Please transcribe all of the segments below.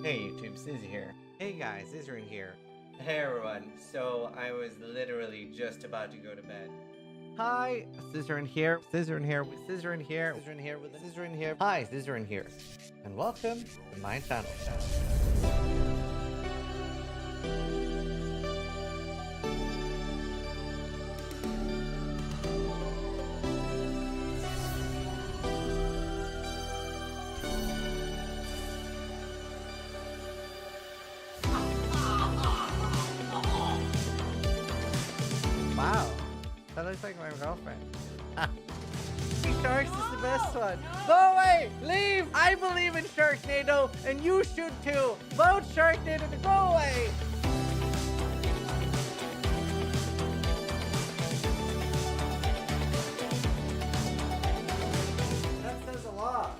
Hey YouTube, Ziz here. Hey guys, Zizaran here. Hey everyone, so I was literally just about to go to bed. Hi, Zizaran here. Zizaran here with Zizaran here. Zizaran here with Zizaran here. Hi, Zizaran here. And welcome to my channel. Wow, that looks like my girlfriend. Sharks is the best one. Go away! Leave! I believe in Sharknado, and you should too. Vote Sharknado to go away! That says a lot.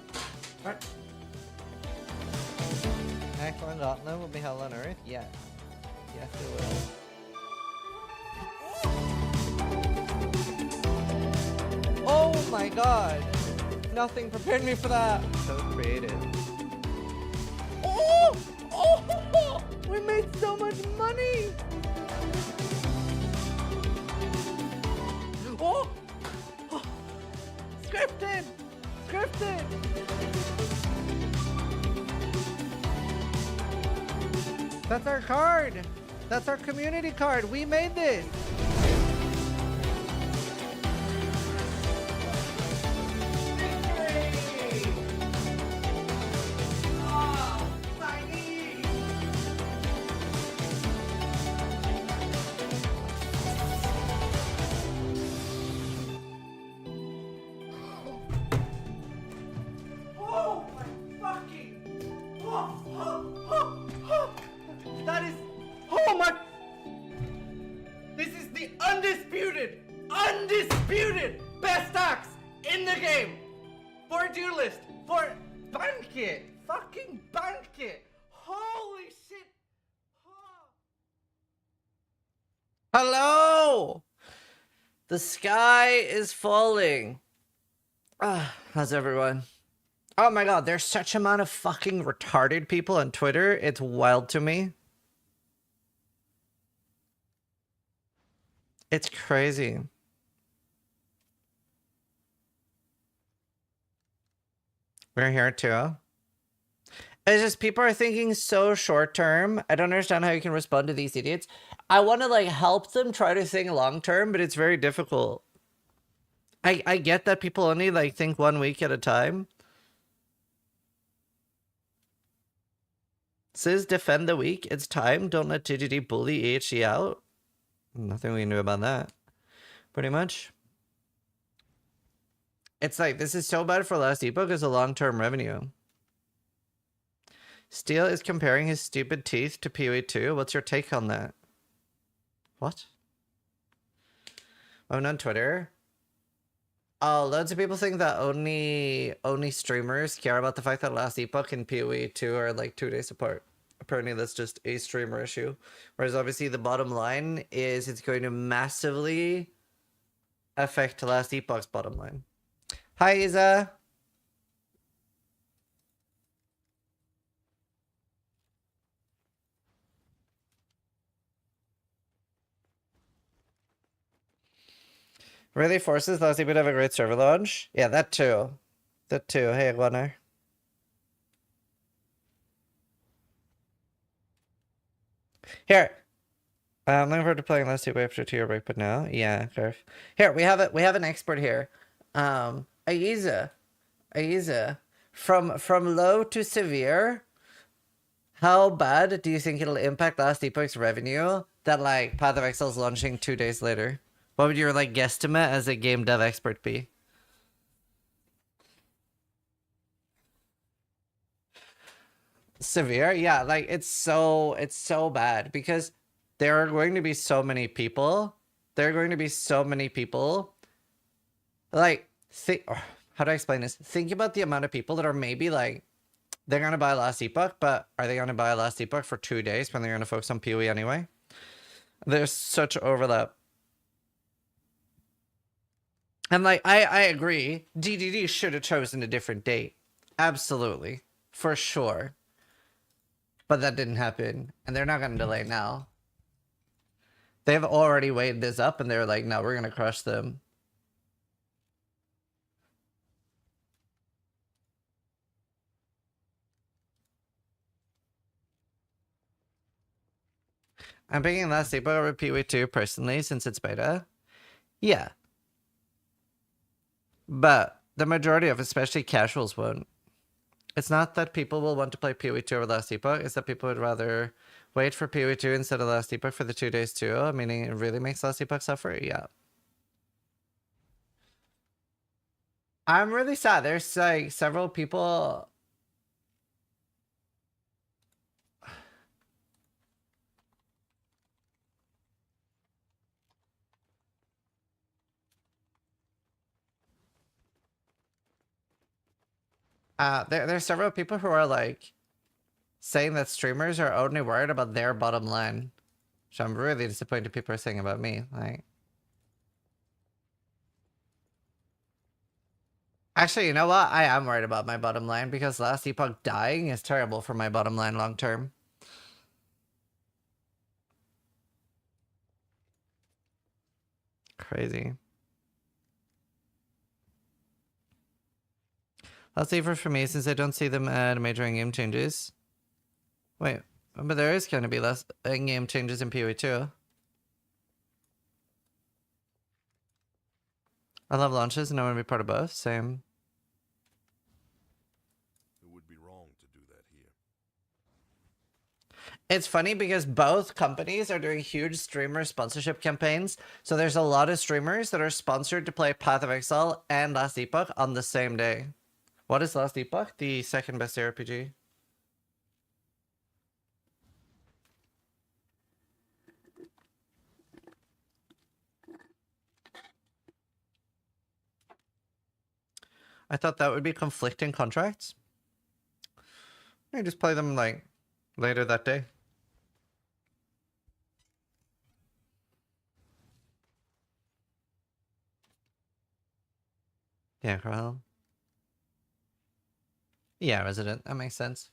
What? Excellent Outlaw will be hell on Earth? Yes. Yes, it will. Oh my god! Nothing prepared me for that! So creative. Oh! Oh! We made so much money! Oh! Oh. Scripted! Scripted! That's our card! That's our community card! We made this! That is, oh my, this is the undisputed best axe in the game for duelist, for banquet, fucking banquet, holy shit. Hello, the sky is falling. How's everyone? Oh my god, there's such amount of fucking retarded people on Twitter. It's wild to me. It's crazy. We're here too. It's just people are thinking so short term. I don't understand how you can respond to these idiots. I want to like help them try to think long term, but it's very difficult. I get that people only like think 1 week at a time. Says defend the weak. It's time. Don't let TGD bully EHC out. Nothing we can do about that. Pretty much. It's like, this is so bad for last Epoch as a long-term revenue. Steel is comparing his stupid teeth to PoE2. What's your take on that? What? I'm on Twitter. Oh, loads of people think that only streamers care about the fact that last Epoch and PoE2 are like 2 days apart. Apparently that's just a streamer issue. Whereas obviously the bottom line is it's going to massively affect last Epoch's bottom line. Hi, Isa. Really forces last Epoch to have a great server launch? Yeah, that too. That too. Hey, Iguana. Here. I'm looking forward to playing last Epoch after 2 year break, but now, yeah, Garf. Here, we have an expert here. Aiza. From low to severe, how bad do you think it'll impact last Epoch's revenue that like Path of Exile is launching 2 days later? What would your like guesstimate as a game dev expert be? Severe? Yeah, like it's so bad because there are going to be so many people. There are going to be so many people. Like, how do I explain this? Think about the amount of people that are maybe like, they're going to buy Last Epoch, but are they going to buy Last Epoch for 2 days when they're going to focus on PoE anyway? There's such overlap. And like, I agree. DDD should have chosen a different date. Absolutely. For sure. But that didn't happen, and they're not gonna delay now. They've already weighed this up, and they're like, no, we're gonna crush them. I'm picking Last Epoch over PoE2 personally, since it's beta. Yeah. But the majority of, especially casuals, won't. It's not that people will want to play PoE2 over Last Epoch, it's that people would rather wait for PoE2 instead of Last Epoch for the 2 days too, meaning it really makes Last Epoch suffer, yeah. I'm really sad. There's like several people. There's several people who are like saying that streamers are only worried about their bottom line. Which I'm really disappointed people are saying about me. Like, actually, you know what? I am worried about my bottom line because Last Epoch dying is terrible for my bottom line long term. Crazy. Last Epoch for me, since I don't see them add major in-game changes. Wait, but there is going to be less in-game changes in PoE too. I love launches and I want to be part of both. Same. It would be wrong to do that here. It's funny because both companies are doing huge streamer sponsorship campaigns. So there's a lot of streamers that are sponsored to play Path of Exile and Last Epoch on the same day. What is Last Epoch? The second best RPG. I thought that would be conflicting contracts. I just play them like later that day. Yeah, Carl. Yeah, Resident. That makes sense.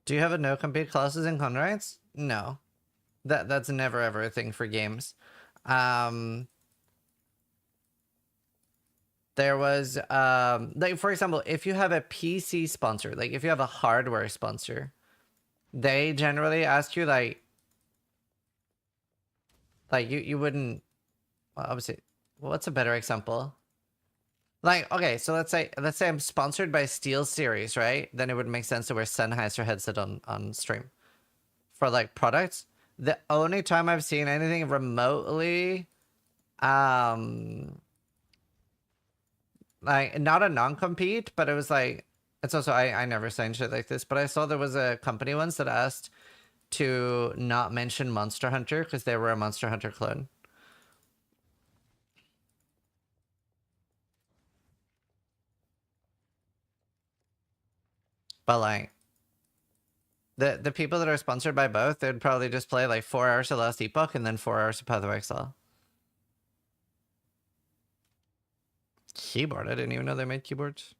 Do you have a no compete clauses in contracts? No. That's never ever a thing for games. There was like, for example, if you have a PC sponsor, like if you have a hardware sponsor, they generally ask you like you wouldn't, well, obviously, what's a better example? Like, okay, so let's say I'm sponsored by SteelSeries, right? Then it would make sense to wear Sennheiser headset on stream. For like products, the only time I've seen anything remotely like not a non-compete, but it was like, it's also, I never signed shit like this, but I saw there was a company once that asked to not mention Monster Hunter because they were a Monster Hunter clone. But like the people that are sponsored by both, they'd probably just play like 4 hours of Last Epoch and then 4 hours of Path of Exile. Keyboard, I didn't even know they made keyboards.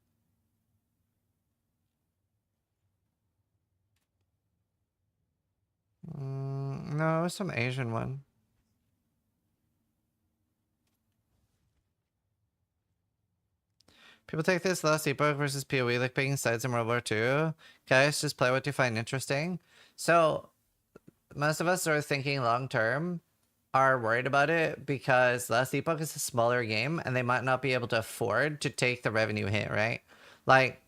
No, it was some Asian one. People take this Last Epoch versus PoE like picking sides in World War II. Guys, just play what you find interesting. So, most of us are thinking long term, are worried about it because Last Epoch is a smaller game and they might not be able to afford to take the revenue hit, right? Like,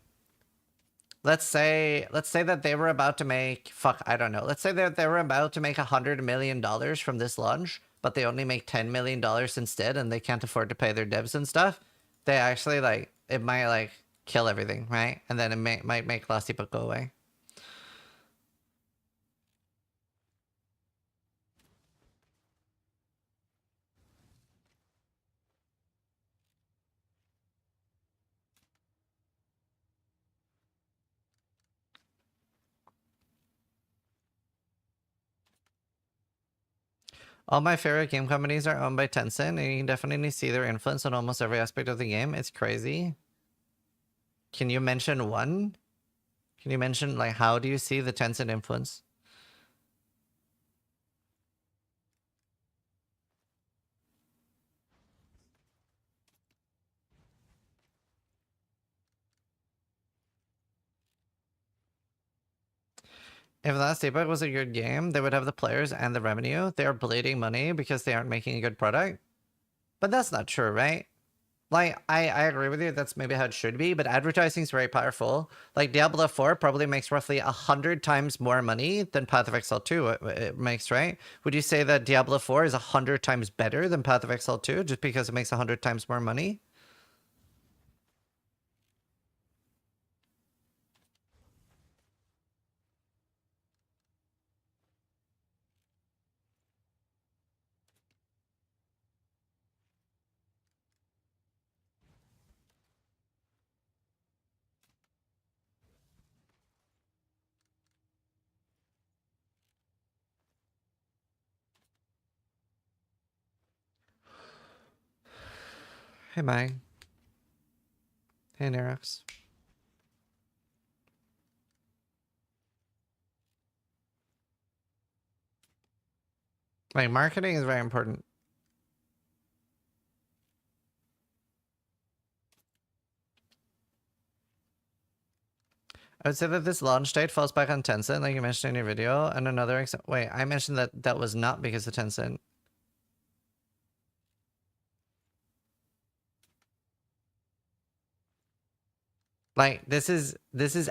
let's say that they were about to make, I don't know. Let's say that they were about to make $100 million from this launch, but they only make $10 million instead and they can't afford to pay their devs and stuff. They actually like, it might like kill everything, right? And then it might make Last Epoch go away. All my favorite game companies are owned by Tencent, and you can definitely see their influence on almost every aspect of the game. It's crazy. Can you mention one? Can you mention, like, how do you see the Tencent influence? If Last Epoch was a good game, they would have the players and the revenue. They are bleeding money because they aren't making a good product. But that's not true, right? Like, I agree with you. That's maybe how it should be, but advertising is very powerful. Like, Diablo 4 probably makes roughly 100 times more money than Path of Exile 2 it makes, right? Would you say that Diablo 4 is 100 times better than Path of Exile 2 just because it makes 100 times more money? Hey, Mai. Hey, Nerox. Like, marketing is very important. I would say that this launch date falls back on Tencent, like you mentioned in your video, and another wait, I mentioned that that was not because of Tencent. Like, this is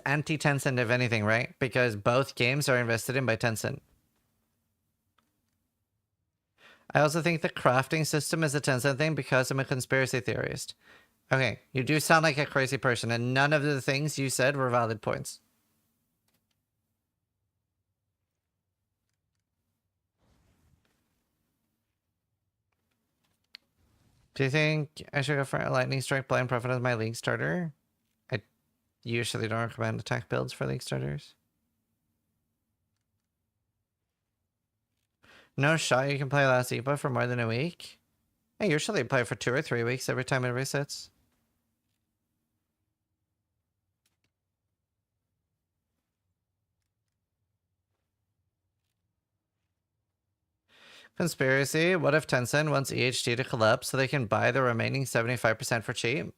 anti-Tencent if anything, right? Because both games are invested in by Tencent. I also think the crafting system is a Tencent thing because I'm a conspiracy theorist. Okay, you do sound like a crazy person, and none of the things you said were valid points. Do you think I should go for a Lightning Strike Blind Prophet as my League starter? I usually don't recommend attack builds for League starters. No shot you can play Last Epoch for more than a week? I usually play for 2 or 3 weeks every time it resets. Conspiracy, what if Tencent wants EHT to collapse so they can buy the remaining 75% for cheap?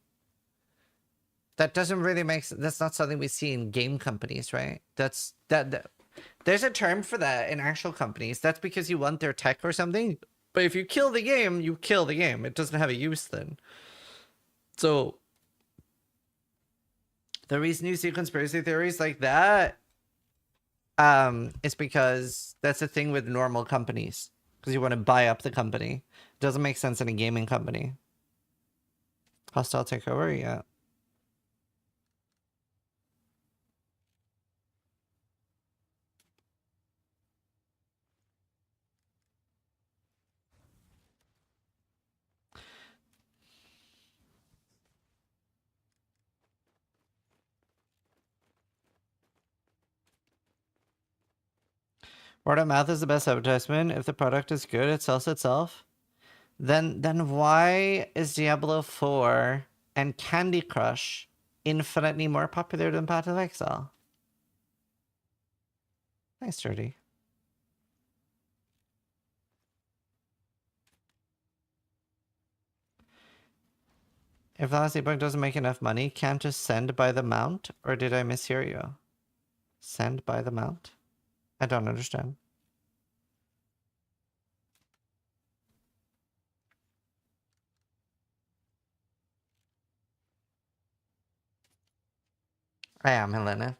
That doesn't really make sense. That's not something we see in game companies, right? There's a term for that in actual companies. That's because you want their tech or something. But if you kill the game, you kill the game. It doesn't have a use then. So the reason you see conspiracy theories like that is because that's a thing with normal companies. Because you want to buy up the company. It doesn't make sense in a gaming company. Hostile takeover, yeah. Word of mouth is the best advertisement. If the product is good, it sells itself. Then why is Diablo 4 and Candy Crush infinitely more popular than Path of Exile? Nice, Dirty. If the last ebook doesn't make enough money, can't just send by the mount? Or did I mishear you? Send by the mount? I don't understand. I am, Helena.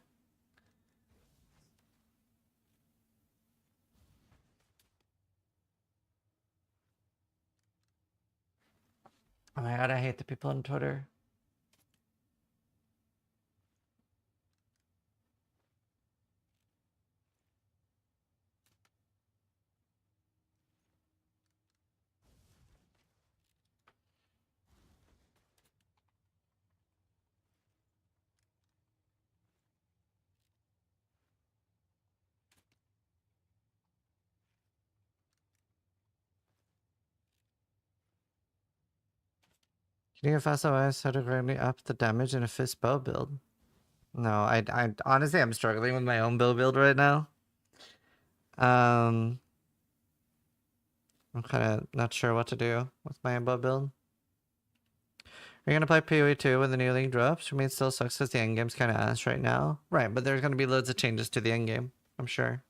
Oh my god, I hate the people on Twitter. Can you give fast OS how to greatly up the damage in a fist bow build? No, I honestly I'm struggling with my own bow build right now. I'm kind of not sure what to do with my bow build. Are you gonna play PoE 2 when the new league drops? For me, it still sucks because the endgame's kind of ass right now. Right, but there's gonna be loads of changes to the endgame, I'm sure.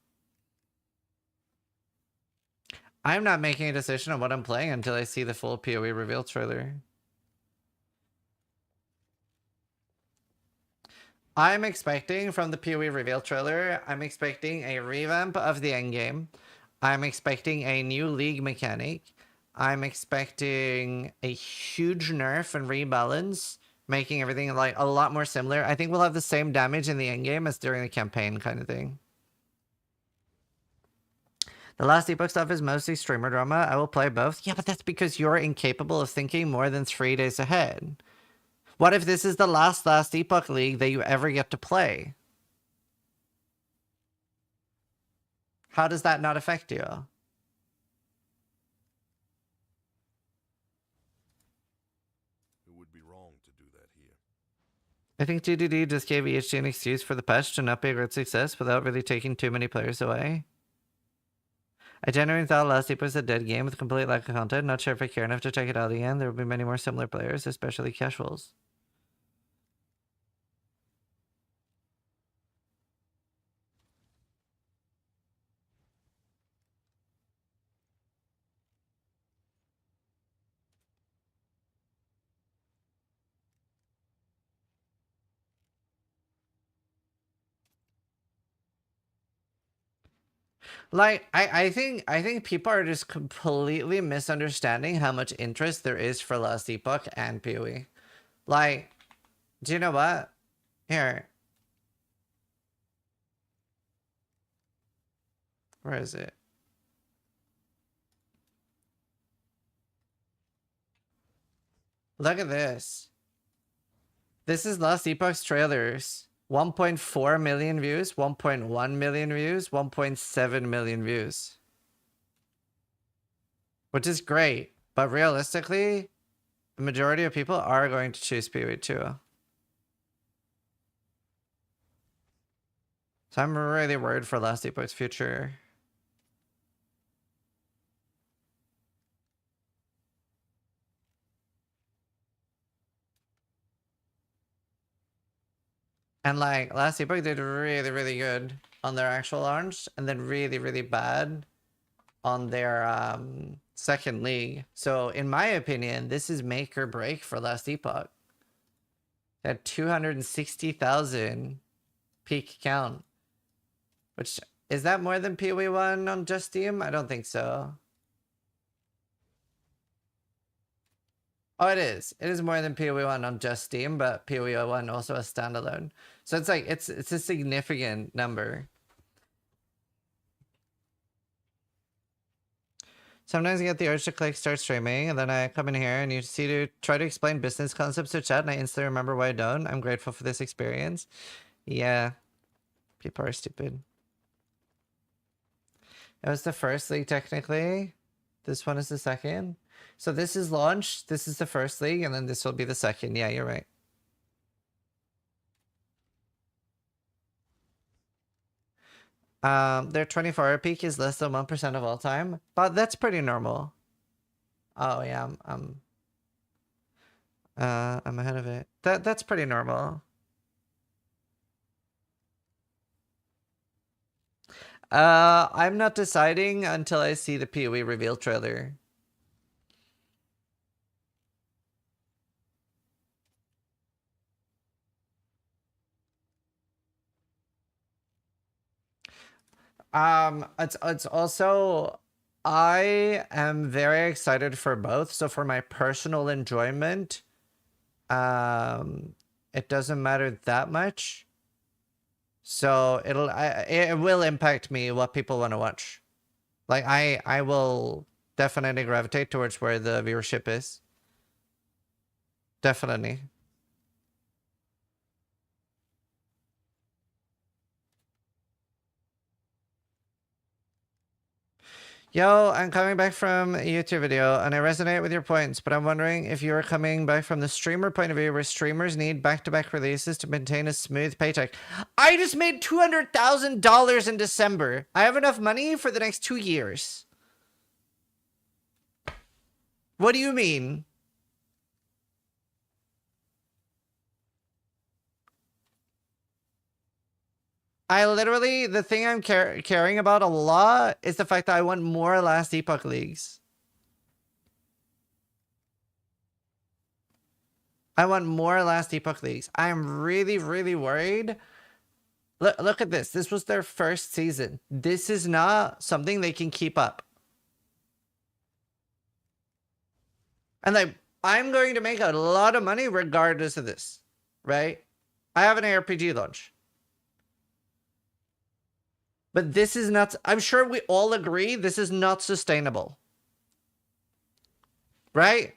I'm not making a decision on what I'm playing until I see the full PoE reveal trailer. I'm expecting from the PoE reveal trailer, I'm expecting a revamp of the endgame. I'm expecting a new league mechanic. I'm expecting a huge nerf and rebalance, making everything like a lot more similar. I think we'll have the same damage in the endgame as during the campaign kind of thing. The last Epoch stuff is mostly streamer drama. I will play both. Yeah, but that's because you're incapable of thinking more than 3 days ahead. What if this is the last Epoch League that you ever get to play? How does that not affect you? It would be wrong to do that here. I think GDD just gave EHG an excuse for the patch to not be a great success without really taking too many players away. I genuinely thought last Epoch was a dead game with complete lack of content. Not sure if I care enough to check it out again. There will be many more similar players, especially casuals. Like, I think people are just completely misunderstanding how much interest there is for Last Epoch and PoE. Like, do you know what? Here. Where is it? Look at this. This is Last Epoch's trailers. 1.4 million views, 1.1 million views, 1.7 million views. Which is great, but realistically, the majority of people are going to choose PoE 2. So I'm really worried for Last Epoch's future. And like, Last Epoch did really, really good on their actual launch, and then really, really bad on their second league. So in my opinion, this is make or break for Last Epoch. They had 260,000 peak count. Which, is that more than PoE 1 on Just Steam? I don't think so. Oh, it is. It is more than PoE 1 on Just Steam, but PoE 1 also a standalone. So it's like, it's a significant number. Sometimes I get the urge to click start streaming, and then I come in here and you see to try to explain business concepts to chat, and I instantly remember why I don't. I'm grateful for this experience. Yeah. People are stupid. It was the first league, technically. This one is the second. So this is launch, this is the first league, and then this will be the second. Yeah, you're right. Their 24-hour peak is less than 1% of all time, but that's pretty normal. Oh yeah, I'm ahead of it. That's pretty normal. I'm not deciding until I see the PoE reveal trailer. It's also, I am very excited for both. So for my personal enjoyment, it doesn't matter that much. So it will impact me what people want to watch. Like I will definitely gravitate towards where the viewership is. Definitely. Yo, I'm coming back from a YouTube video and I resonate with your points, but I'm wondering if you're coming back from the streamer point of view where streamers need back-to-back releases to maintain a smooth paycheck. I just made $200,000 in December. I have enough money for the next 2 years. What do you mean? I literally, the thing I'm caring about a lot is the fact that I want more Last Epoch leagues. I want more Last Epoch leagues. I'm really, really worried. Look at this. This was their first season. This is not something they can keep up. And like, I'm going to make a lot of money regardless of this, right? I have an ARPG launch. But this is not, I'm sure we all agree this is not sustainable. Right?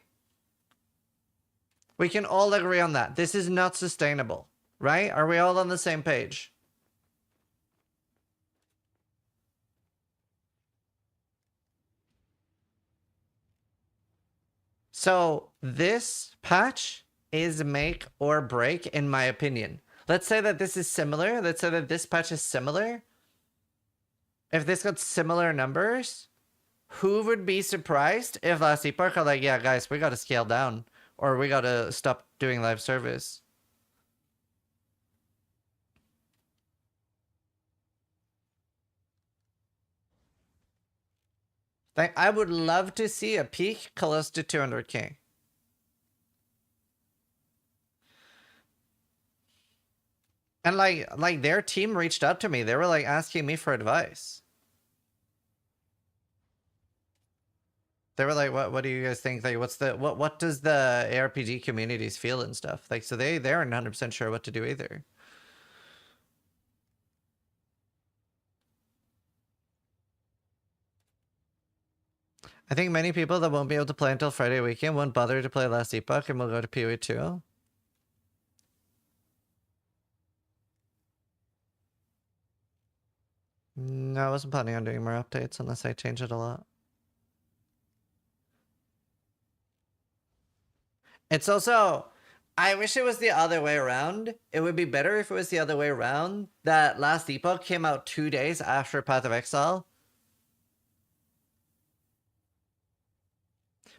We can all agree on that. This is not sustainable. Right? Are we all on the same page? So this patch is make or break, in my opinion. Let's say that this is similar. Let's say that this patch is similar. If this got similar numbers, who would be surprised if Last Epoch are like, yeah, guys, we got to scale down or we got to stop doing live service? I would love to see a peak close to 200K. And like their team reached out to me. They were like asking me for advice. They were like, what do you guys think? Like, what does the ARPG communities feel and stuff? Like, so they aren't 100% sure what to do either. I think many people that won't be able to play until Friday weekend won't bother to play Last Epoch and will go to PoE 2. No, I wasn't planning on doing more updates unless I change it a lot. It's also, I wish it was the other way around. It would be better if it was the other way around. That Last Epoch came out 2 days after Path of Exile.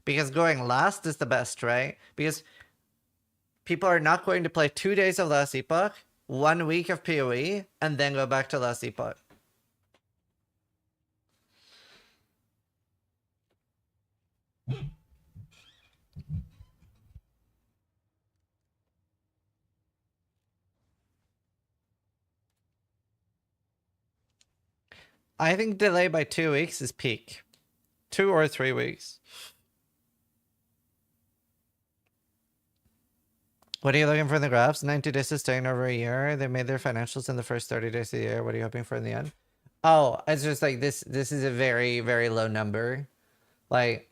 Because going last is the best, right? Because people are not going to play 2 days of Last Epoch, 1 week of PoE, and then go back to Last Epoch. I think delay by 2 weeks is peak. 2 or 3 weeks. What are you looking for in the graphs? 90 days is staying over a year. They made their financials in the first 30 days of the year. What are you hoping for in the end? Oh, it's just like this is a very, very low number. Like,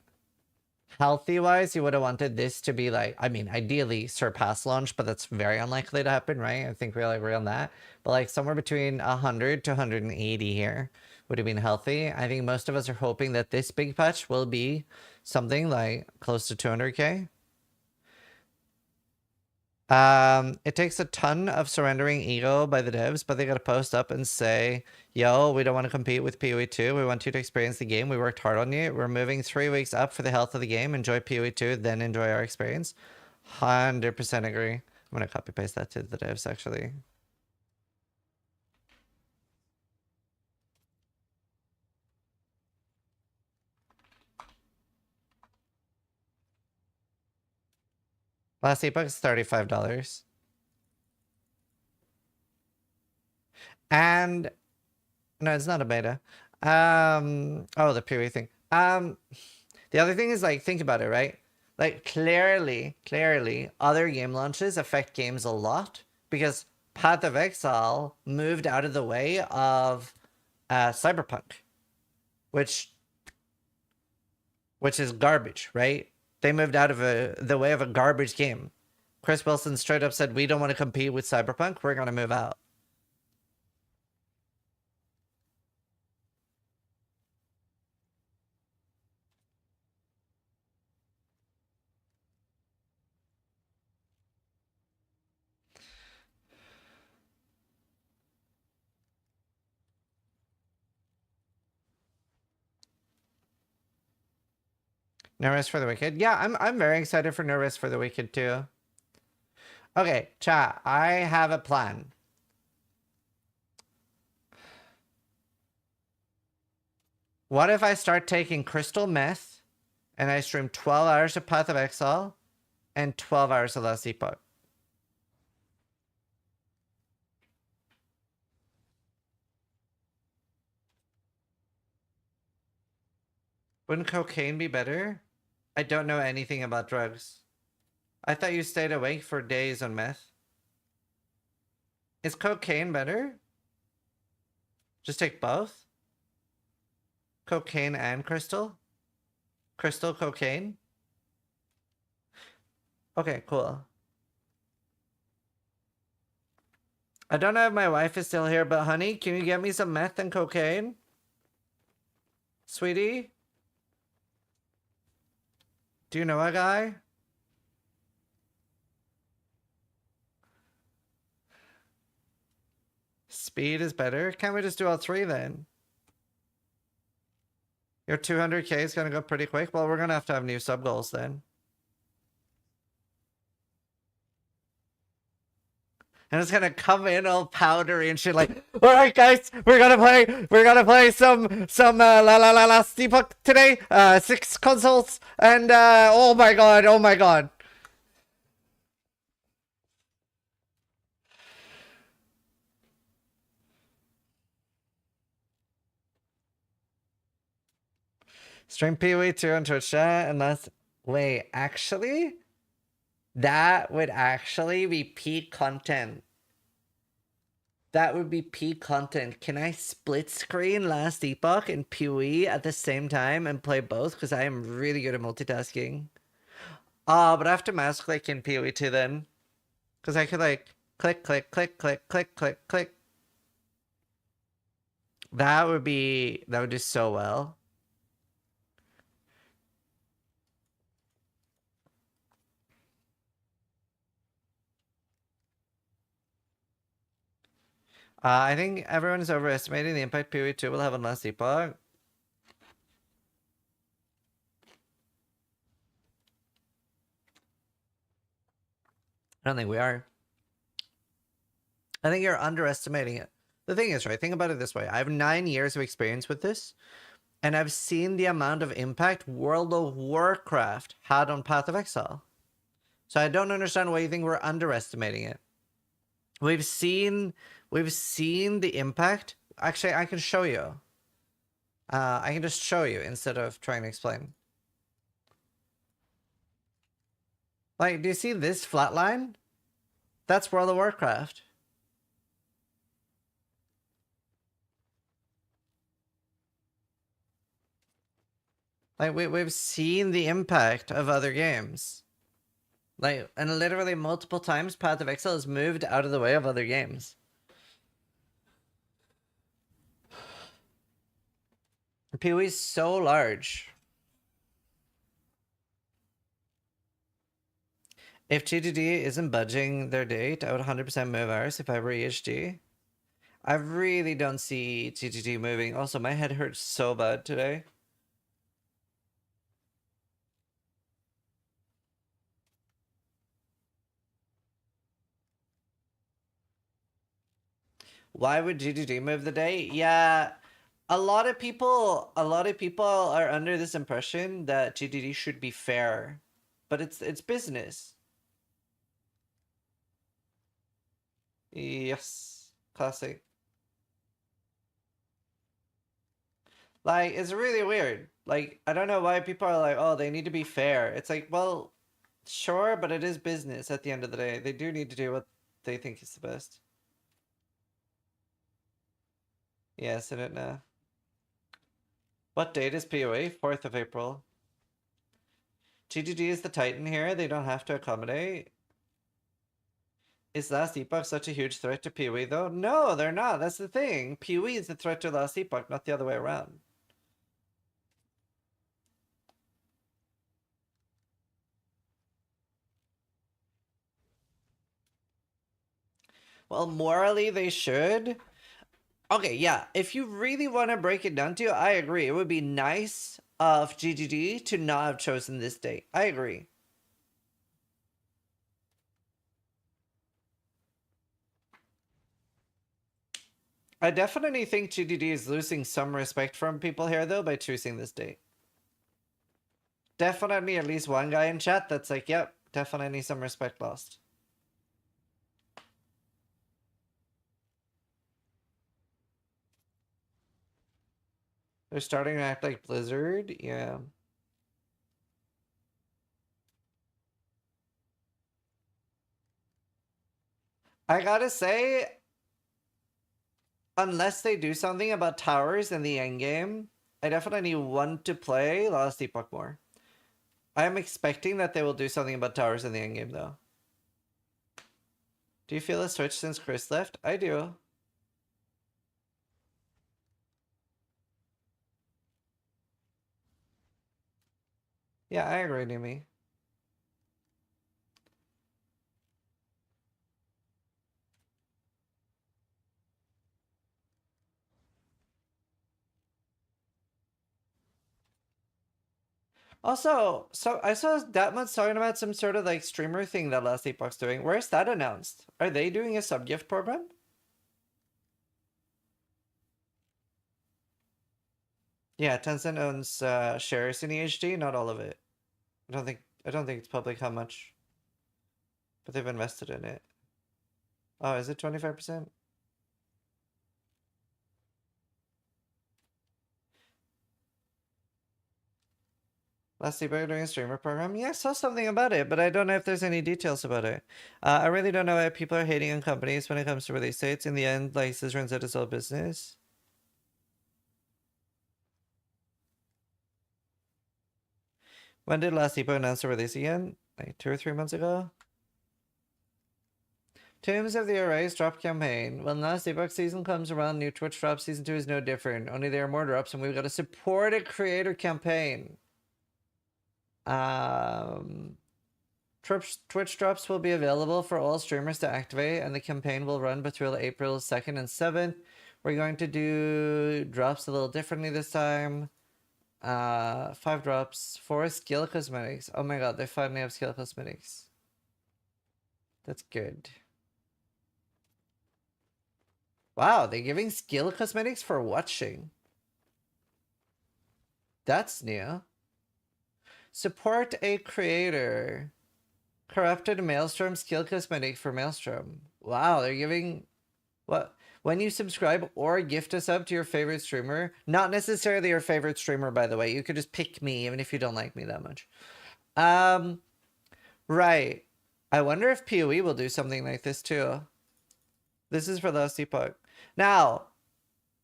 healthy-wise, you would have wanted this to be like, I mean, ideally surpass launch, but that's very unlikely to happen, right? I think we all agree on that. But like somewhere between 100 to 180 here would have been healthy. I think most of us are hoping that this big patch will be something like close to 200K. It takes a ton of surrendering ego by the devs, but they gotta post up and say, yo, we don't want to compete with PoE 2. We want you to experience the game. We worked hard on you. We're moving 3 weeks up for the health of the game. Enjoy PoE 2, then enjoy our experience. 100% agree. I'm gonna copy paste that to the devs actually. Last Epoch is $35. And no, it's not a beta. Oh, the PoE thing. The other thing is like, think about it, right? Like clearly, other game launches affect games a lot because Path of Exile moved out of the way of Cyberpunk, which is garbage, right? They moved out of the way of a garbage game. Chris Wilson straight up said, we don't want to compete with Cyberpunk. We're going to move out. No Rest for the Wicked. Yeah, I'm very excited for No Rest for the Wicked too. Okay, chat. I have a plan. What if I start taking crystal meth and I stream 12 hours of Path of Exile and 12 hours of Last Epoch? Wouldn't cocaine be better? I don't know anything about drugs. I thought you stayed awake for days on meth. Is cocaine better? Just take both? Cocaine and crystal? Crystal cocaine? Okay, cool. I don't know if my wife is still here, but honey, can you get me some meth and cocaine? Sweetie? Do you know a guy? Speed is better? Can't we just do all three then? Your 200k is gonna go pretty quick? Well, we're gonna have new sub goals then. And it's gonna come in all powdery and shit like, all right, guys, we're gonna play some la la la la Epoch today. 6 consoles and oh my god. Stream PoE 2 on Twitch chat unless wait, actually? That would actually be peak content. That would be peak content. Can I split screen Last Epoch and PoE at the same time and play both? Because I am really good at multitasking. But I have to mouse click in PoE too then. Because I could like click, click, click, click, click, click, click. That would do so well. I think everyone is overestimating the impact PoE 2 will have on Last Epoch. I don't think we are. I think you're underestimating it. The thing is, right, think about it this way. I have 9 years of experience with this, and I've seen the amount of impact World of Warcraft had on Path of Exile. So I don't understand why you think we're underestimating it. We've seen the impact. Actually, I can show you. I can just show you instead of trying to explain. Like, do you see this flat line? That's World of Warcraft. Like, we've seen the impact of other games. Like, and literally multiple times Path of Exile has moved out of the way of other games. PoE is so large. If GTD isn't budging their date, I would 100% move ours if I were EHD. I really don't see GTD moving. Also, my head hurts so bad today. Why would GTD move the date? Yeah, a lot of people are under this impression that GTD should be fair, but it's business. Yes, classic. Like, it's really weird. Like, I don't know why people are like, oh, they need to be fair. It's like, well, sure, but it is business at the end of the day. They do need to do what they think is the best. Yes, I don't know. What date is PoE? 4th of April. GGG is the Titan here. They don't have to accommodate. Is Last Epoch such a huge threat to PoE though? No, they're not. That's the thing. PoE is the threat to Last Epoch, not the other way around. Well, morally they should. Okay, yeah. If you really want to break it down to, I agree. It would be nice of GGD to not have chosen this date. I agree. I definitely think GDD is losing some respect from people here, though, by choosing this date. Definitely at least one guy in chat that's like, yep, definitely some respect lost. They're starting to act like Blizzard, yeah. I gotta say, unless they do something about towers in the endgame, I definitely want to play Last Epoch more. I'm expecting that they will do something about towers in the endgame, though. Do you feel a switch since Chris left? I do. Yeah, I agree, Numi. Also, so I saw Datman's talking about some sort of like streamer thing that Last Epoch's doing. Where's that announced? Are they doing a sub-gift program? Yeah, Tencent owns shares in EHD, not all of it. I don't think it's public how much. But they've invested in it. Oh, is it 25%? Last Epoch doing a streamer program? Yeah, I saw something about it, but I don't know if there's any details about it. I really don't know why people are hating on companies when it comes to release dates. In the end, like, Zizaran said, it's all business. When did Last Epoch announce the release again? Like 2 or 3 months ago? Tombs of the Erased drop campaign. When Last Epoch season comes around, new Twitch drop season 2 is no different. Only there are more drops and we've got to support a creator campaign. Twitch drops will be available for all streamers to activate, and the campaign will run between April 2nd and 7th. We're going to do drops a little differently this time. 5 drops, 4 skill cosmetics. Oh my god, they finally have skill cosmetics. That's good. Wow, they're giving skill cosmetics for watching. That's new. Support a creator. Corrupted Maelstrom skill cosmetic for Maelstrom. Wow, they're giving... What? When you subscribe or gift a sub to your favorite streamer, not necessarily your favorite streamer, by the way. You could just pick me, even if you don't like me that much. Right. I wonder if PoE will do something like this too. This is for Last Epoch. Now,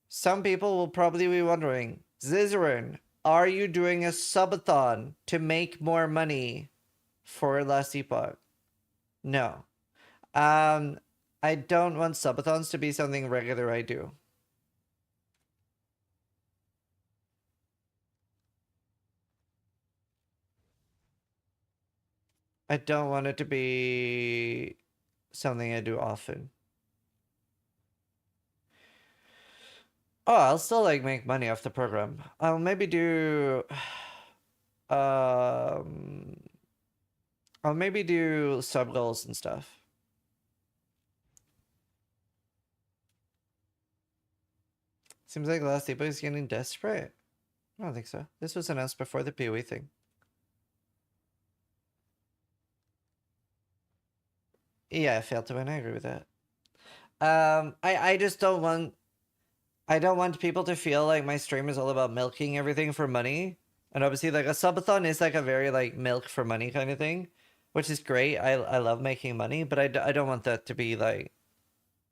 some people will probably be wondering, Zizaran, are you doing a subathon to make more money for Last Epoch? No. I don't want subathons to be something regular I do. I don't want it to be something I do often. Oh, I'll still like make money off the program. I'll maybe do I'll maybe do sub goals and stuff. Seems like Last Epoch is getting desperate. I don't think so. This was announced before the PoE thing. Yeah, I failed to win. I agree with that. I just don't want... I don't want people to feel like my stream is all about milking everything for money. And obviously, like, a subathon is like a very, like, milk for money kind of thing. Which is great. I love making money. But I don't want that to be, like,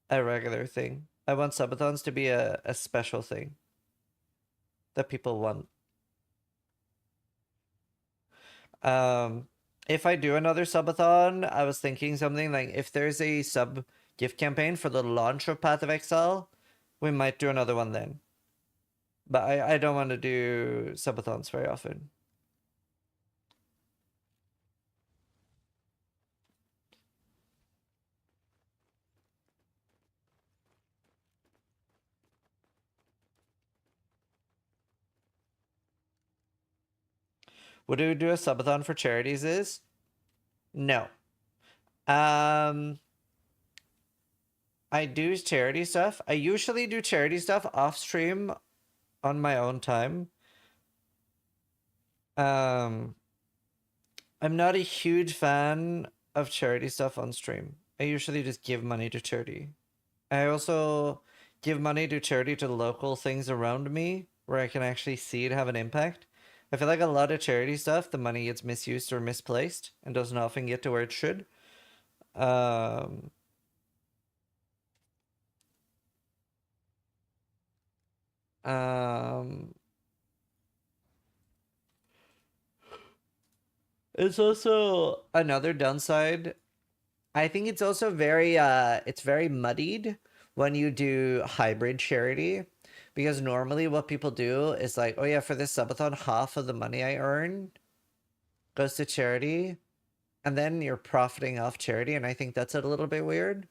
a regular thing. I want subathons to be a special thing. That people want. If I do another subathon, I was thinking something like, if there's a sub gift campaign for the launch of Path of Exile, we might do another one then. But I don't want to do subathons very often. Would we do a subathon for charities is? No. I do charity stuff. I usually do charity stuff off stream on my own time. I'm not a huge fan of charity stuff on stream. I usually just give money to charity. I also give money to charity to local things around me where I can actually see it have an impact. I feel like a lot of charity stuff, the money gets misused or misplaced and doesn't often get to where it should. It's also another downside. I think it's also it's very muddied when you do hybrid charity, because normally what people do is like, oh yeah, for this subathon, half of the money I earn goes to charity, and then you're profiting off charity, and I think that's a little bit weird.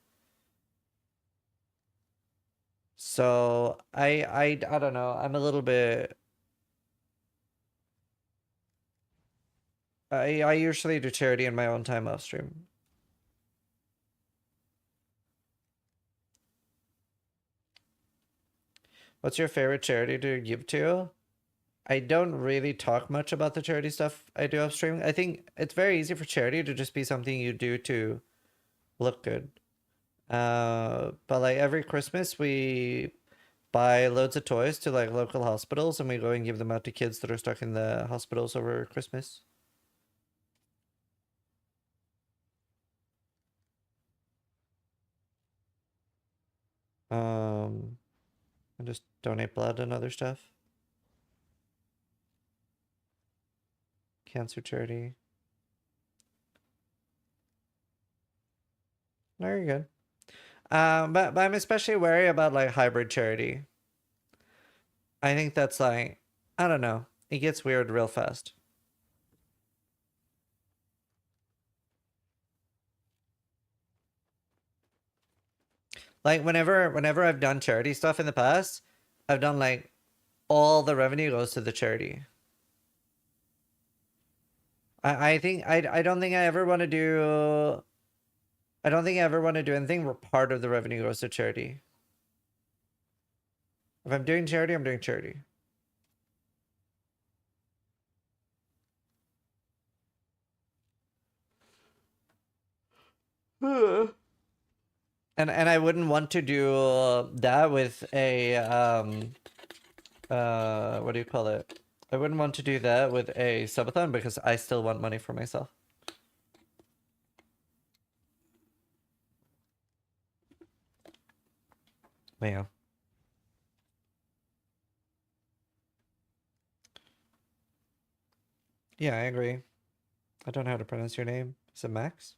So I don't know. I'm a little bit. I usually do charity in my own time off stream. What's your favorite charity to give to? I don't really talk much about the charity stuff I do off stream. I think it's very easy for charity to just be something you do to look good. But like every Christmas we buy loads of toys to like local hospitals and we go and give them out to kids that are stuck in the hospitals over Christmas. And just donate blood and other stuff. Cancer charity. Very good. But I'm especially wary about like hybrid charity. I think that's like, I don't know. It gets weird real fast. Like whenever I've done charity stuff in the past, I've done like all the revenue goes to the charity. I think I don't think I ever want to do. I don't think I ever want to do anything where part of the revenue goes to charity. If I'm doing charity, I'm doing charity. And I wouldn't want to do that with a what do you call it? I wouldn't want to do that with a subathon because I still want money for myself. Yeah. Yeah, I agree. I don't know how to pronounce your name. Is it Max?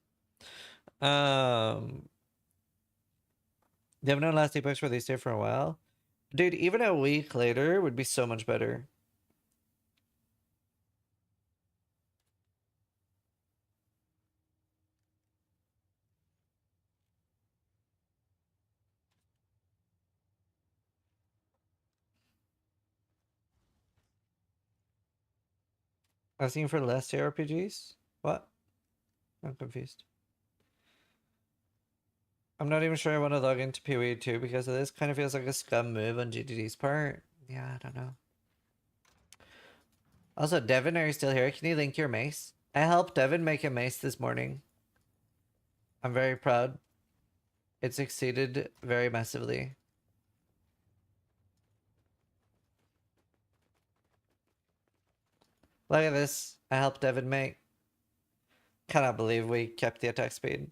They have no last Epochs where they stay for a while. Dude, even a week later would be so much better. Asking for less JRPGs? What? I'm confused. I'm not even sure I want to log into PoE 2 because of this. Kind of feels like a scum move on GDD's part. Yeah, I don't know. Also, Devin, are you still here? Can you link your mace? I helped Devin make a mace this morning. I'm very proud. It succeeded very massively. Look at this. I helped Devin make. Cannot believe we kept the attack speed.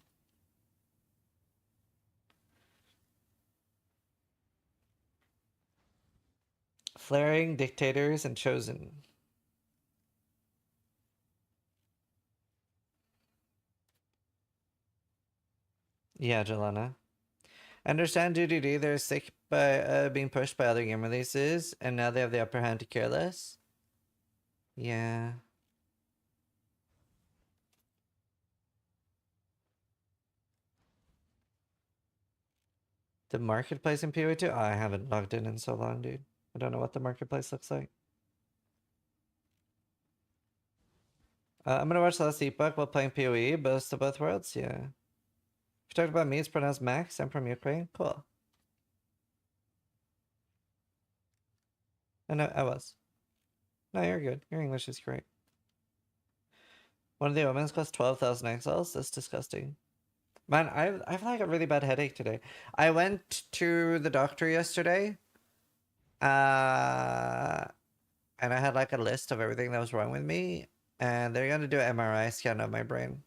Flaring, Dictators, and Chosen. Yeah, Jelena. I understand DDD, they're sick by being pushed by other game releases, and now they have the upper hand to care less. Yeah. The marketplace in PoE2? I haven't logged in so long, dude. I don't know what the marketplace looks like. I'm gonna watch the last Epoch while playing PoE, Best of Both Worlds, yeah. If you talked about me, it's pronounced Max. I'm from Ukraine. Cool. I know, I was. No, you're good. Your English is great. One of the omens cost 12,000 exiles? That's disgusting. Man, I've like a really bad headache today. I went to the doctor yesterday. And I had like a list of everything that was wrong with me. And they're gonna do an MRI scan of my brain.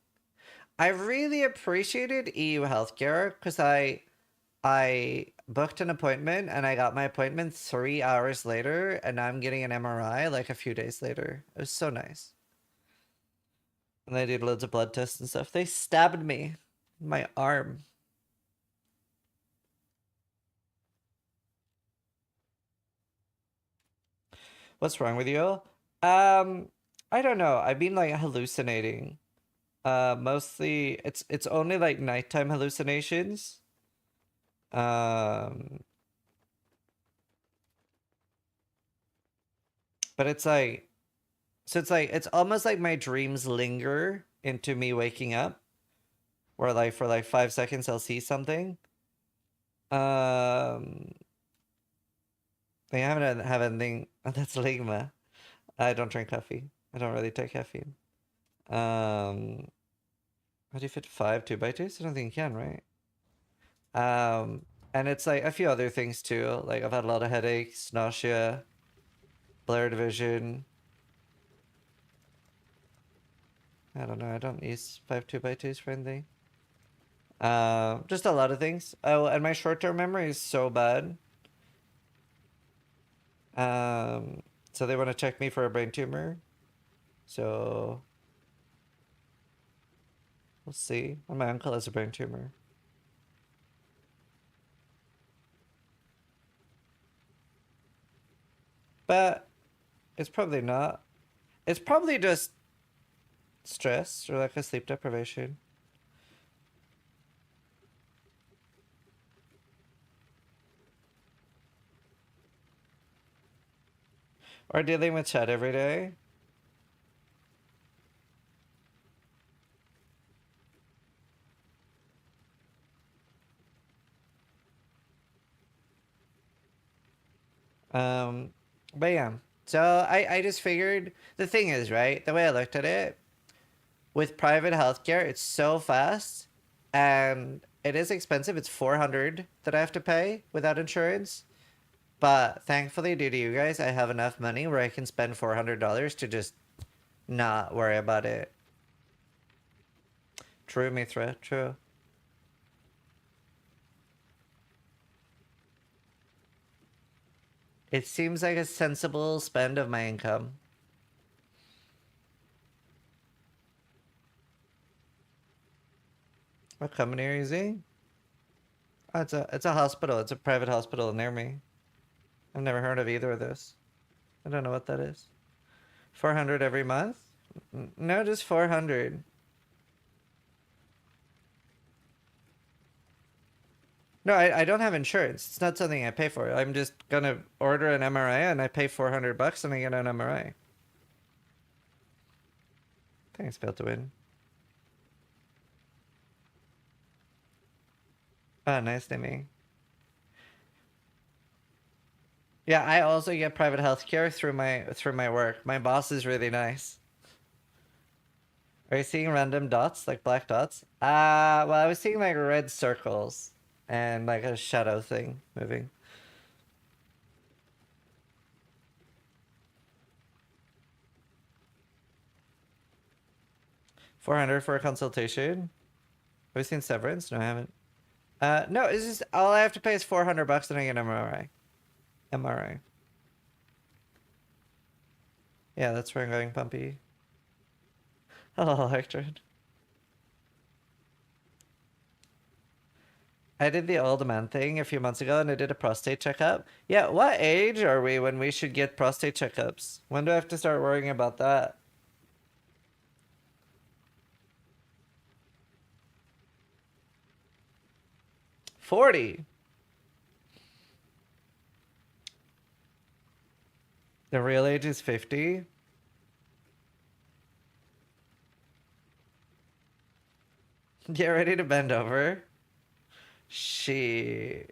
I really appreciated EU healthcare because I booked an appointment and I got my appointment 3 hours later, and now I'm getting an MRI like a few days later. It was so nice. And they did loads of blood tests and stuff. They stabbed me in my arm. What's wrong with you? I don't know. I've been like hallucinating. Mostly it's only like nighttime hallucinations. But it's like, so it's like, it's almost like my dreams linger into me waking up, where like for like 5 seconds I'll see something. They haven't have anything. Oh, that's Ligma. I don't drink coffee. I don't really take caffeine. How do you fit 5 2x2s? I don't think you can, right? And it's like a few other things too. Like I've had a lot of headaches, nausea, blurred vision. I don't know. I don't use 5 2x2s for anything. Just a lot of things. Oh, and my short-term memory is so bad. So they want to check me for a brain tumor. So we'll see. And my uncle has a brain tumor. But it's probably not. It's probably just stress or like a sleep deprivation. Or dealing with chat every day. But yeah. So I just figured the thing is, right? The way I looked at it, with private healthcare, it's so fast and it is expensive. It's 400 that I have to pay without insurance. But thankfully, due to you guys, I have enough money where I can spend $400 to just not worry about it. True, Mithra, true. It seems like a sensible spend of my income. What company are you using? Oh, it's a hospital. It's a private hospital near me. I've never heard of either of those. I don't know what that is. 400 every month? No, just 400. No, I don't have insurance. It's not something I pay for. I'm just gonna order an MRI and I pay $400 and I get an MRI. Thanks, Failed to Win. Oh, nice to me. Yeah, I also get private healthcare through my work. My boss is really nice. Are you seeing random dots, like black dots? Well, I was seeing like red circles and like a shadow thing moving. $400 for a consultation? Have you seen Severance? No, I haven't. No, it's just all I have to pay is $400 and I get an MRI. MRI. Yeah, that's where I'm going, Pumpy. Hello, Electron. I did the old man thing a few months ago and I did a prostate checkup. Yeah, what age are we when we should get prostate checkups? When do I have to start worrying about that? $40. The real age is 50. Get ready to bend over. She.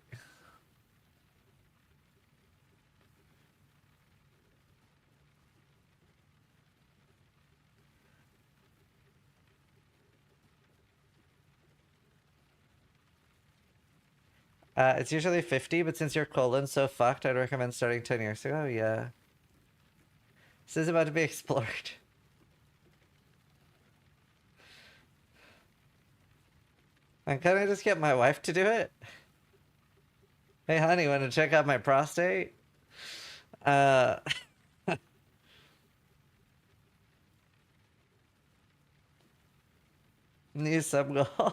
It's usually 50, but since your colon's so fucked, I'd recommend starting 10 years ago. Yeah. This is about to be explored. And can I just get my wife to do it? Hey, honey, want to check out my prostate? New sub goal.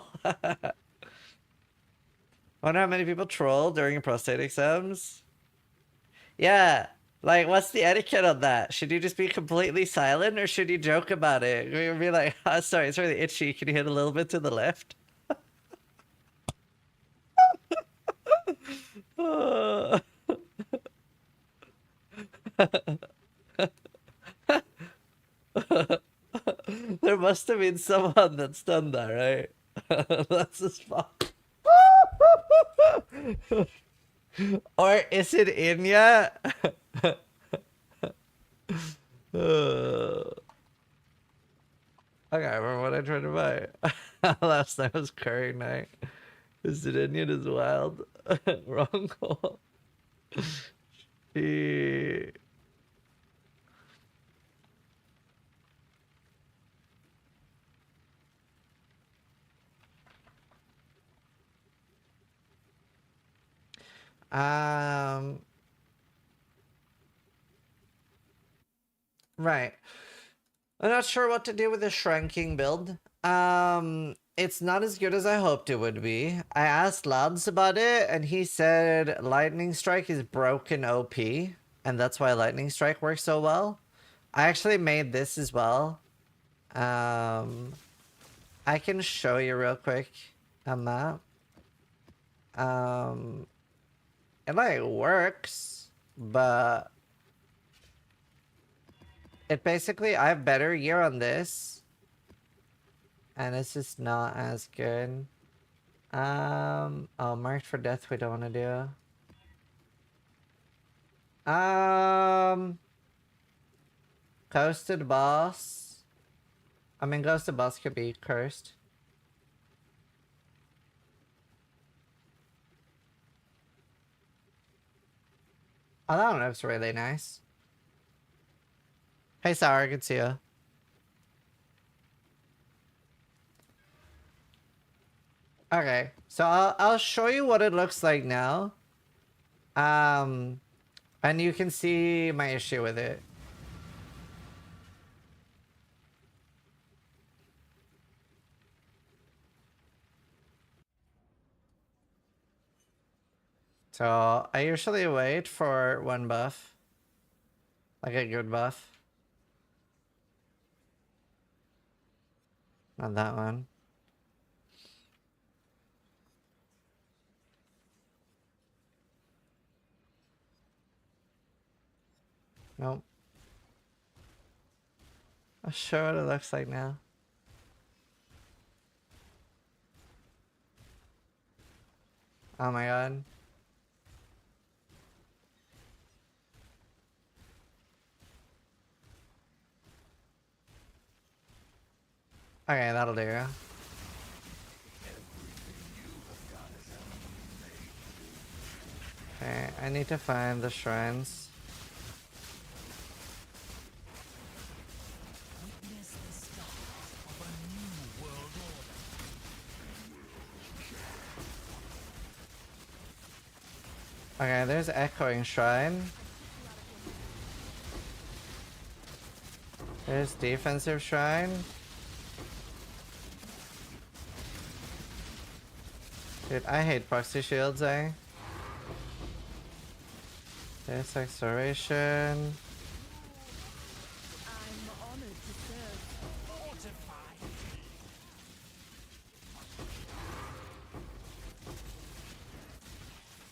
Wonder how many people troll during prostate exams? Yeah. Like, what's the etiquette on that? Should you just be completely silent or should you joke about it? Be like, oh, sorry, it's really itchy. Can you hit a little bit to the left? There must have been someone that's done that, right? That's just fuck. Or is it in yet? I can't remember what I tried to buy. Last night was curry night. Is it in yet as wild? Wrong call. She... Right. I'm not sure what to do with the shrinking build. It's not as good as I hoped it would be. I asked Lads about it, and he said Lightning Strike is broken OP, and that's why Lightning Strike works so well. I actually made this as well. I can show you real quick a map. It like works, but it basically, I have better gear on this, and it's just not as good. Oh, marked for death we don't want to do. Coasted boss. I mean, ghosted boss could be cursed. Oh, that one looks really nice. Hey, Sour, good to see you. Okay, so I'll show you what it looks like now. And you can see my issue with it. So I usually wait for one buff. Like a good buff. Not that one. Nope. I'll show what it looks like now. Oh my god. Okay, that'll do. Okay, I need to find the shrines. Okay, there's Echoing Shrine. There's Defensive Shrine. Dude, I hate proxy shields, eh? There's Exploration.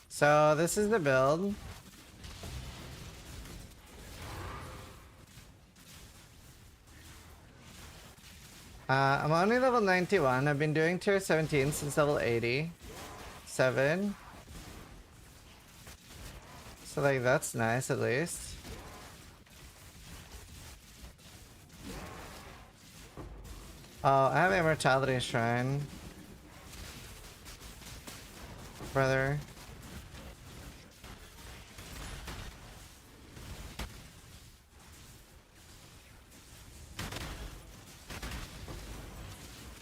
So this is the build. I'm only level 91. I've been doing tier 17 since level 87. So like that's nice at least. Oh, I have Immortality Shrine. Brother.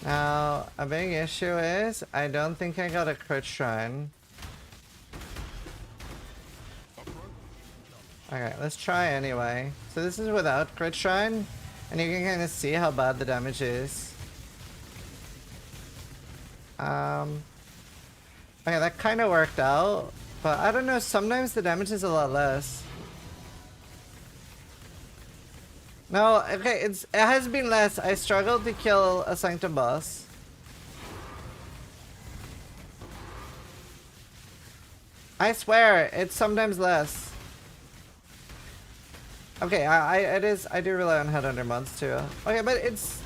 Now, a big issue is, I don't think I got a crit shrine. Okay, let's try anyway. So this is without crit shrine, and you can kind of see how bad the damage is. Okay, that kind of worked out, but I don't know, sometimes the damage is a lot less. No, okay, it has been less. I struggled to kill a Sanctum boss. I swear, it's sometimes less. Okay, I do rely on Headhunter mods too. Okay, but it's,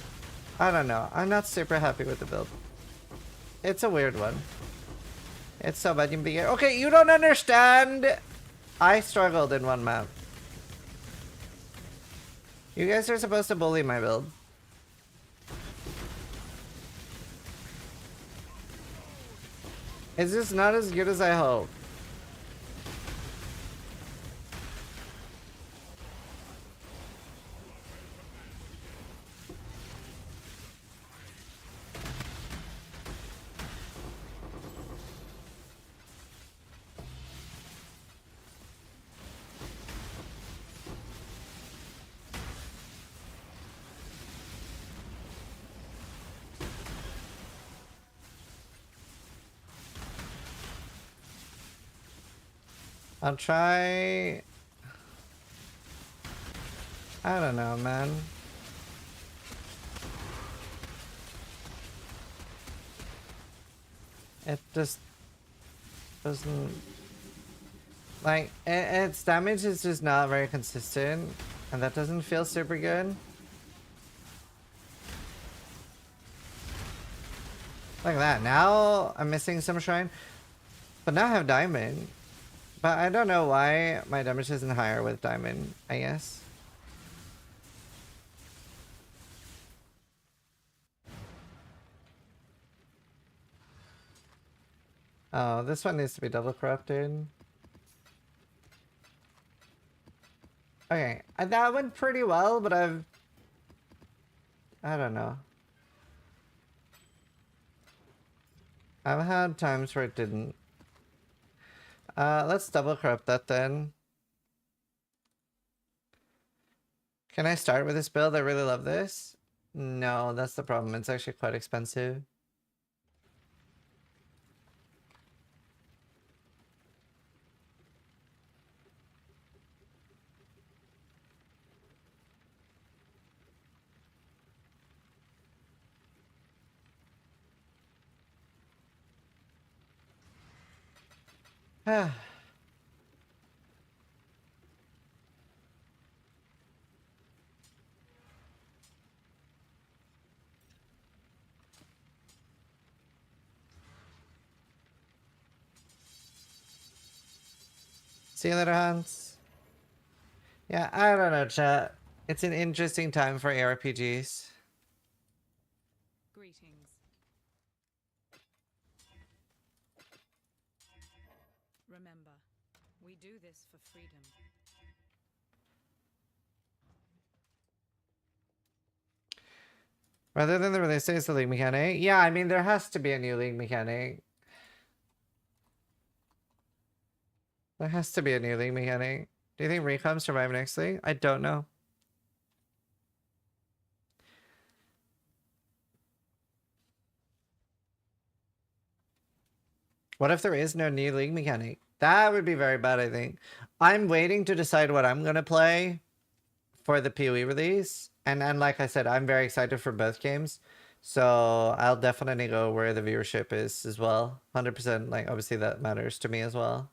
I don't know. I'm not super happy with the build. It's a weird one. It's so bad you can be. Okay, you don't understand. I struggled in one map. You guys are supposed to bully my build. It's just not as good as I hope. I'll try. I don't know, man. It just doesn't, like, its damage is just not very consistent, and that doesn't feel super good. Like that. Now I'm missing some shrine, but now I have diamond. But I don't know why my damage isn't higher with diamond, I guess. Oh, this one needs to be double corrupted. Okay, that went pretty well, but I don't know. I've had times where it didn't. Let's double corrupt that then. Can I start with this build? I really love this. No, that's the problem. It's actually quite expensive. See you later, Hans. Yeah, I don't know, chat. It's an interesting time for ARPGs. Greetings. Remember, we do this for freedom. Rather than the release days, the league mechanic. Yeah, I mean, there has to be a new league mechanic. There has to be a new league mechanic. Do you think Recom survive next league? I don't know. What if there is no new league mechanic? That would be very bad, I think. I'm waiting to decide what I'm going to play for the PoE release. And like I said, I'm very excited for both games. So I'll definitely go where the viewership is as well. 100%, like, obviously that matters to me as well.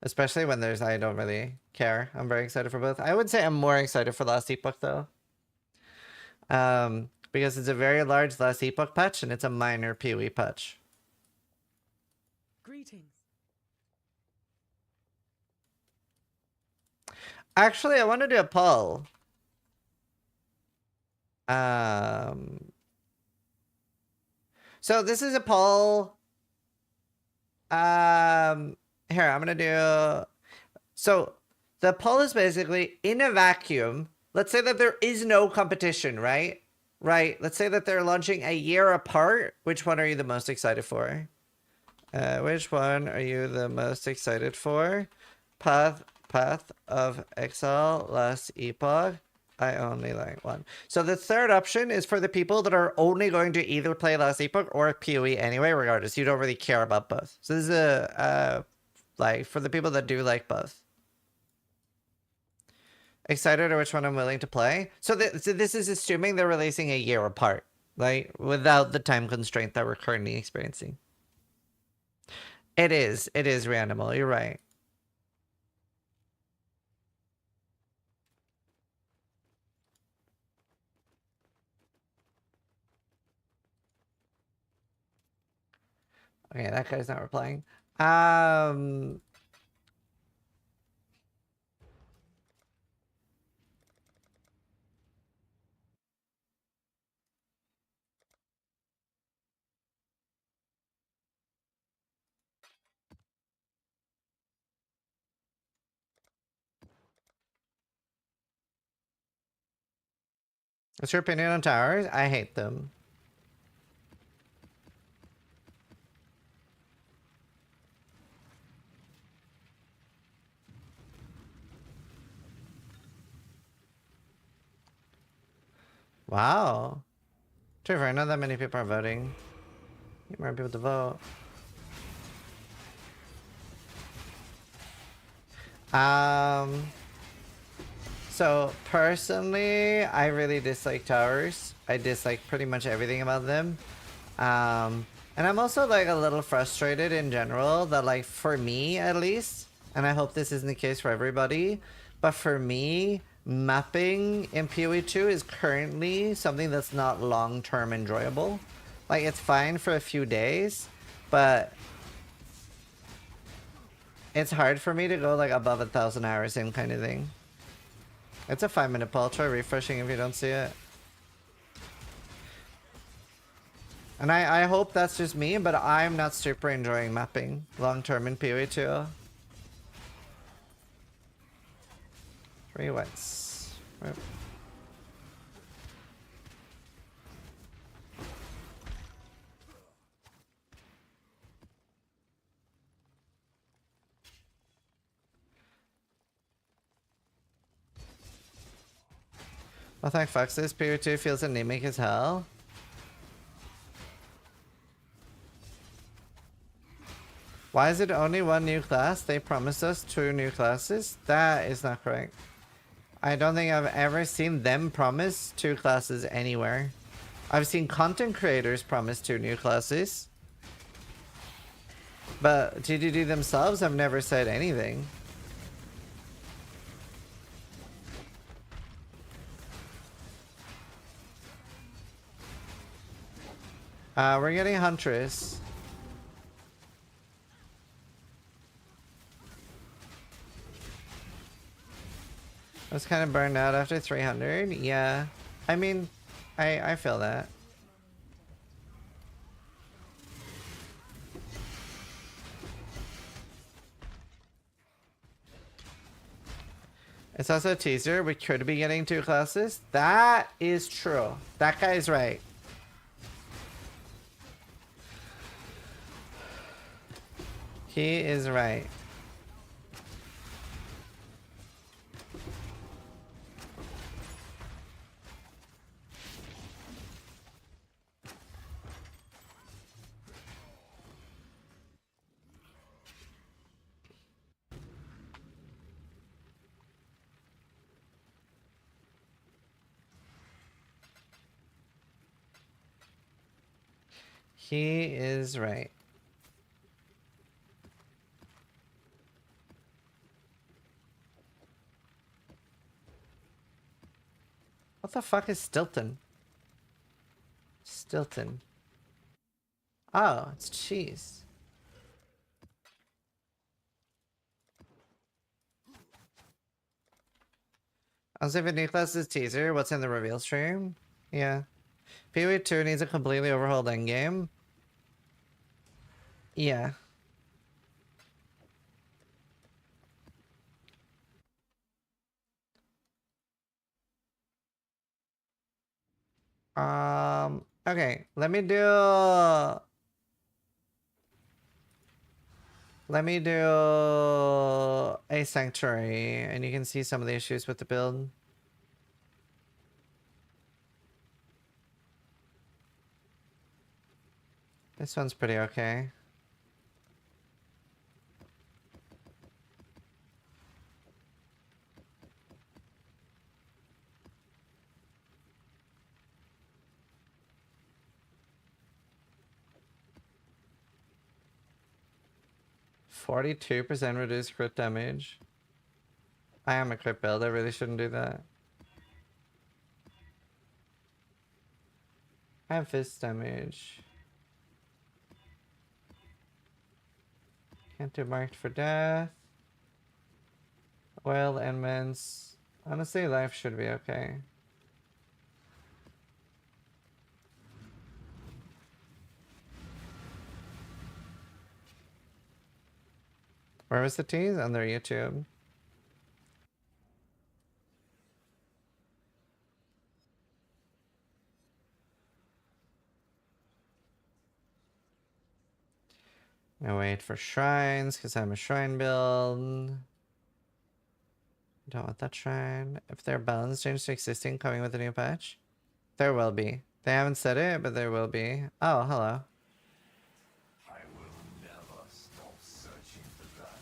Especially when there's, I don't really care. I'm very excited for both. I would say I'm more excited for Last Epoch though. because it's a very large last Epoch patch and it's a minor PoE patch. Greetings. Actually, I want to do a poll. So this is a poll. Here, I'm gonna do. So the poll is basically in a vacuum. Let's say that there is no competition, right? Right. Let's say that they're launching a year apart. Which one are you the most excited for? Which one are you the most excited for? Path of Exile, last Epoch. I only like one. So the third option is for the people that are only going to either play last Epoch or PoE anyway, regardless. You don't really care about both. So this is a like for the people that do like both. Excited or which one I'm willing to play. So this is assuming they're releasing a year apart, like without the time constraint that we're currently experiencing. It is Reanimal. You're right. Okay, that guy's not replying. What's your opinion on towers? I hate them. Wow. Trevor, not that many people are voting. Need more people to vote. So personally, I really dislike towers. I dislike pretty much everything about them. And I'm also like a little frustrated in general that like for me at least, and I hope this isn't the case for everybody, but for me, mapping in PoE 2 is currently something that's not long-term enjoyable. Like it's fine for a few days, but it's hard for me to go like above 1,000 hours in kind of thing. It's a 5-minute poll. Try refreshing if you don't see it. And I hope that's just me, but I'm not super enjoying mapping long-term in PoE 2. 3 whites. Right. Well, thank fucks this. PoE 2 feels anemic as hell. Why is it only one new class? They promised us 2 new classes? That is not correct. I don't think I've ever seen them promise 2 classes anywhere. I've seen content creators promise 2 new classes. But GDD themselves have never said anything. We're getting Huntress. I was kind of burned out after 300. Yeah. I mean, I feel that. It's also a teaser. We could be getting 2 classes. That is true. That guy's right. He is right. He is right. What the fuck is Stilton? Stilton. Oh, it's cheese. I'll say if new classes teaser, what's in the reveal stream? Yeah. PoE 2 needs a completely overhauled endgame. Yeah. Okay, let me do a sanctuary, and you can see some of the issues with the build. This one's pretty okay. %42 reduced crit damage. I am a crit build, I really shouldn't do that. I have fist damage. Can't do marked for death. Oil and mince. Honestly, life should be okay. Where was the tease? On their YouTube. I wait for shrines because I'm a shrine build. Don't want that shrine. If their balance changed to existing coming with a new patch, there will be. They haven't said it, but there will be. Oh, hello. I will never stop searching for that.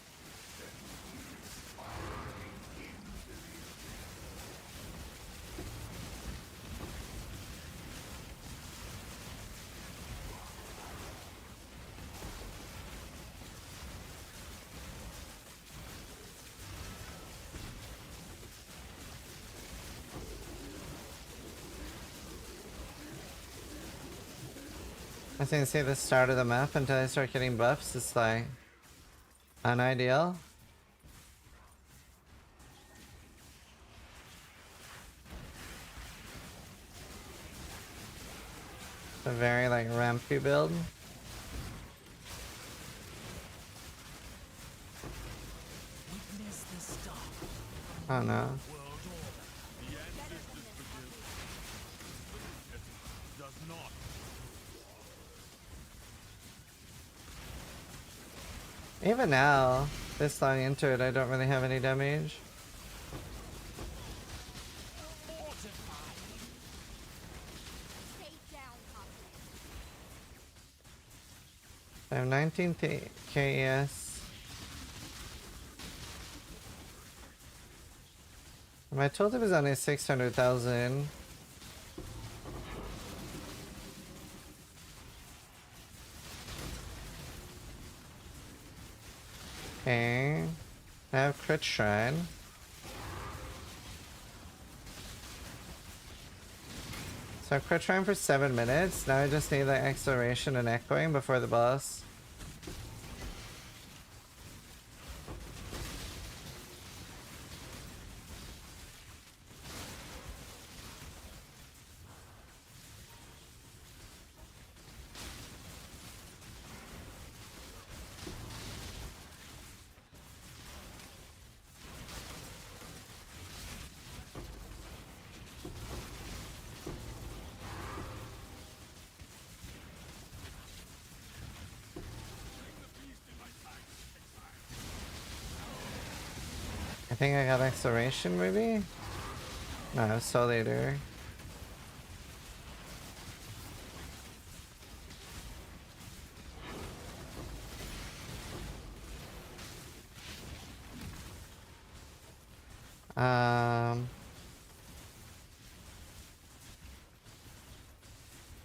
I think see the start of the map until I start getting buffs. It's like unideal. A very like rampy build. Oh no. Even now, this long into it, I don't really have any damage. I have 19 KES. My total is only 600,000. Okay. I have crit shrine. So crit shrine for 7 minutes. Now I just need like acceleration and echoing before the boss. I think I got acceleration maybe? No, Soul Eater.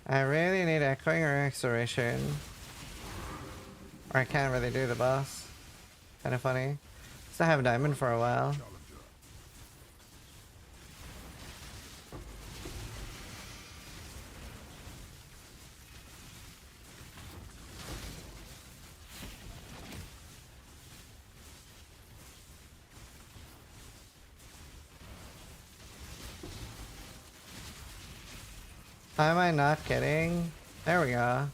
I really need echoing or acceleration. Or I can't really do the boss. Kinda funny. Still have diamond for a while. Am I not kidding? There we go.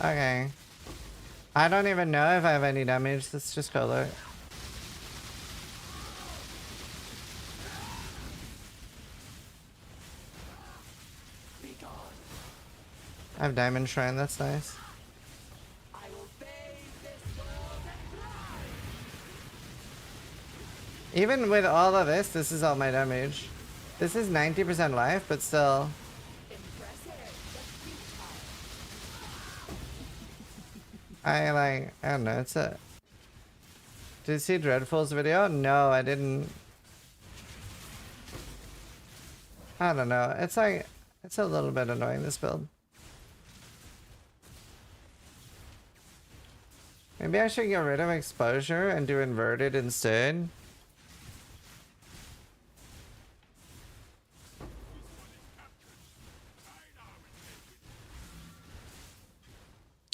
Okay. I don't even know if I have any damage. Let's just go look. I have Diamond Shrine, that's nice. Even with all of this, this is all my damage. This is 90% life, but still. I don't know, it's a... Did you see Dreadful's video? No, I didn't. I don't know, it's like... It's a little bit annoying, this build. Maybe I should get rid of exposure and do inverted instead.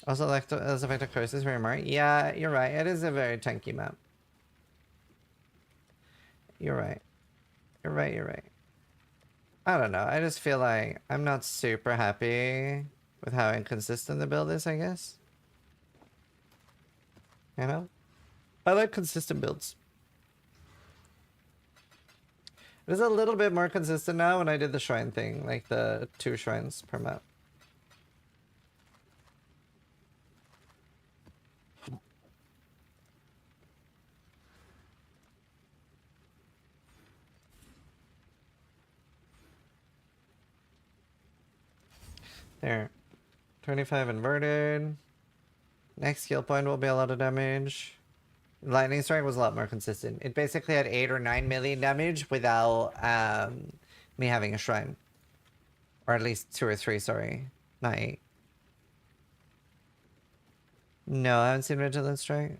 Also, like the effect curse is very marked. Yeah, you're right. It is a very tanky map. You're right. You're right. You're right. I don't know. I just feel like I'm not super happy with how inconsistent the build is, I guess. You know? I like consistent builds. It is a little bit more consistent now when I did the shrine thing, like the 2 shrines per map. There. 25 inverted. Next skill point will be a lot of damage. Lightning Strike was a lot more consistent. It basically had 8 or 9 million damage without me having a shrine. Or at least 2 or 3, sorry. Not 8. No, I haven't seen Vigilant Strike.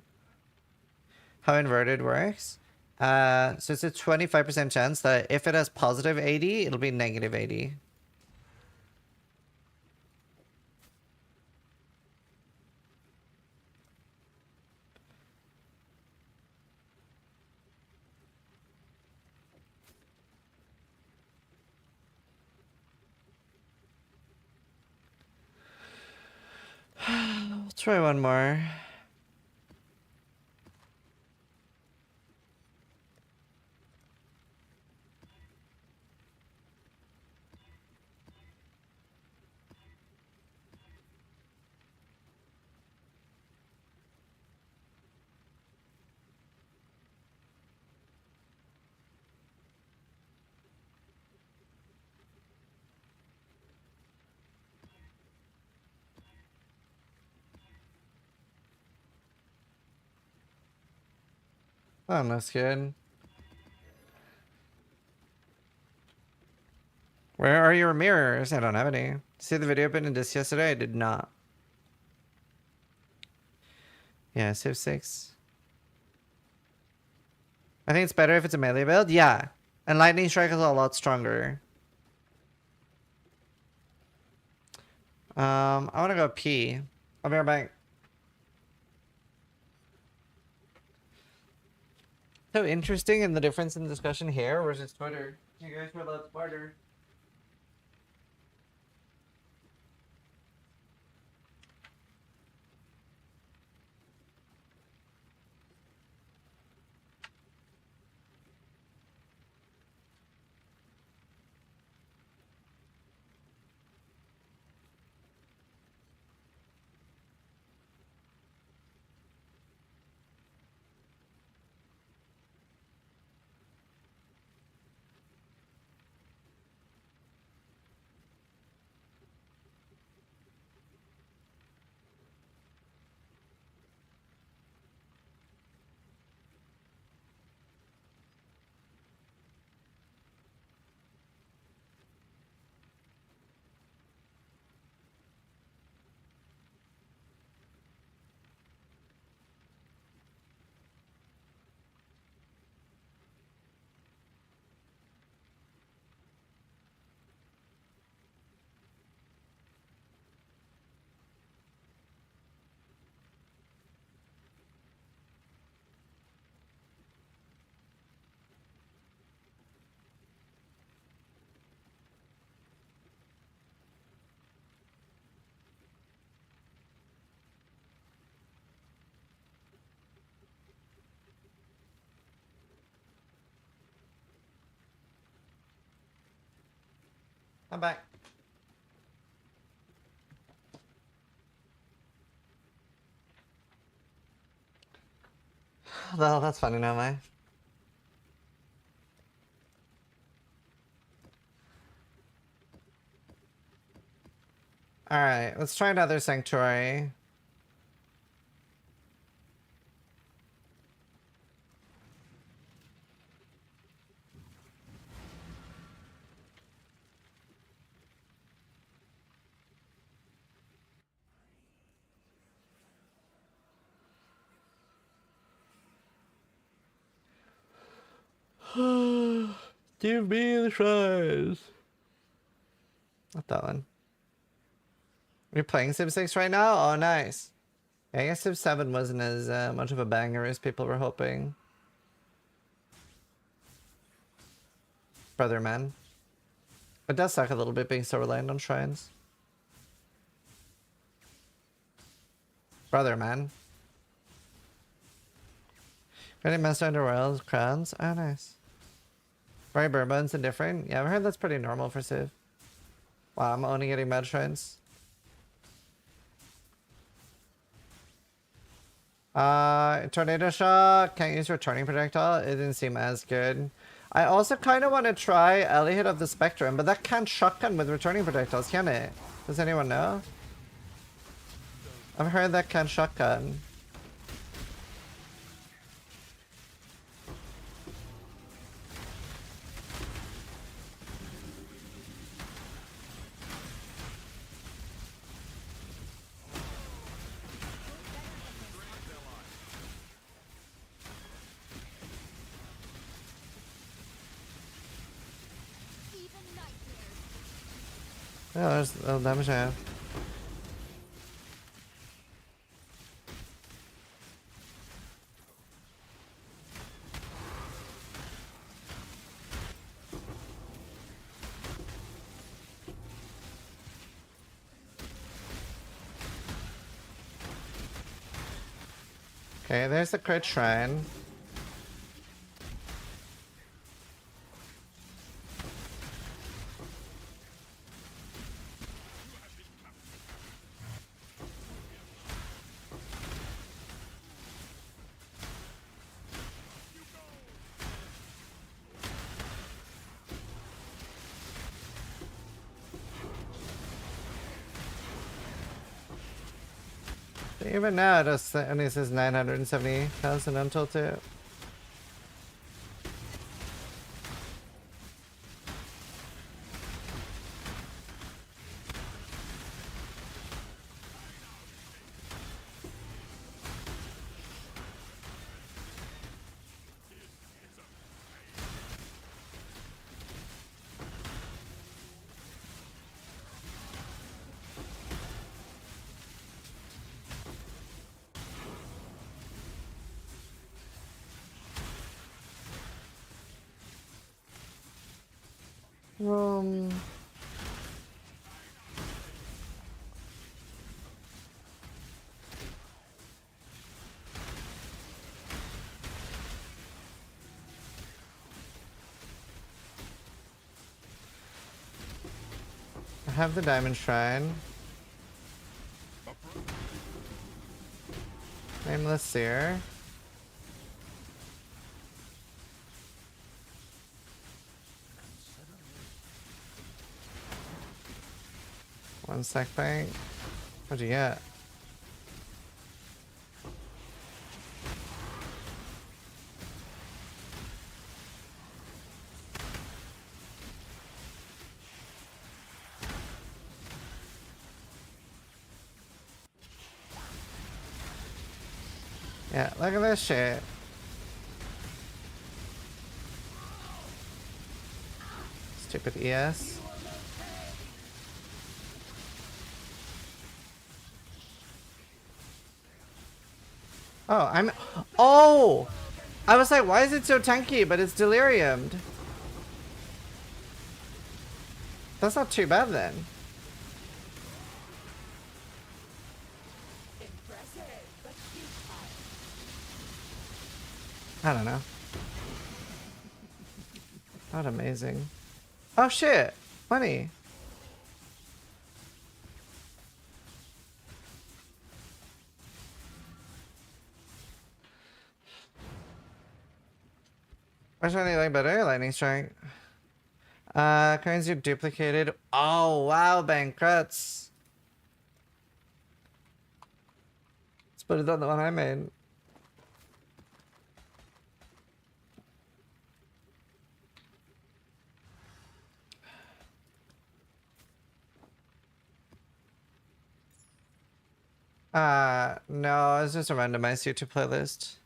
How inverted works? So it's a 25% chance that if it has positive 80, it'll be negative 80. We'll try one more. Oh, that's good. Where are your mirrors? I don't have any. See the video been in this yesterday? I did not. Yeah, Civ 6. I think it's better if it's a melee build. Yeah. And Lightning Strike is a lot stronger. I want to go pee. I'll be right back. So interesting in the difference in discussion here versus Twitter. You guys were a lot smarter. I'm back. Well, that's funny now, Mai. Alright, let's try another sanctuary. Give me the tries. Not that one. You're playing Civ 6 right now? Oh, nice. Yeah, I guess Civ 7 wasn't as much of a banger as people were hoping. Brother, man. It does suck a little bit being so reliant on shrines. Brother, man. Ready Master Underworld, crowns. Oh, nice. Very Bourbon's indifferent. Yeah, I've heard that's pretty normal for Civ. Wow, I'm only getting mad shrines. Tornado Shot. Can't use returning projectile. It didn't seem as good. I also kind of want to try Elliot of the Spectrum, but that can't shotgun with returning projectiles, can it? Does anyone know? I've heard that can't shotgun. Oh, there's a little damage I have. Okay, there's the crit shrine. Even now, it only says 970,000 until too. I have the diamond shrine. Nameless Seer. One sec bank. What'd you get? Yeah, look at this shit. Stupid ES. Oh, I was like, why is it so tanky? But it's deliriumed. That's not too bad then. I don't know. Not amazing. Oh shit! Money! Which one do you like better? Lightning Strike. Currency duplicated. Oh, wow, Bankrupts. Let's put it on the one I made. No, it's just a randomized YouTube playlist.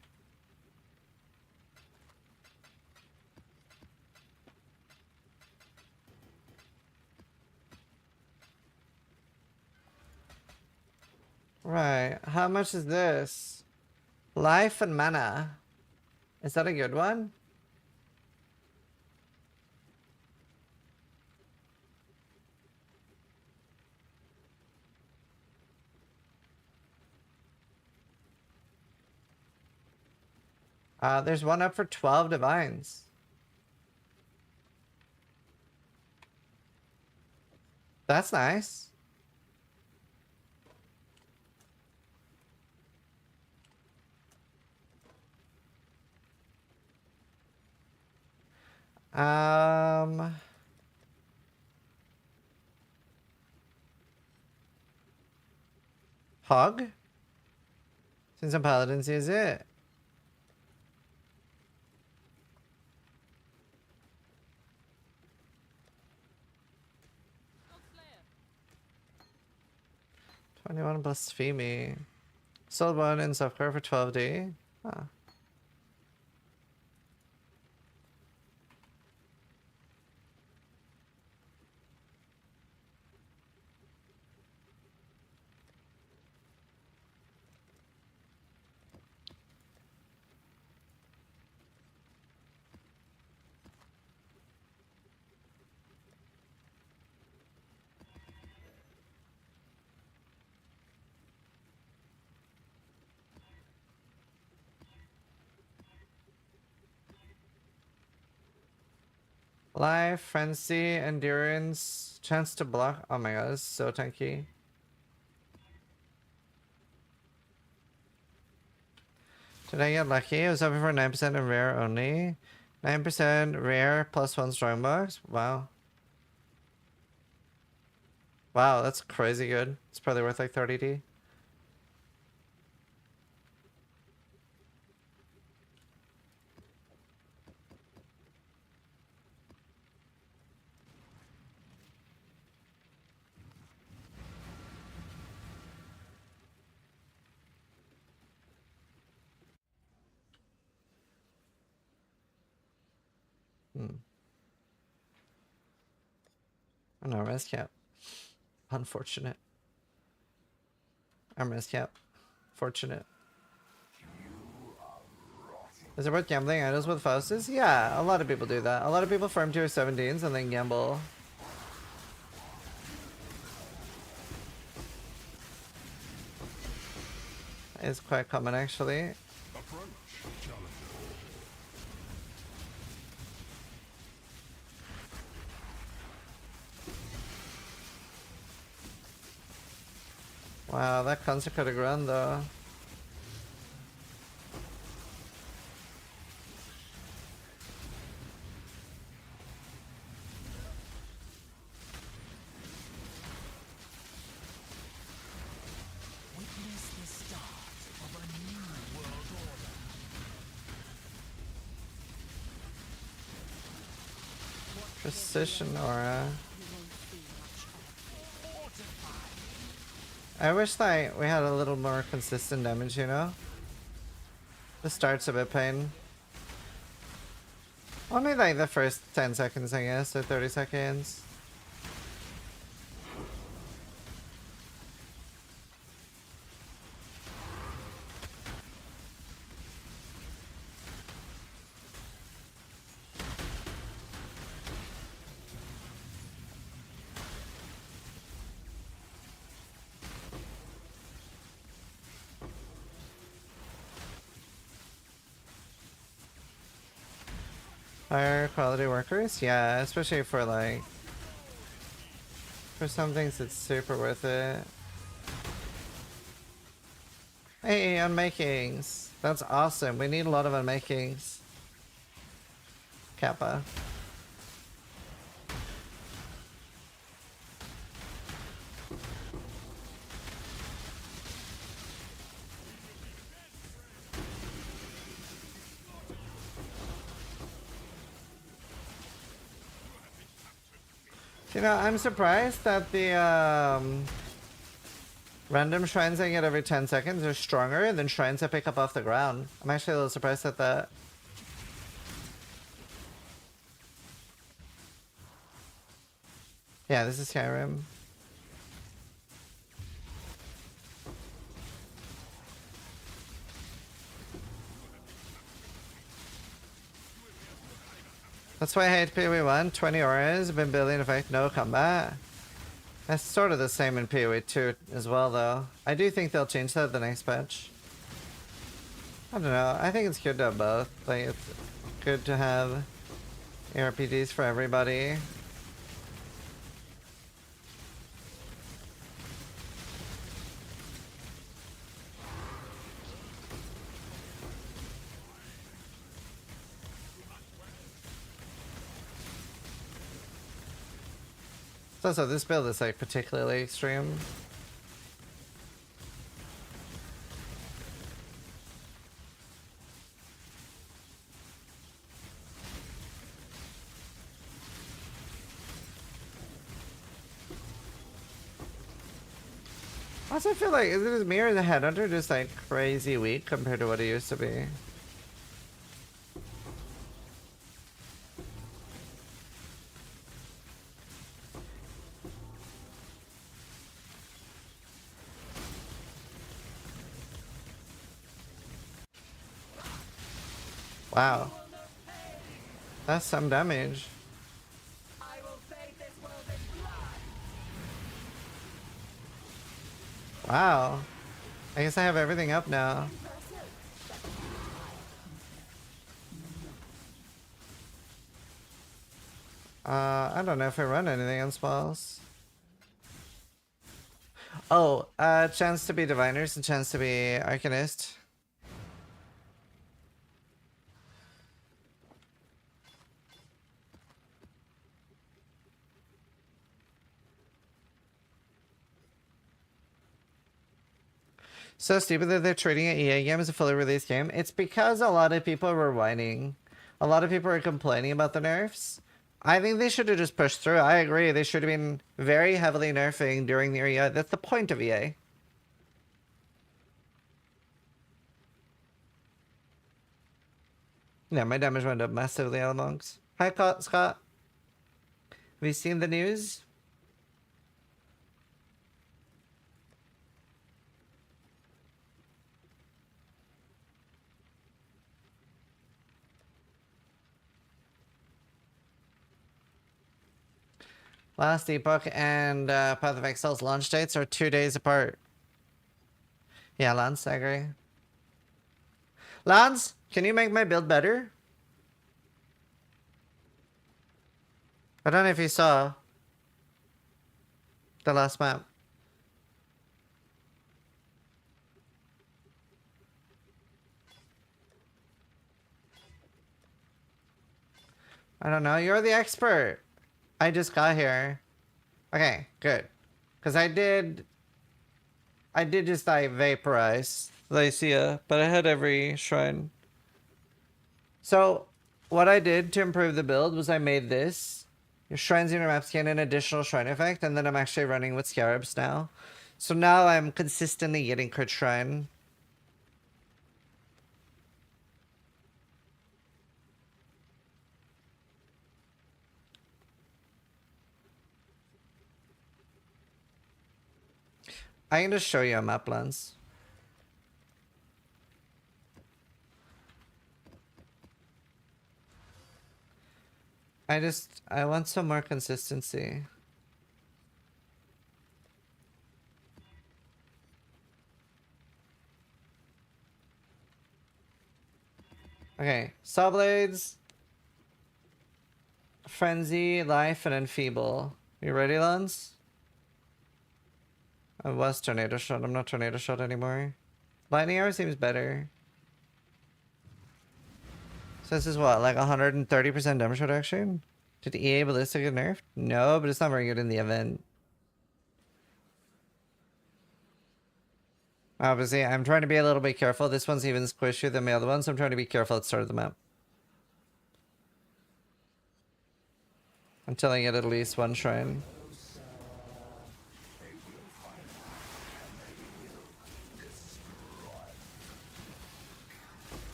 Right, how much is this? Life and mana. Is that a good one? There's one up for 12 divines. That's nice. Hog? Since some paladins is it. Slayer. 21 blasphemy. Sold one in software for 12D. Huh. Life, frenzy, endurance, chance to block. Oh my god, this is so tanky. Did I get lucky? I was hoping for 9% in rare only. 9% rare plus 1 strongbox. Wow. Wow, that's crazy good. It's probably worth like 30D. Oh no, res cap. Unfortunate. I'm res cap. Fortunate. Is it worth gambling idols with Faustus? Yeah, a lot of people do that. A lot of people farm tier 17s and then gamble. It's quite common actually. Wow, that concert could have grown though. Witness the start of a new world order. Precision aura. I wish that we had a little more consistent damage, you know? The start's a bit pain. Only like the first 10 seconds, I guess, or 30 seconds. Higher quality workers? Yeah, especially for like... For some things it's super worth it. Hey, unmakings! That's awesome. We need a lot of unmakings. Kappa. You know, I'm surprised that the random shrines I get every 10 seconds are stronger than shrines I pick up off the ground. I'm actually a little surprised at that. Yeah, this is Skyrim. That's why I hate PoE 1. 20 auras, been building effect, no combat. That's sort of the same in PoE 2 as well, though. I do think they'll change that the next patch. I don't know. I think it's good to have both. Like, it's good to have ARPGs for everybody. Also, this build is like particularly extreme. Also, I feel like, is it just me or the Headhunter just like crazy weak compared to what it used to be? Wow. That's some damage. Wow. I guess I have everything up now. I don't know if I run anything on spells. Oh, chance to be Diviners and chance to be Arcanist. So stupid that they're treating an EA game as a fully released game. It's because a lot of people were whining. A lot of people are complaining about the nerfs. I think they should have just pushed through. I agree. They should have been very heavily nerfing during the EA. That's the point of EA. Yeah, my damage went up massively, Alamonks. Hi, Scott. Have you seen the news? Last Epoch and Path of Exile's launch dates are 2 days apart. Yeah, Lance, I agree. Lance, can you make my build better? I don't know if you saw the last map. I don't know. You're the expert. I just got here. Okay, good. Because I did just like vaporize Lycia, but I had every shrine. So what I did to improve the build was I made this. Your shrines in your maps gain an additional shrine effect, and then I'm actually running with scarabs now. So now I'm consistently getting crit shrine. I can just show you a map, Lance. I want some more consistency. Okay, Saw Blades, Frenzy, Life, and Enfeeble. You ready, Lance? I was Tornado Shot. I'm not Tornado Shot anymore. Lightning Arrow seems better. So this is what, like 130% damage reduction? Did EA Ballistic get nerfed? No, but it's not very good in the event. Obviously, I'm trying to be a little bit careful. This one's even squishier than the other ones, so I'm trying to be careful at the start of the map. Until I get at least one shrine.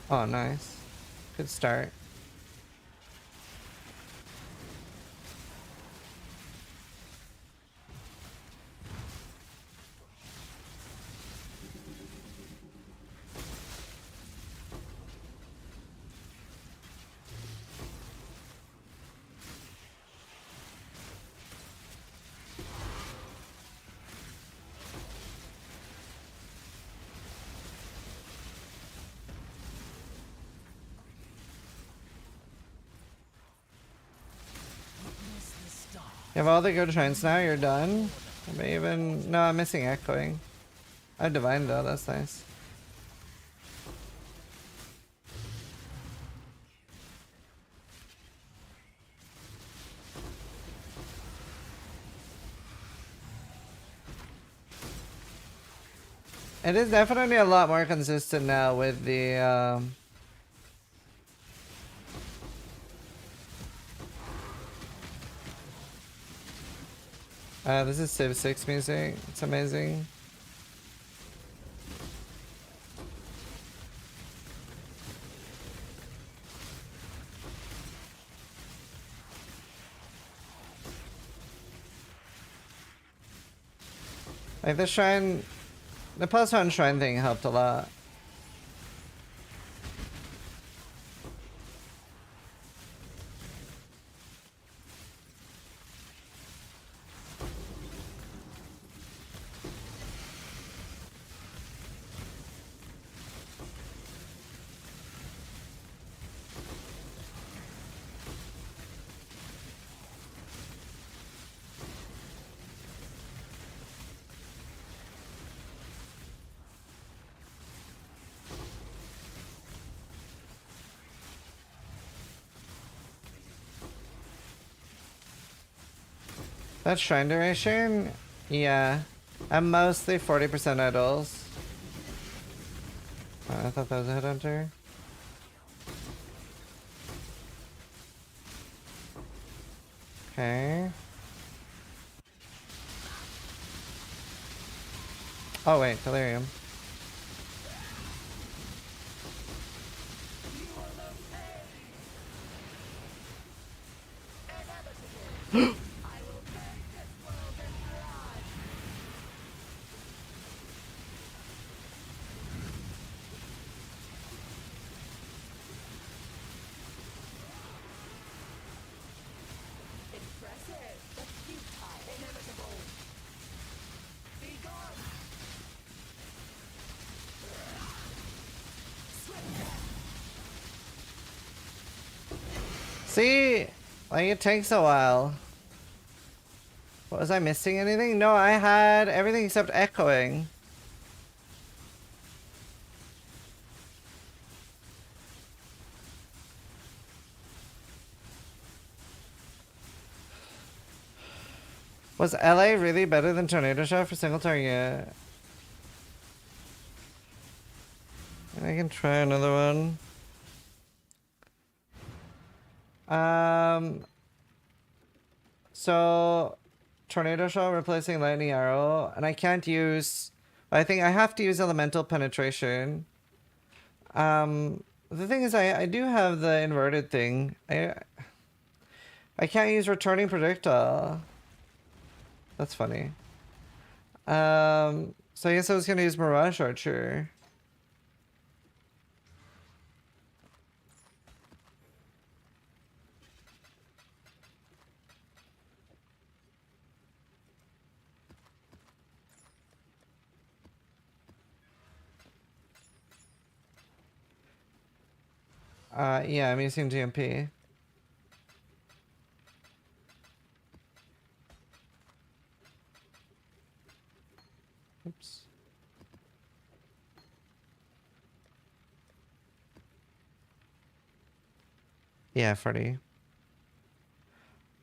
Oh, nice. Good start. You have all the good shrines now, you're done? No, I'm missing Echoing. I have Divine though, that's nice. It is definitely a lot more consistent now with the this is Civ 6 music. It's amazing. Like the shrine, the +1 shrine thing helped a lot. That shrine duration? Yeah. I'm mostly 40% idols. Oh, I thought that was a headhunter. Okay. Oh wait, Delirium. See? Like, it takes a while. Was I missing anything? No, I had everything except Echoing. Was LA really better than Tornado Shot for single target? And I can try another one. So Tornado Shot replacing Lightning Arrow, and I can't use. I think I have to use Elemental Penetration. The thing is, I do have the inverted thing. I can't use Returning Projectile. That's funny. So I guess I was gonna use Mirage Archer. Yeah, I'm using GMP. Oops. Yeah, Freddy.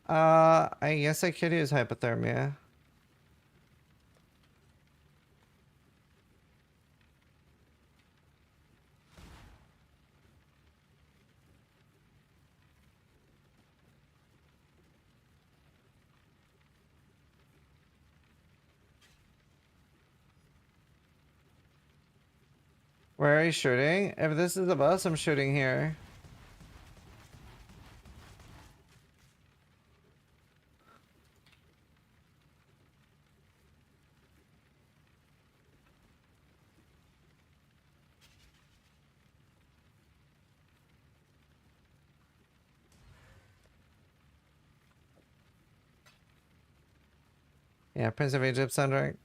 I guess I could use hypothermia. Where are you shooting? If this is the boss, I'm shooting here. Yeah, Prince of Egypt soundtrack.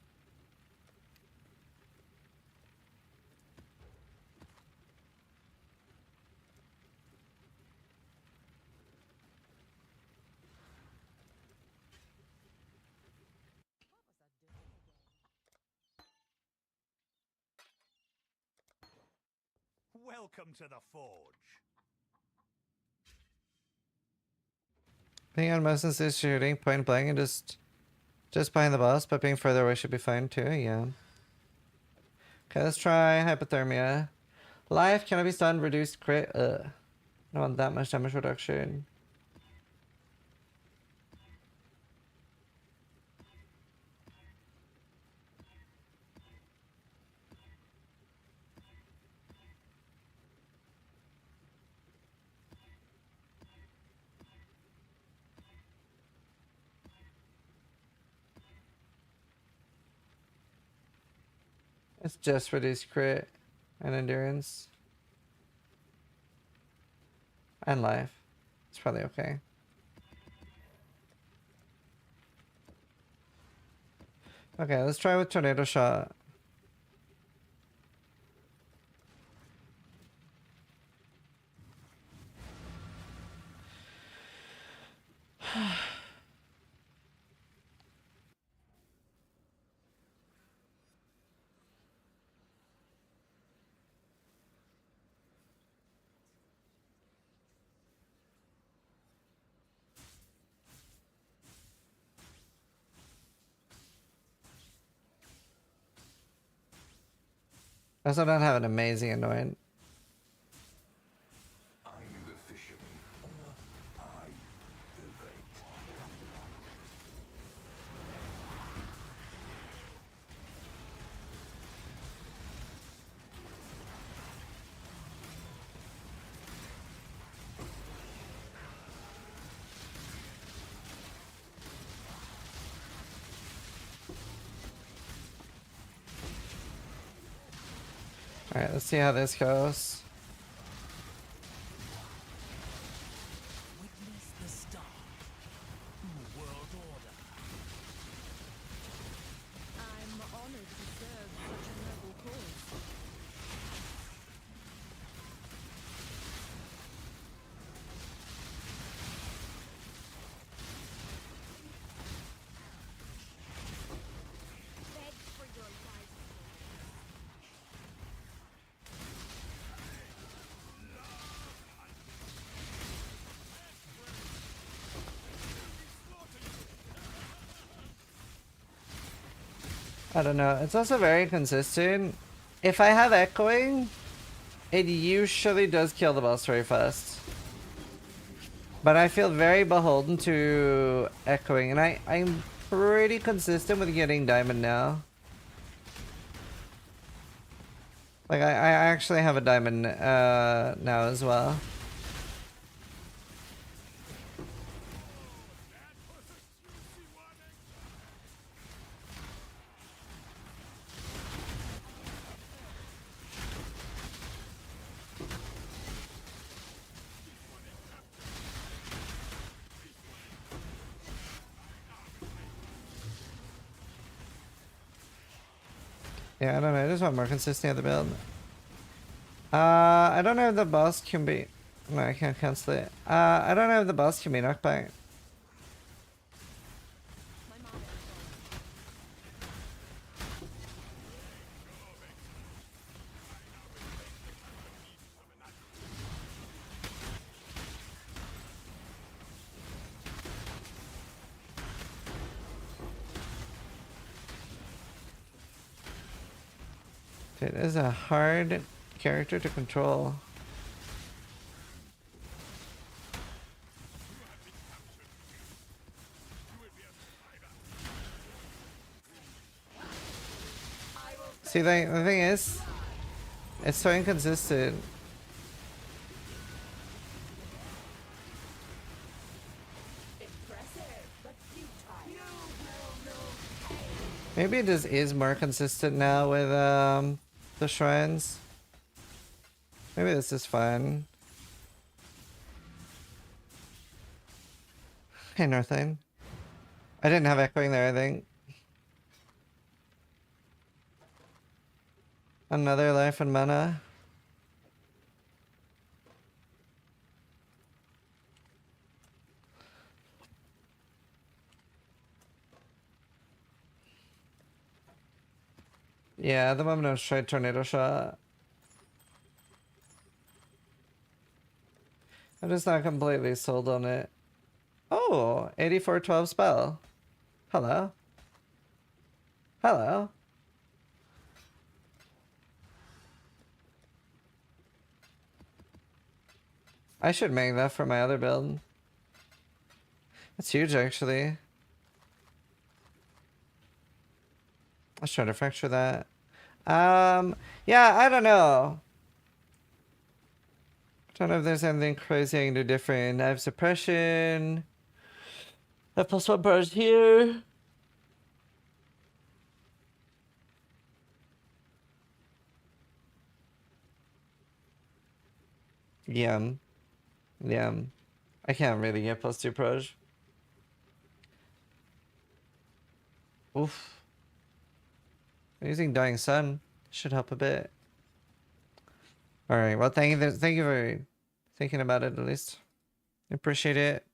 Welcome to the Forge. Being on motion is shooting point blank and just behind the boss, but being further away should be fine too. Yeah. Okay, let's try hypothermia. Life cannot be stunned, reduced crit. I don't want that much damage reduction. It's just reduced crit and endurance. And life. It's probably okay. Okay, let's try with tornado shot. I also don't have an amazing annoyance. Are you the fisherman? I the bait. Alright, let's see how this goes. Witness the star. New world order. I'm honored to serve such a noble cause. Beg for your life. I don't know. It's also very consistent. If I have echoing, it usually does kill the boss very fast. But I feel very beholden to echoing, and I'm pretty consistent with getting diamond now. Like I actually have a diamond now as well. Yeah, I don't know. I just want more consistency of the build. I don't know if the boss can be... No, I can't cancel it. I don't know if the boss can be knocked back. My mother. It is a hard character to control. See, the thing is, it's so inconsistent. Maybe it just is more consistent now with the shrines. Maybe this is fun. Hey, Northline. I didn't have echoing there, I think. Another life and mana. Yeah, at the moment I'm trying tornado shot. I'm just not completely sold on it. Oh, 8412 spell. Hello. Hello. I should make that for my other build. That's huge, actually. Let's try to fracture that. Yeah, I don't know. I don't know if there's anything crazy I can do different. I have suppression. I have +1 bars here. Yeah. Yeah. I can't really get +2 proj. Oof. I'm using Dying Sun. Should help a bit. Alright, well thank you for thinking about it at least. Appreciate it.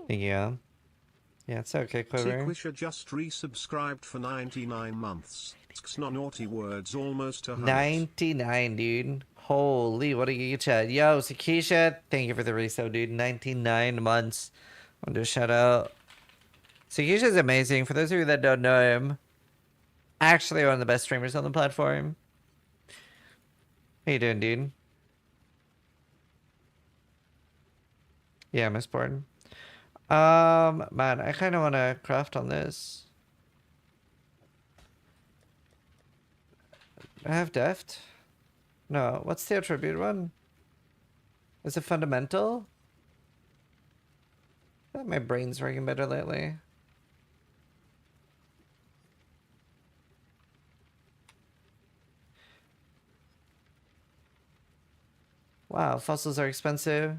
Yeah. Yeah, it's okay, Quiver. Sequisha just resubscribed for 99 months. No naughty words, almost 100. 99, dude. Holy, what a giga chat. Yo, Sakisha, thank you for the resub, dude. 99 months. I'll do a shout out. Sakisha's amazing. For those of you that don't know him, actually one of the best streamers on the platform. How you doing, dude? Yeah, Mistborn. Man, I kind of want to craft on this. I have deft. No, what's the attribute one? Is it fundamental? I feel like my brain's working better lately. Wow, fossils are expensive.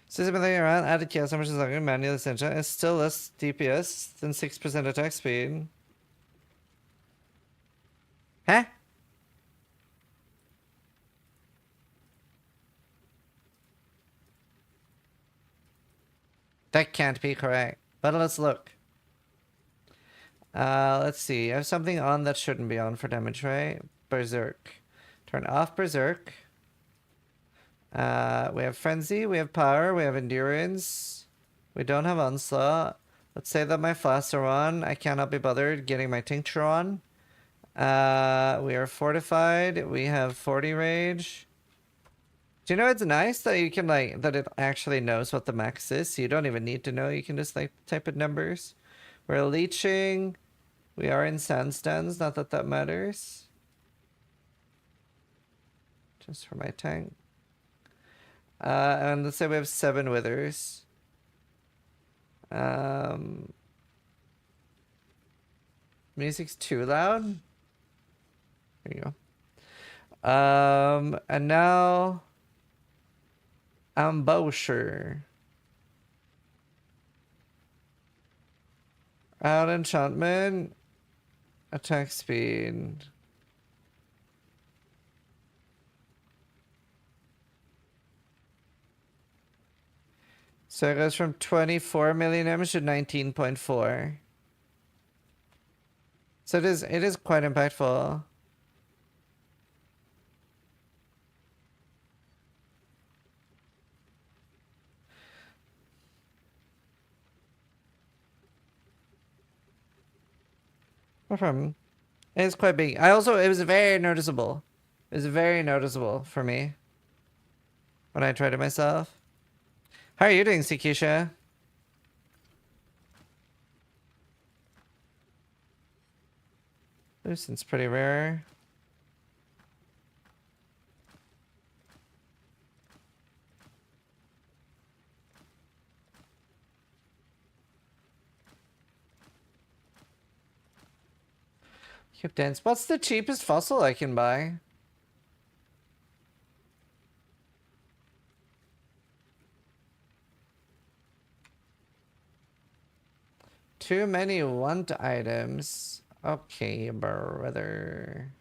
System thing around added chaos numbers is longer, manual essential. It's still less DPS than 6% attack speed. Huh? That can't be correct. But let's look. Let's see. I have something on that shouldn't be on for damage, right? Berserk. Turn off Berserk. We have Frenzy, we have Power, we have Endurance. We don't have Onslaught. Let's say that my flasks are on. I cannot be bothered getting my Tincture on. We are Fortified. We have 40 Rage. Do you know it's nice that you can like, that it actually knows what the max is, so you don't even need to know, you can just like type in numbers. We're Leeching. We are in Sandstands, not that that matters. Just for my tank. And let's say we have 7 Withers. Music's too loud. There you go. And now Ambosher. Out enchantment. Attack speed. So it goes from 24 million damage to 19.4. So it is quite impactful. No problem. It's quite big. It was very noticeable. It was very noticeable for me when I tried it myself. How are you doing, Sikisha? Lucen's pretty rare. Keep dense. What's the cheapest fossil I can buy? Too many want items. Okay, brother.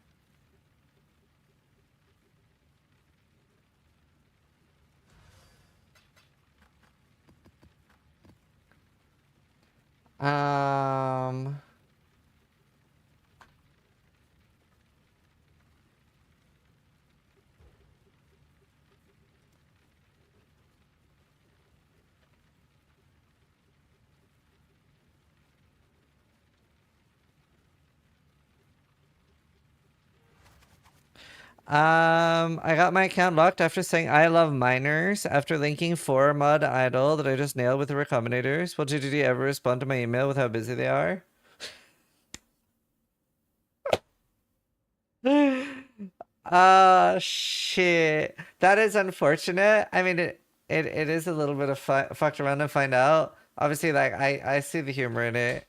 Um... I got my account locked after saying I love miners after linking 4 mod idol that I just nailed with the recombinators. Will GGD ever respond to my email with how busy they are? Shit. That is unfortunate. I mean, it is a little bit of fucked around to find out. Obviously, like, I see the humor in it.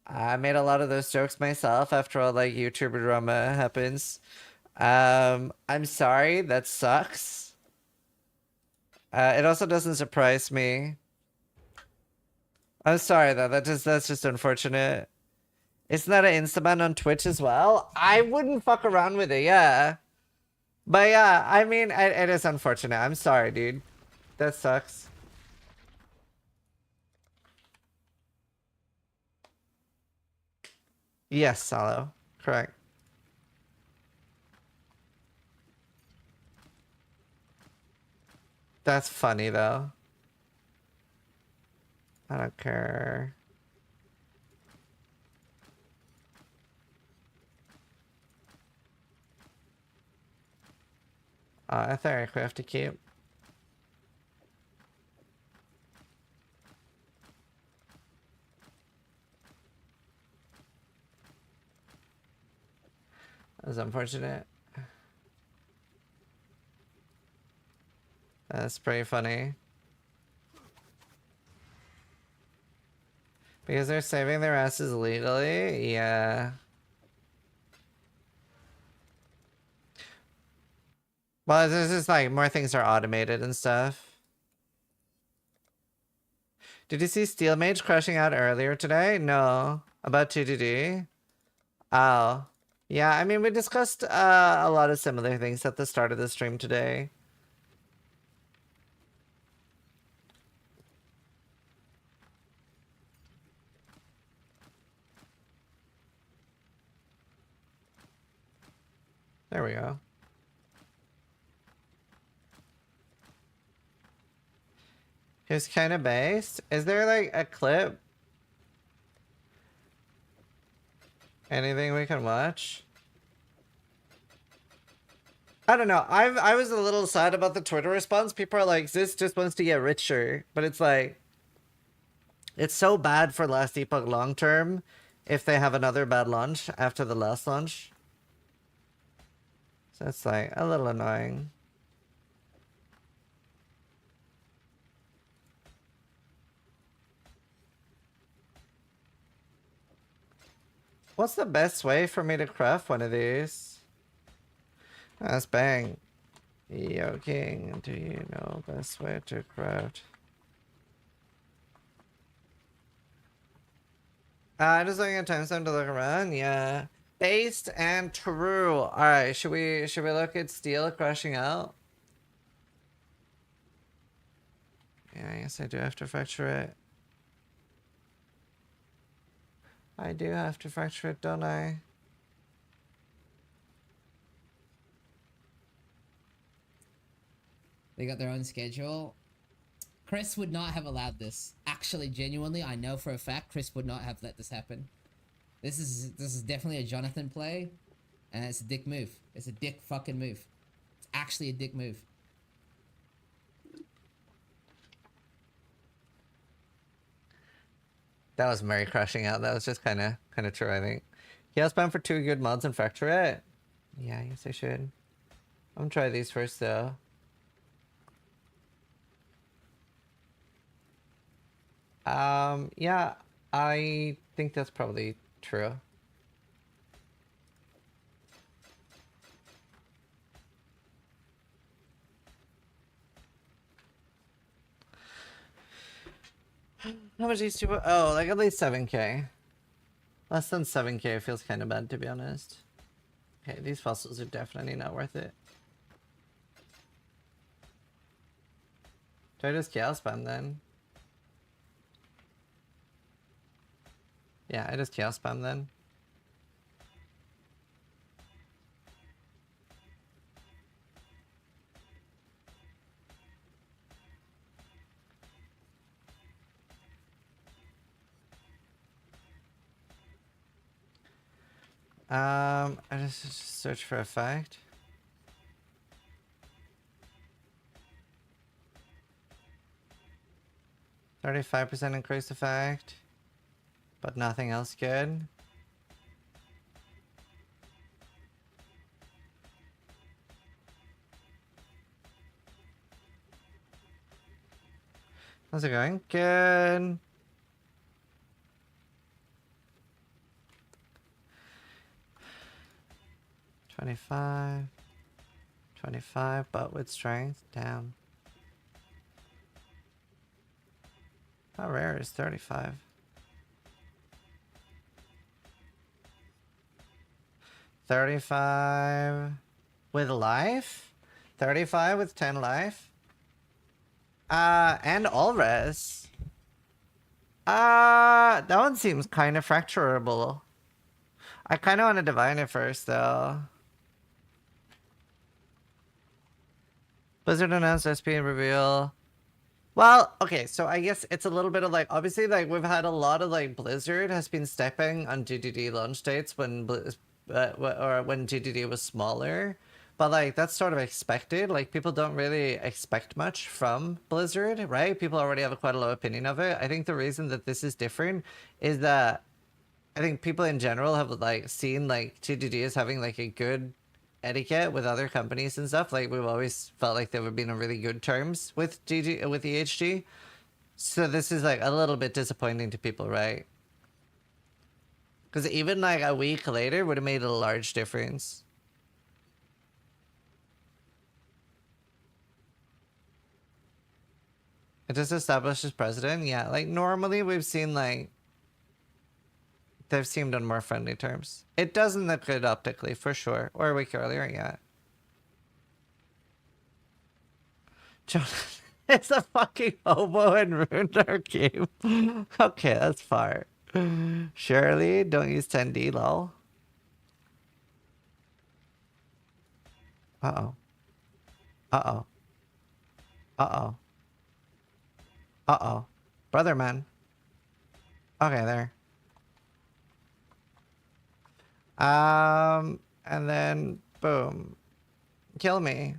I made a lot of those jokes myself after all, like, YouTuber drama happens. I'm sorry, that sucks. It also doesn't surprise me. I'm sorry though, that's just unfortunate. Isn't that an instaban on Twitch as well? I wouldn't fuck around with it, yeah. But yeah, I mean, it is unfortunate. I'm sorry, dude. That sucks. Yes, Salo. Correct. That's funny, though. I don't care. Etheric we have to keep. That's unfortunate. That's pretty funny. Because they're saving their asses legally? Yeah. Well, this is like more things are automated and stuff. Did you see Steel Mage crashing out earlier today? No. About 2DD? Oh. Yeah, I mean, we discussed a lot of similar things at the start of the stream today. There we go. He's kind of based. Is there like a clip? Anything we can watch? I don't know. I was a little sad about the Twitter response. People are like, "This just wants to get richer," but it's like, it's so bad for Last Epoch long term if they have another bad launch after the last launch. So it's like a little annoying. What's the best way for me to craft one of these? That's bang. Yo, King, do you know best way to craft? Just looking at timestamp to look around. Yeah. Based and true. All right. Should we look at steel crushing out? Yeah, I guess I do have to fracture it. I do have to fracture it, don't I? They got their own schedule. Chris would not have allowed this. Actually, genuinely, I know for a fact Chris would not have let this happen. This is definitely a Jonathan play, and it's a dick move. It's a dick fucking move. It's actually a dick move. That was Mary crushing out. That was just kind of true, I think. He has bound for 2 good mods and fracture it. Yeah, I guess I should. I'm gonna try these first though. Yeah, I think that's probably true. How much these two? Oh, like at least 7k. Less than 7k feels kind of bad, to be honest. Okay, these fossils are definitely not worth it. Do I just chaos spam then? Yeah, I just chaos spam then. I just search for effect. %35% increased effect, but nothing else good. How's it going? Good. $25, but with strength. Damn. How rare is 35? 35 with life? 35 with 10 life? And all res. That one seems kind of fracturable. I kind of want to divine it first, though. Blizzard announced SP reveal. Well, okay, so I guess it's a little bit of like, obviously, like we've had a lot of like Blizzard has been stepping on GDD launch dates when when GDD was smaller, but like that's sort of expected. Like people don't really expect much from Blizzard, right? People already have quite a low opinion of it. I think the reason that this is different is that I think people in general have like seen like GDD as having like a good etiquette with other companies and stuff. Like we've always felt like they were being on really good terms with EHG. So this is like a little bit disappointing to people, right? Because even like a week later would have made a large difference. It just established as president. Yeah, like normally we've seen like they've seemed on more friendly terms. It doesn't look good optically, for sure. Or a week earlier, yeah. Jonathan is a fucking hobo and ruined our game. Okay, that's far. Surely, don't use 10D, lol. Uh-oh. Uh-oh. Uh-oh. Uh-oh. Brother man. Okay, there. And then, boom. Kill me.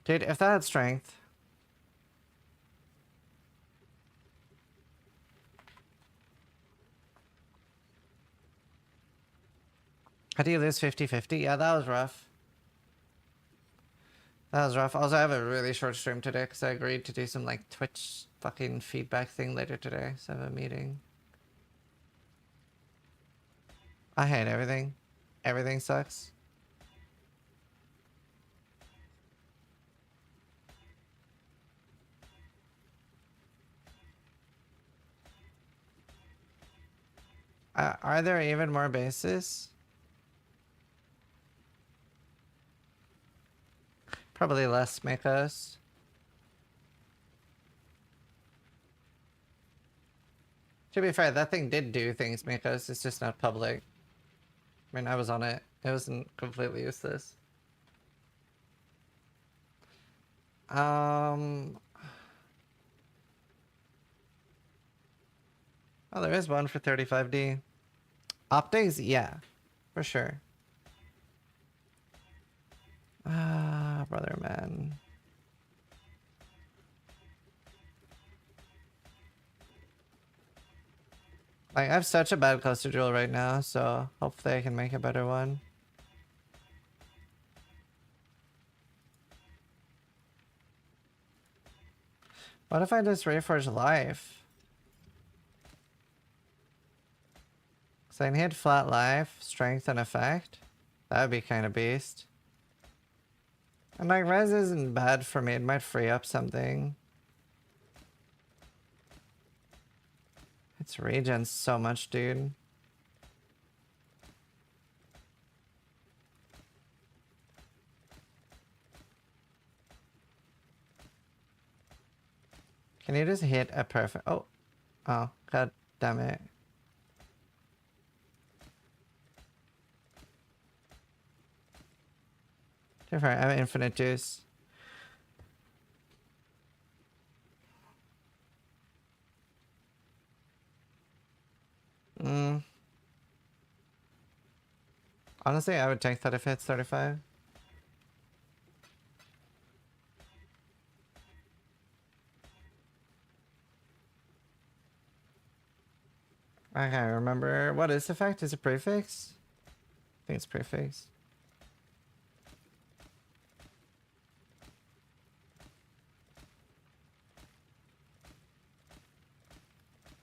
Dude, if that had strength. How do you lose 50-50? Yeah, that was rough. That was rough. Also, I have a really short stream today because I agreed to do some like Twitch fucking feedback thing later today. So I have a meeting. I hate everything. Everything sucks. Are there even more bases? Probably less Makos. To be fair, that thing did do things, Makos. It's just not public. I mean, I was on it. It wasn't completely useless. Oh, there is one for 35D. Optics? Yeah, for sure. Ah, brother, man. Like, I have such a bad cluster drill right now, so hopefully I can make a better one. What if I just reforge life? So I need flat life, strength, and effect. That would be kind of beast. And like, res isn't bad for me. It might free up something. It's regen so much, dude. Can you just hit a perfect... Oh. Oh, god damn it. Different, I have infinite juice. Honestly, I would take that if it's 35. I can't remember. What is effect? Is it prefix? I think it's prefix.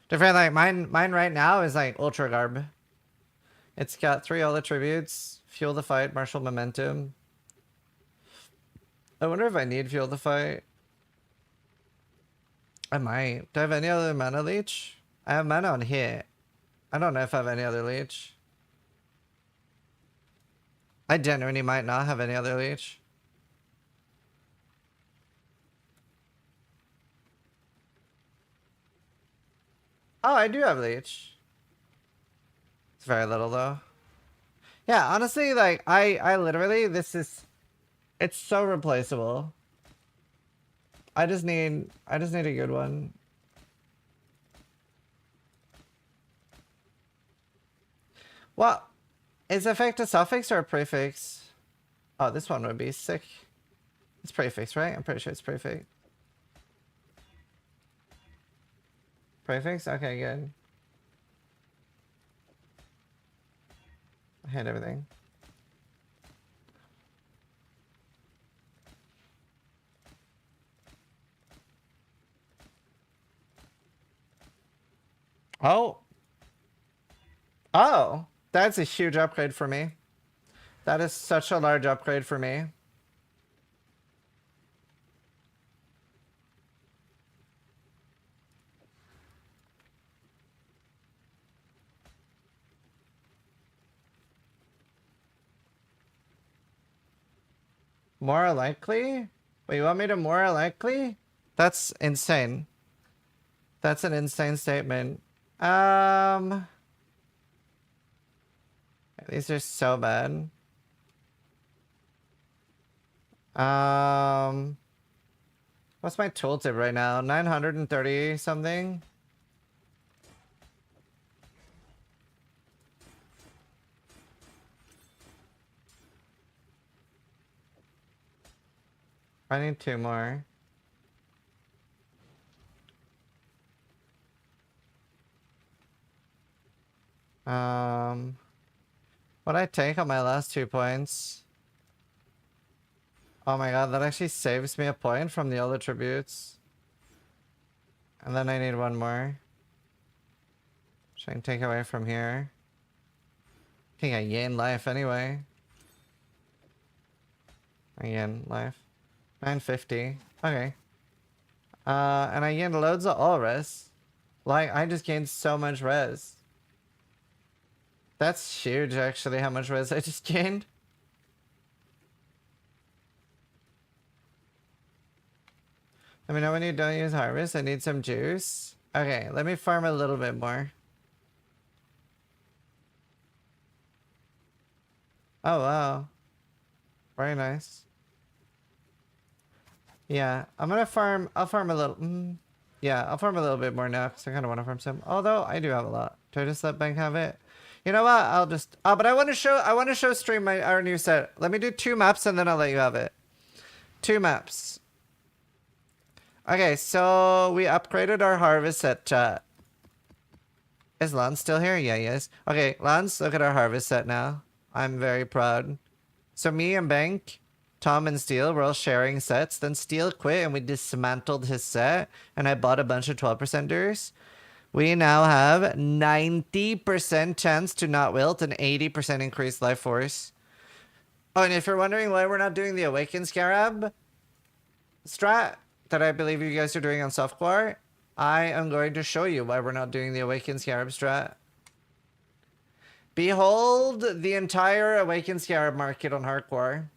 Different, like mine right now is like ultra garb. It's got 3 all attributes: fuel the fight, martial momentum. I wonder if I need fuel the fight. I might. Do I have any other mana leech? I have mana on hit. I don't know if I have any other leech. I genuinely might not have any other leech. Oh, I do have leech. It's very little though. Yeah, honestly, like I literally, this is, it's so replaceable. I just need a good one. Well, is effect a suffix or a prefix? Oh, this one would be sick. It's prefix, right? I'm pretty sure it's prefix. Prefix? Okay, good. I hate everything. Oh. Oh, that's a huge upgrade for me. That is such a large upgrade for me. More likely? Wait, you want me to more likely? That's insane. That's an insane statement. These are so bad. What's my tooltip right now? 930 something? I need 2 more. What I take on my last 2 points? Oh my god, that actually saves me a point from the other tributes. And then I need 1 more. Which I can take away from here. think I gained life anyway. I gained life. 950. Okay. And I gained loads of all res. Like, I just gained so much res. That's huge, actually, how much res I just gained. Let me know when you don't use harvest. I need some juice. Okay, let me farm a little bit more. Oh, wow. Very nice. Yeah, I'm gonna farm. I'll farm a little. Yeah, I'll farm a little bit more now because I kind of want to farm some. Although I do have a lot. Do I just let Bank have it? You know what? I'll just. Oh, but I want to show. I want to show stream our new set. Let me do 2 maps and then I'll let you have it. 2 maps. Okay, so we upgraded our harvest set. Chat. Is Lance still here? Yeah, he is. Okay, Lance, look at our harvest set now. I'm very proud. So me and Bank, Tom and Steel were all sharing sets. Then Steel quit and we dismantled his set. And I bought a bunch of 12%ers. We now have 90% chance to not wilt and 80% increased life force. Oh, and if you're wondering why we're not doing the Awakened Scarab strat that I believe you guys are doing on softcore, I am going to show you why we're not doing the Awakened Scarab strat. Behold the entire Awakened Scarab market on hardcore.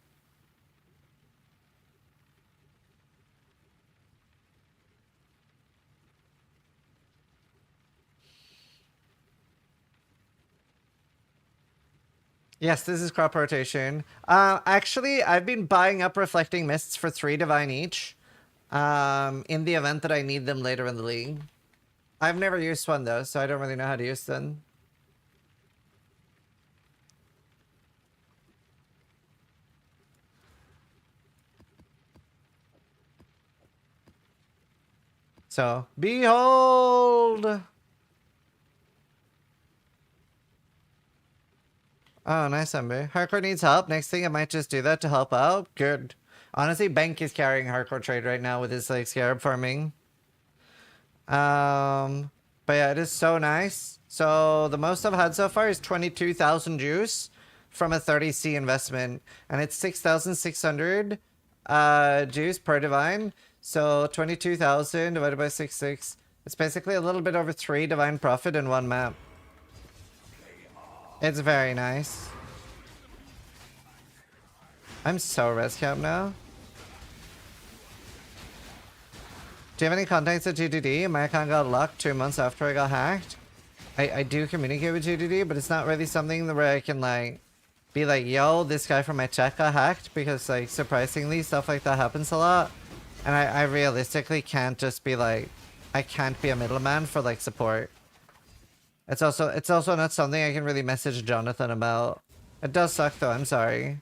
Yes, this is crop rotation. Actually, I've been buying up Reflecting Mists for 3 divine each. In the event that I need them later in the league. I've never used one though, so I don't really know how to use them. So, behold! Oh, nice, Ember. Hardcore needs help. Next thing, I might just do that to help out. Good. Honestly, Bank is carrying Hardcore trade right now with his like scarab farming. But yeah, it is so nice. So the most I've had so far is 22,000 juice from a 30C investment, and it's 6,600 juice per divine. So 22,000 divided by 6. It's basically a little bit over 3 divine profit in 1 map. It's very nice. I'm so res cap now. Do you have any contacts at GDD? My account got locked 2 months after I got hacked. I do communicate with GDD, but it's not really something where I can like be like, yo, this guy from my chat got hacked, because like surprisingly stuff like that happens a lot. And I realistically can't just be like, I can't be a middleman for like support. It's also not something I can really message Jonathan about. It does suck though, I'm sorry.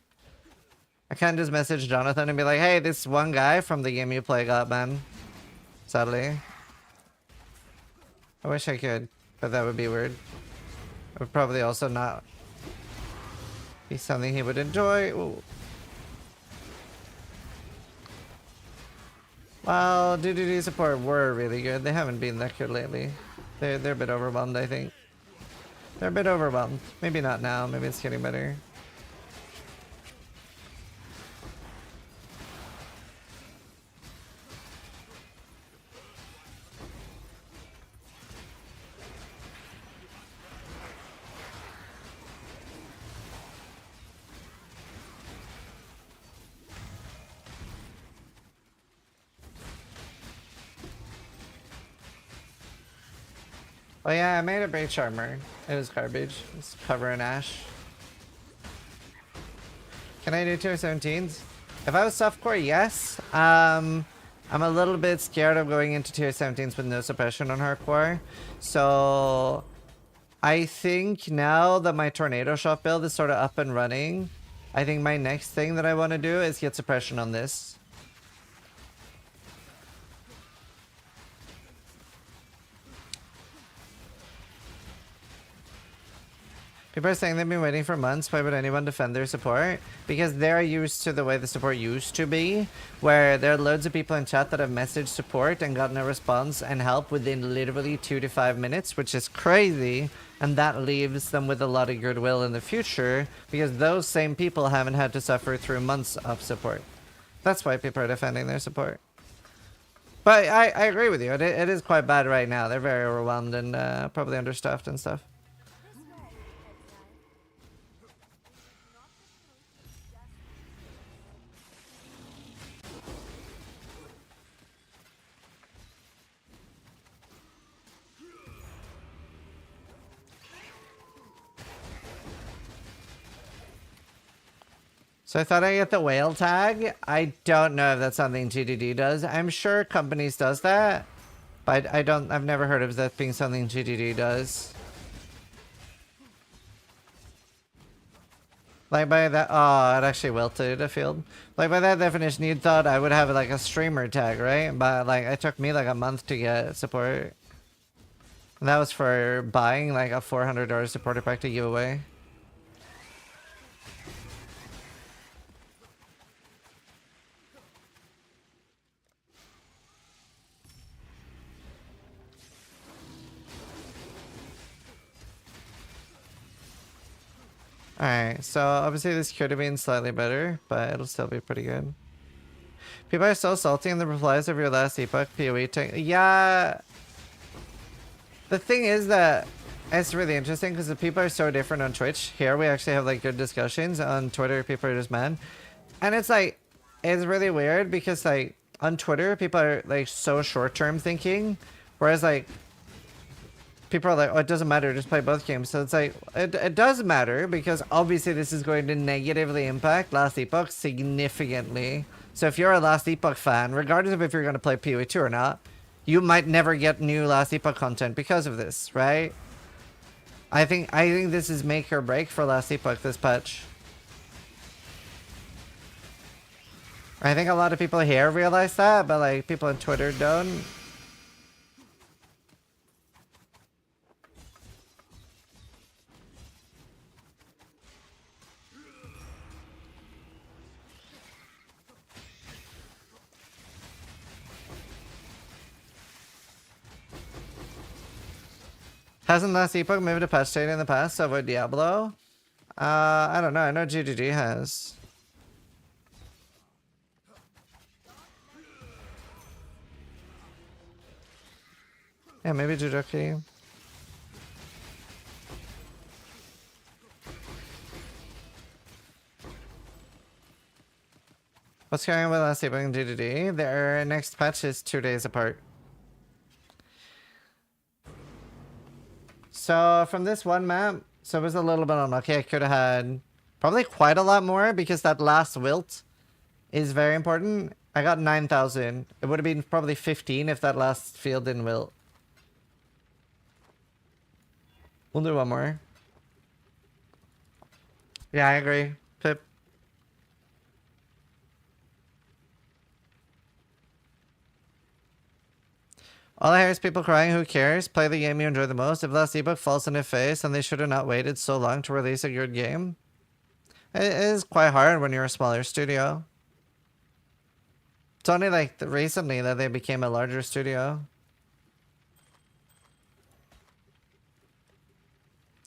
I can't just message Jonathan and be like, hey, this one guy from the game you play got banned. Sadly. I wish I could, but that would be weird. It would probably also not be something he would enjoy. Ooh. Well, DDD support were really good. They haven't been that good lately. They're a bit overwhelmed, I think. They're a bit overwhelmed. Maybe not now. Maybe it's getting better. Oh yeah, I made a breach armor. It was garbage. It's cover in ash. Can I do tier 17s? If I was softcore, yes. I'm a little bit scared of going into tier 17s with no suppression on hardcore. So I think now that my tornado shot build is sort of up and running, I think my next thing that I want to do is get suppression on this. People are saying they've been waiting for months. Why would anyone defend their support? Because they're used to the way the support used to be, where there are loads of people in chat that have messaged support and gotten a response and help within literally 2 to 5 minutes, which is crazy And that leaves them with a lot of goodwill in the future because those same people haven't had to suffer through months of support. That's why people are defending their support. But I agree with you. It is quite bad right now. They're very overwhelmed and probably understaffed and stuff. So I thought I'd get the whale tag. I don't know if that's something GDD does. I'm sure companies does that. But I've never heard of that being something GDD does. Like by that, oh, it actually wilted a field. Like by that definition, you'd thought I would have like a streamer tag, right? But like it took me like a month to get support. And that was for buying like a $400 supporter pack to give away. Alright, so obviously this could have been slightly better, but it'll still be pretty good. People are so salty in the replies of your last Epoch PoE tank. Yeah. The thing is that it's really interesting because the people are so different on Twitch. Here we actually have like good discussions. On Twitter, people are just mad. And it's like, it's really weird because like on Twitter, people are like so short-term thinking. Whereas like, people are like, oh, it doesn't matter, just play both games. So it's like, it does matter because obviously this is going to negatively impact Last Epoch significantly. So if you're a Last Epoch fan, regardless of if you're going to play PoE 2 or not, you might never get new Last Epoch content because of this, right? I think this is make or break for Last Epoch, this patch. I think a lot of people here realize that, but like people on Twitter don't. Hasn't Last Epoch moved to patch data in the past to avoid Diablo? I don't know. I know GGG has. Yeah, maybe Judoki. What's going on with Last Epoch and GGG? Their next patch is 2 days apart. So from this one map, so it was a little bit unlucky. I could have had probably quite a lot more because that last wilt is very important. I got 9,000. It would have been probably 15 if that last field didn't wilt. We'll do one more. Yeah, I agree. Pip. All I hear is people crying, who cares? Play the game you enjoy the most. If Last Epoch falls in the face and they should have not waited so long to release a good game. It is quite hard when you're a smaller studio. It's only like recently that they became a larger studio.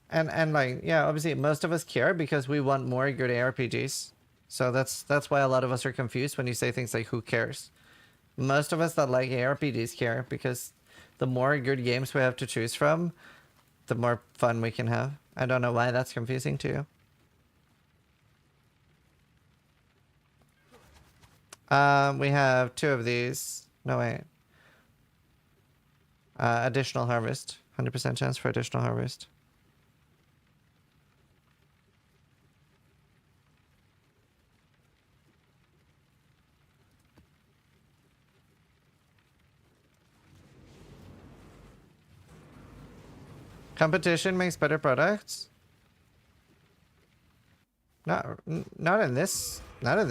And like, yeah, obviously most of us care because we want more good ARPGs. So that's why a lot of us are confused when you say things like, who cares? Most of us that like ARPGs care because the more good games we have to choose from, the more fun we can have. I don't know why that's confusing to you. We have 2 of these. No, wait. Additional harvest. 100% chance for additional harvest. Competition makes better products? Not in this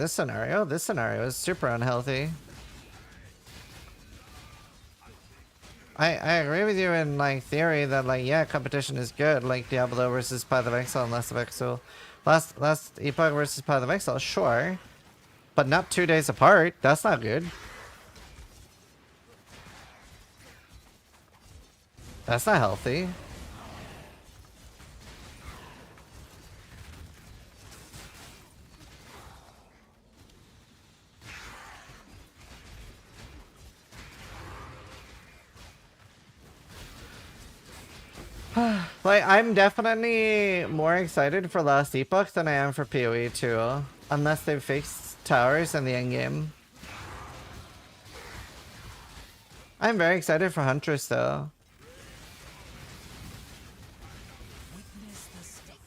scenario. This scenario is super unhealthy. I agree with you in like theory that like, yeah, competition is good, like Diablo versus Path of Exile and Last of Exile. Last Epoch versus Path of Exile, sure. But not 2 days apart. That's not good. That's not healthy. Like, I'm definitely more excited for Last Epoch than I am for PoE 2. Unless they've fixed towers in the endgame. I'm very excited for Huntress though. Witness the stuff.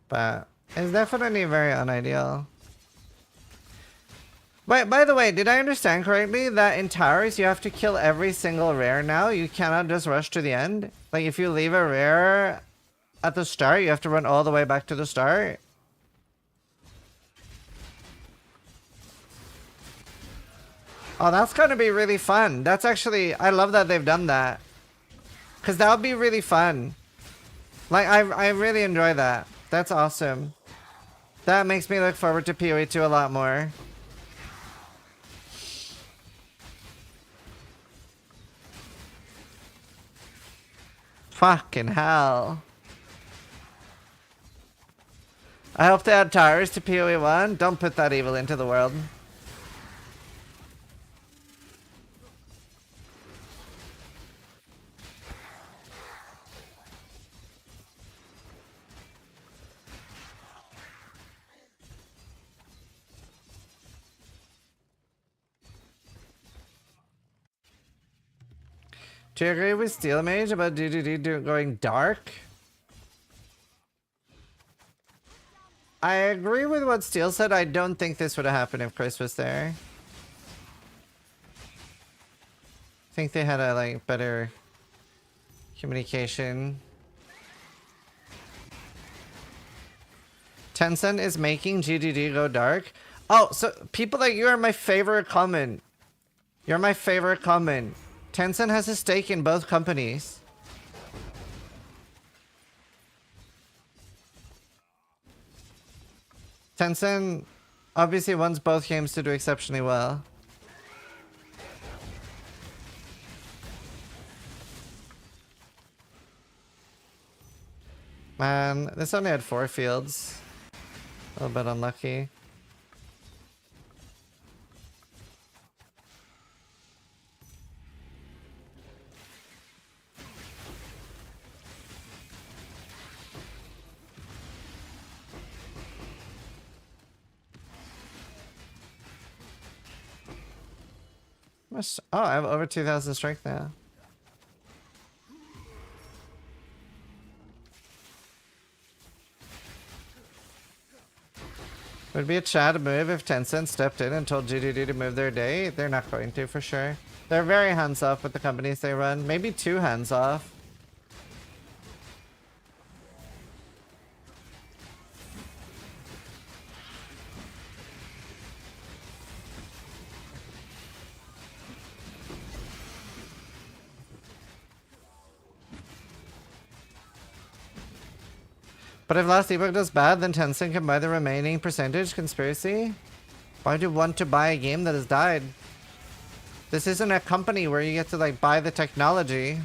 But it's definitely very unideal. By the way, did I understand correctly that in towers you have to kill every single rare now? You cannot just rush to the end? Like if you leave a rare at the start, you have to run all the way back to the start? Oh, that's gonna be really fun. That's actually, I love that they've done that. Cause that would be really fun. Like, I really enjoy that. That's awesome. That makes me look forward to PoE 2 a lot more. Fucking hell. I hope they add towers to PoE 1. Don't put that evil into the world. Do you agree with Steel Mage about DDD going dark? I agree with what Steel said. I don't think this would have happened if Chris was there. I think they had a like better communication. Tencent is making GDD go dark. Oh, so people like you are my favorite comment. You're my favorite comment. Tencent has a stake in both companies. Tencent obviously wants both games to do exceptionally well. Man, this only had 4 fields. A little bit unlucky. Oh, I have over 2,000 strength now. Would be a Chad move if Tencent stepped in and told GDD to move their day. They're not going to, for sure. They're very hands-off with the companies they run. Maybe too hands-off. But if Last Epoch does bad, then Tencent can buy the remaining percentage. Conspiracy? Why do you want to buy a game that has died? This isn't a company where you get to like buy the technology.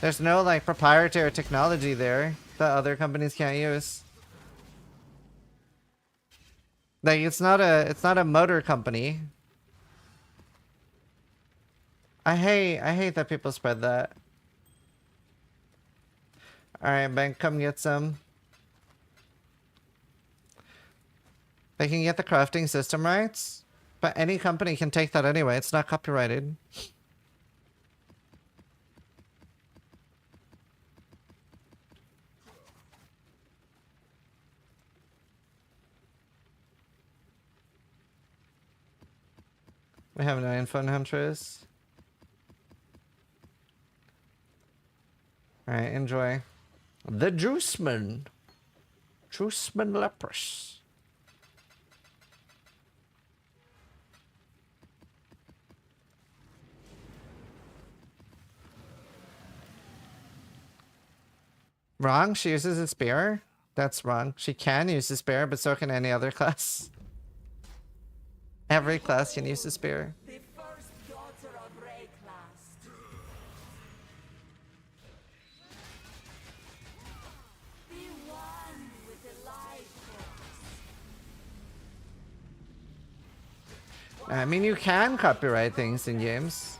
There's no like proprietary technology there that other companies can't use. Like it's not a motor company. I hate that people spread that. Alright, Ben, come get some. They can get the crafting system rights, but any company can take that anyway. It's not copyrighted. We have 9 fun hunters. Alright, enjoy. The Juiceman. Juiceman Leprous. Wrong? She uses a spear? That's wrong. She can use a spear, but so can any other class. Every class can use a spear. The first daughter of Rayclast. Be one with the light I mean, you can copyright things in games.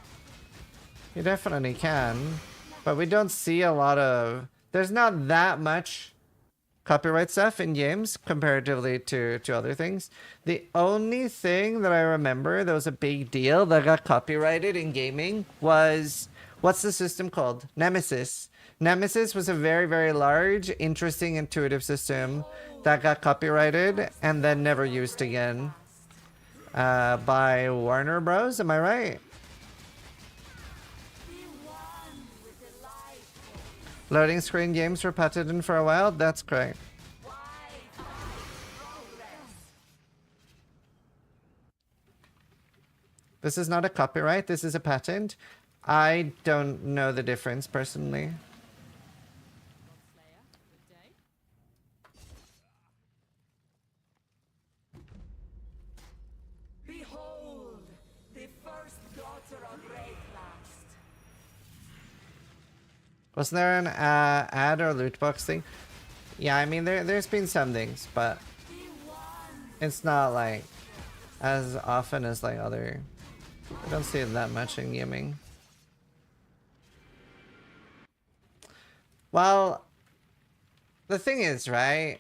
You definitely can. But we don't see a lot of... There's not that much copyright stuff in games comparatively to other things. The only thing that I remember that was a big deal that got copyrighted in gaming was... What's the system called? Nemesis. Nemesis was a very, very large, interesting, intuitive system that got copyrighted and then never used again. By Warner Bros. Am I right? Loading screen games were patented for a while? That's correct. This is not a copyright, this is a patent. I don't know the difference personally. Behold, the first daughter of Rayclast. Wasn't there an ad or loot box thing? Yeah, I mean there's been some things, but it's not like as often as like other. I don't see it that much in gaming. Well, the thing is, right?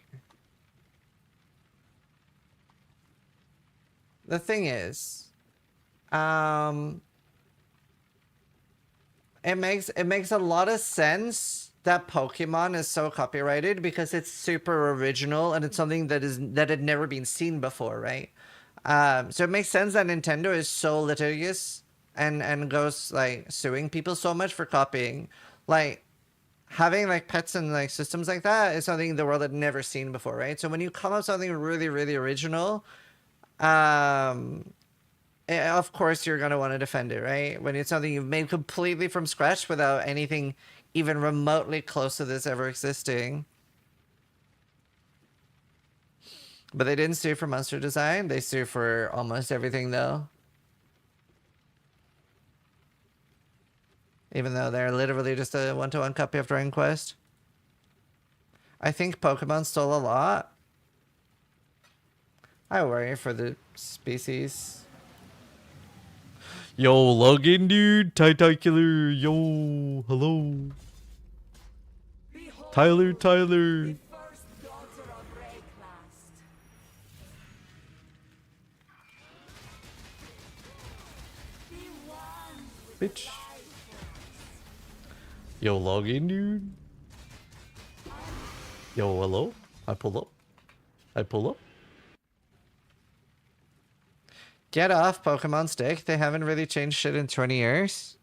The thing is, it makes a lot of sense that Pokemon is so copyrighted because it's super original and it's something that had never been seen before, right? So it makes sense that Nintendo is so litigious and goes like suing people so much for copying. Like having like pets and like systems like that is something the world had never seen before, right? So when you come up with something really, really original, of course you're gonna want to defend it, right? When it's something you've made completely from scratch without anything even remotely close to this ever existing. But they didn't sue for monster design. They sue for almost everything though. Even though they're literally just a one-to-one copy of Dragon Quest. I think Pokemon stole a lot. I worry for the species. Yo, login, dude. Tie Killer. Yo, hello. Tyler. First daughter of Rayclast. Bitch. Yo, login, dude. Yo, hello. I pull up. Get off Pokemon Stick. They haven't really changed shit in 20 years.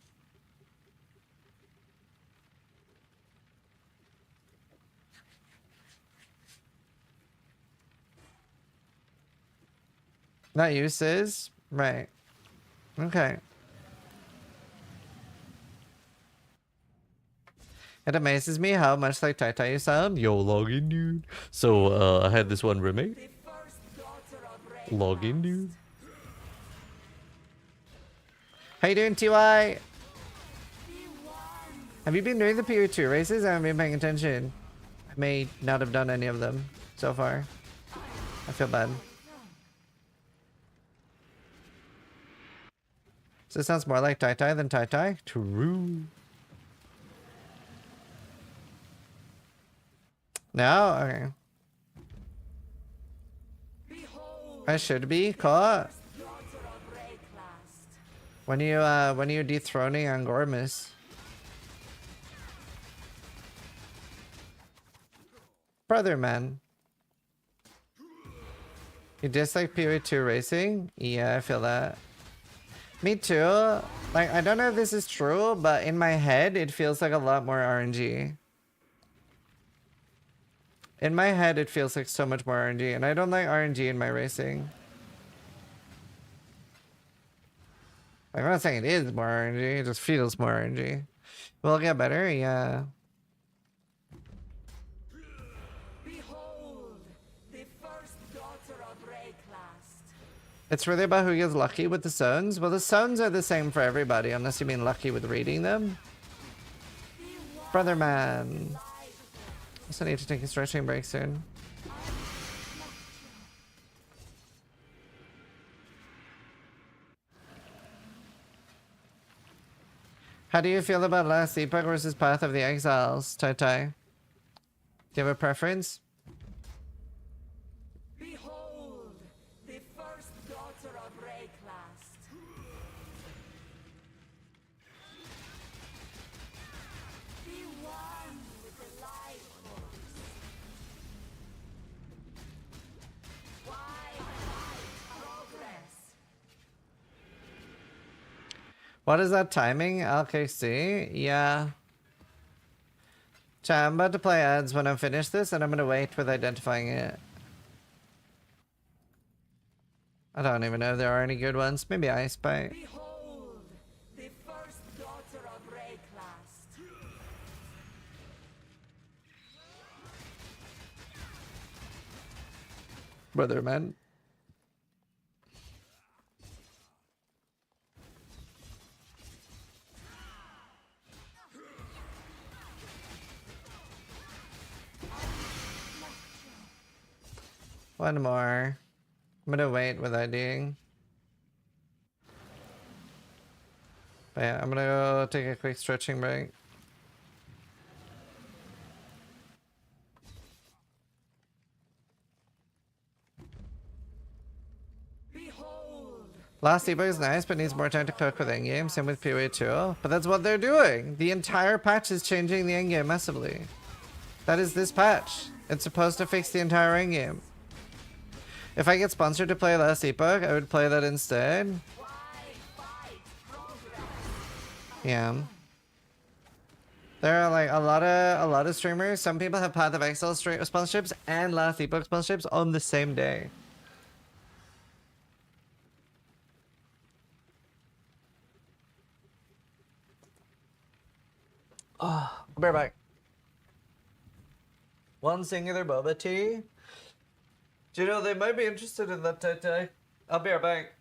Not uses? Right. Okay. It amazes me how much like Tai you sound. Yo, login, dude. So, I had this one roommate. The first daughter of Rayclast. Login, dude. How you doing, TY? Have you been doing the PO2 races? I haven't been paying attention. I may not have done any of them so far. I feel bad. So it sounds more like Tai than Tai. True. No? Okay. I should be caught. When you dethroning Angormus? Brother man. You dislike PO2 racing? Yeah, I feel that. Me too. Like, I don't know if this is true, but in my head, it feels like a lot more RNG. In my head, it feels like so much more RNG, and I don't like RNG in my racing. I'm not saying it is more RNG, it just feels more RNG. Will it get better? Yeah. Behold, the first daughter of Rayclast. It's really about who gets lucky with the zones. Well, the zones are the same for everybody, unless you mean lucky with reading them. Brother man. I also need to take a stretching break soon. How do you feel about Last Epoch versus Path of the Exiles, Tai Tai? Do you have a preference? Behold, the first daughter of Rayclast. Be one with the light force. Why fight progress? What is that timing? LKC? Yeah. Chat, I'm about to play ads when I'm finished this, and I'm gonna wait with identifying it. I don't even know if there are any good ones. Maybe Ice Bite. Behold, the first daughter of Rayclast. Brother, man. One more. I'm gonna wait with IDing. But yeah, I'm gonna go take a quick stretching break. Behold, Last Epoch is nice, but needs more time to cook with endgame. Same with PoE too. But that's what they're doing. The entire patch is changing the endgame massively. That is this patch. It's supposed to fix the entire endgame. If I get sponsored to play Last Epoch, I would play that instead. why fight progress? Yeah. There are like a lot of streamers. Some people have Path of Exile sponsorships and Last Epoch sponsorships on the same day. Oh, I'll be right back. One singular boba tea. Do you know they might be interested in that Tai. I'll be right back.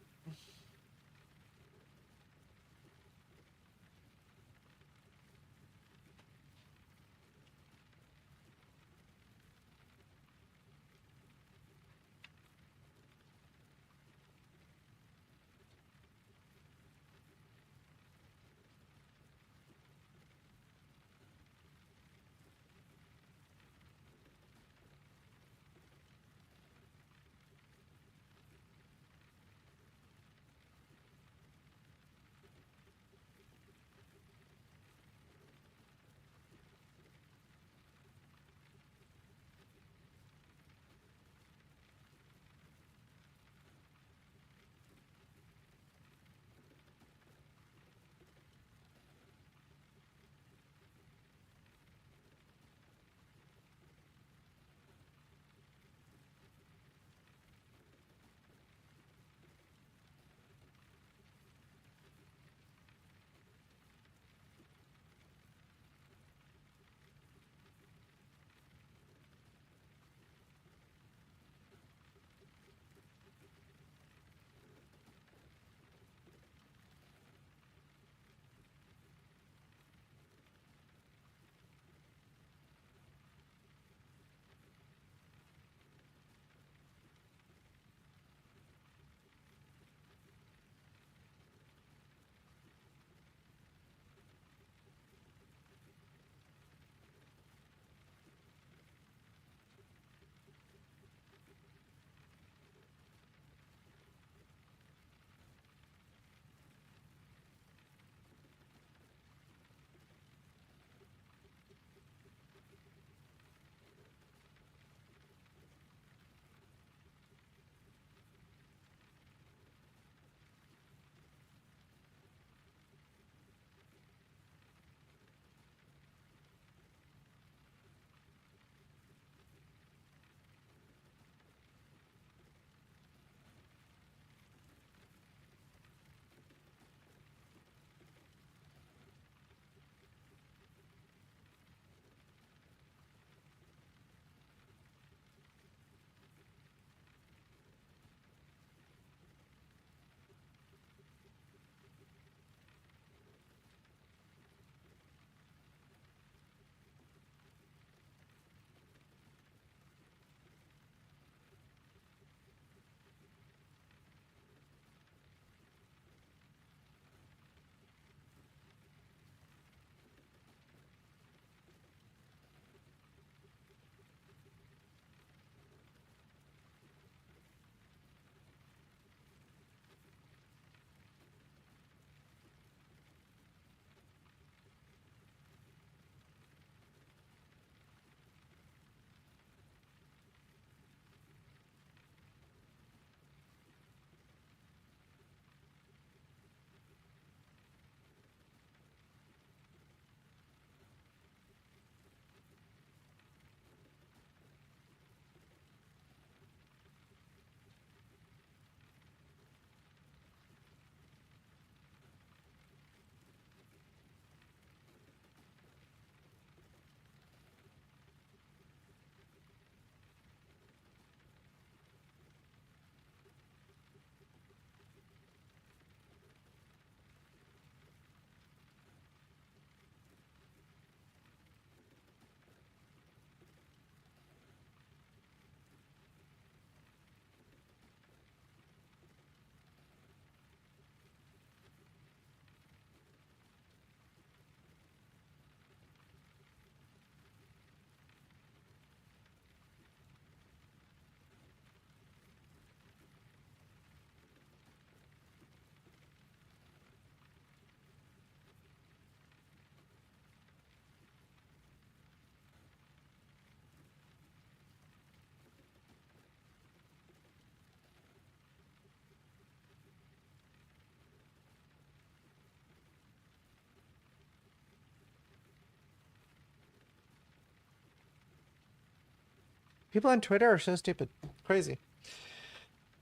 People on Twitter are so stupid. Crazy.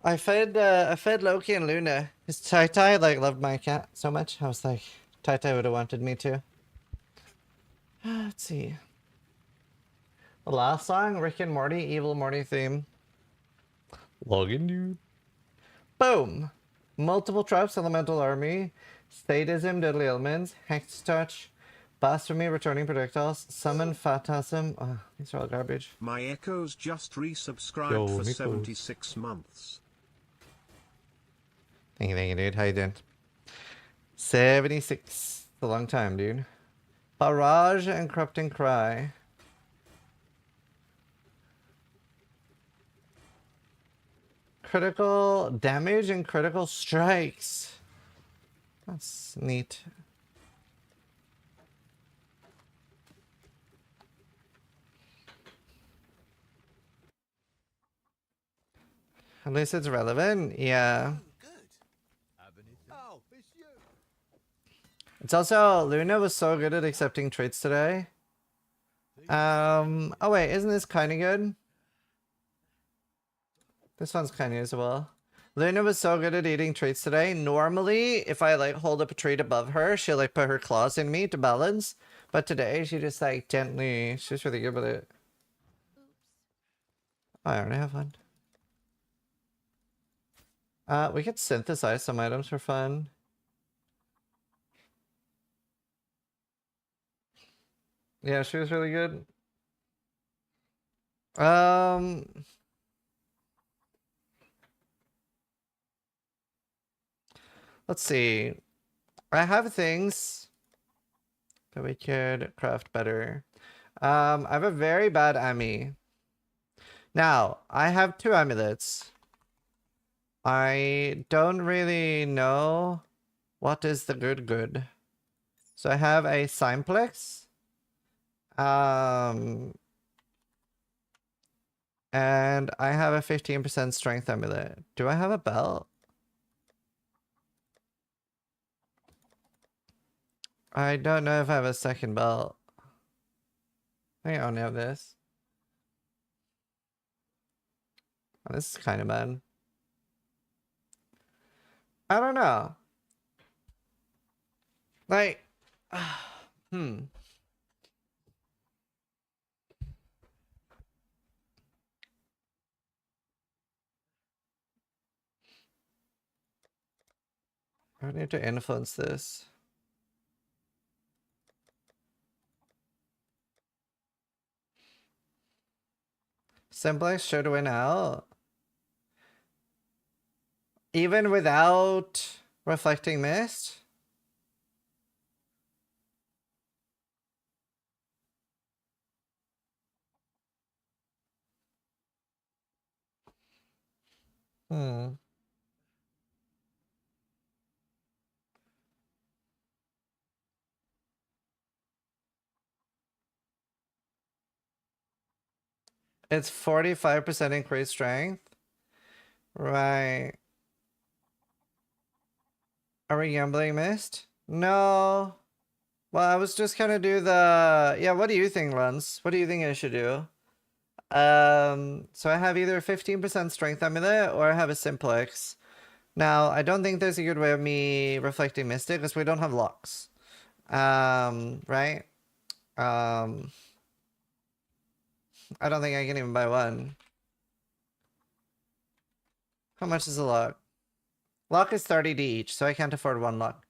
I fed Loki and Luna. His Tai like loved my cat so much. I was like, Tai would have wanted me to. Let's see. The last song, Rick and Morty, Evil Morty theme. Login, dude. Boom! Multiple traps, elemental army, sadism, deadly elements, hex touch, blasphemy, returning projectiles, summon, phantasm. Oh, these are all garbage. My Echoes just resubscribed Yo, for Nichols. 76 months. Thank you, dude. How you doing? 76. It's a long time, dude. Barrage and Corrupting Cry. Critical damage and critical strikes. That's neat. At least it's relevant. Yeah. It's also, Luna was so good at accepting traits today. Oh wait, isn't this kind of good? This one's kind of as well. Luna was so good at eating traits today. Normally, if I like hold up a trait above her, she'll like put her claws in me to balance. But today, she just like gently, she's really good with it. Oh, I already have one. We could synthesize some items for fun. Yeah, she was really good. Let's see. I have things that we could craft better. I have a very bad Ami. Now, I have 2 amulets. I don't really know what is the good. So I have a Simplex. And I have a 15% strength amulet. Do I have a belt? I don't know if I have a second belt. I think I only have this. Oh, this is kind of bad. I don't know. Like, I need to influence this. Simplex should win out. Even without Reflecting Mist? It's 45% increased strength. Right. Are we gambling missed? No. Well, I was just gonna do the... Yeah, what do you think, Runs? What do you think I should do? So I have either 15% strength amulet or I have a simplex. Now, I don't think there's a good way of me reflecting mystic because we don't have locks. Right? I don't think I can even buy one. How much is a lock? Lock is 30D each, so I can't afford one lock.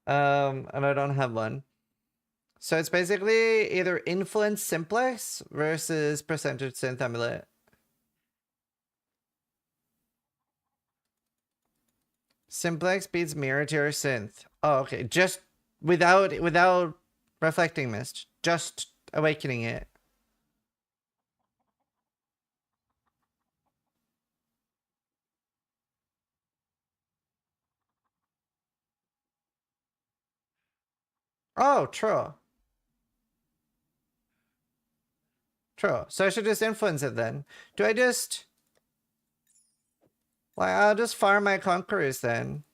And I don't have one. So it's basically either Influence Simplex versus Percentage Synth Amulet. Simplex beats Mirror to your Synth. Oh, okay. Just without Reflecting Mist. Just awakening it. Oh, true. True. So I should just influence it then. Do I just... Well, I'll just farm my Conquerors then.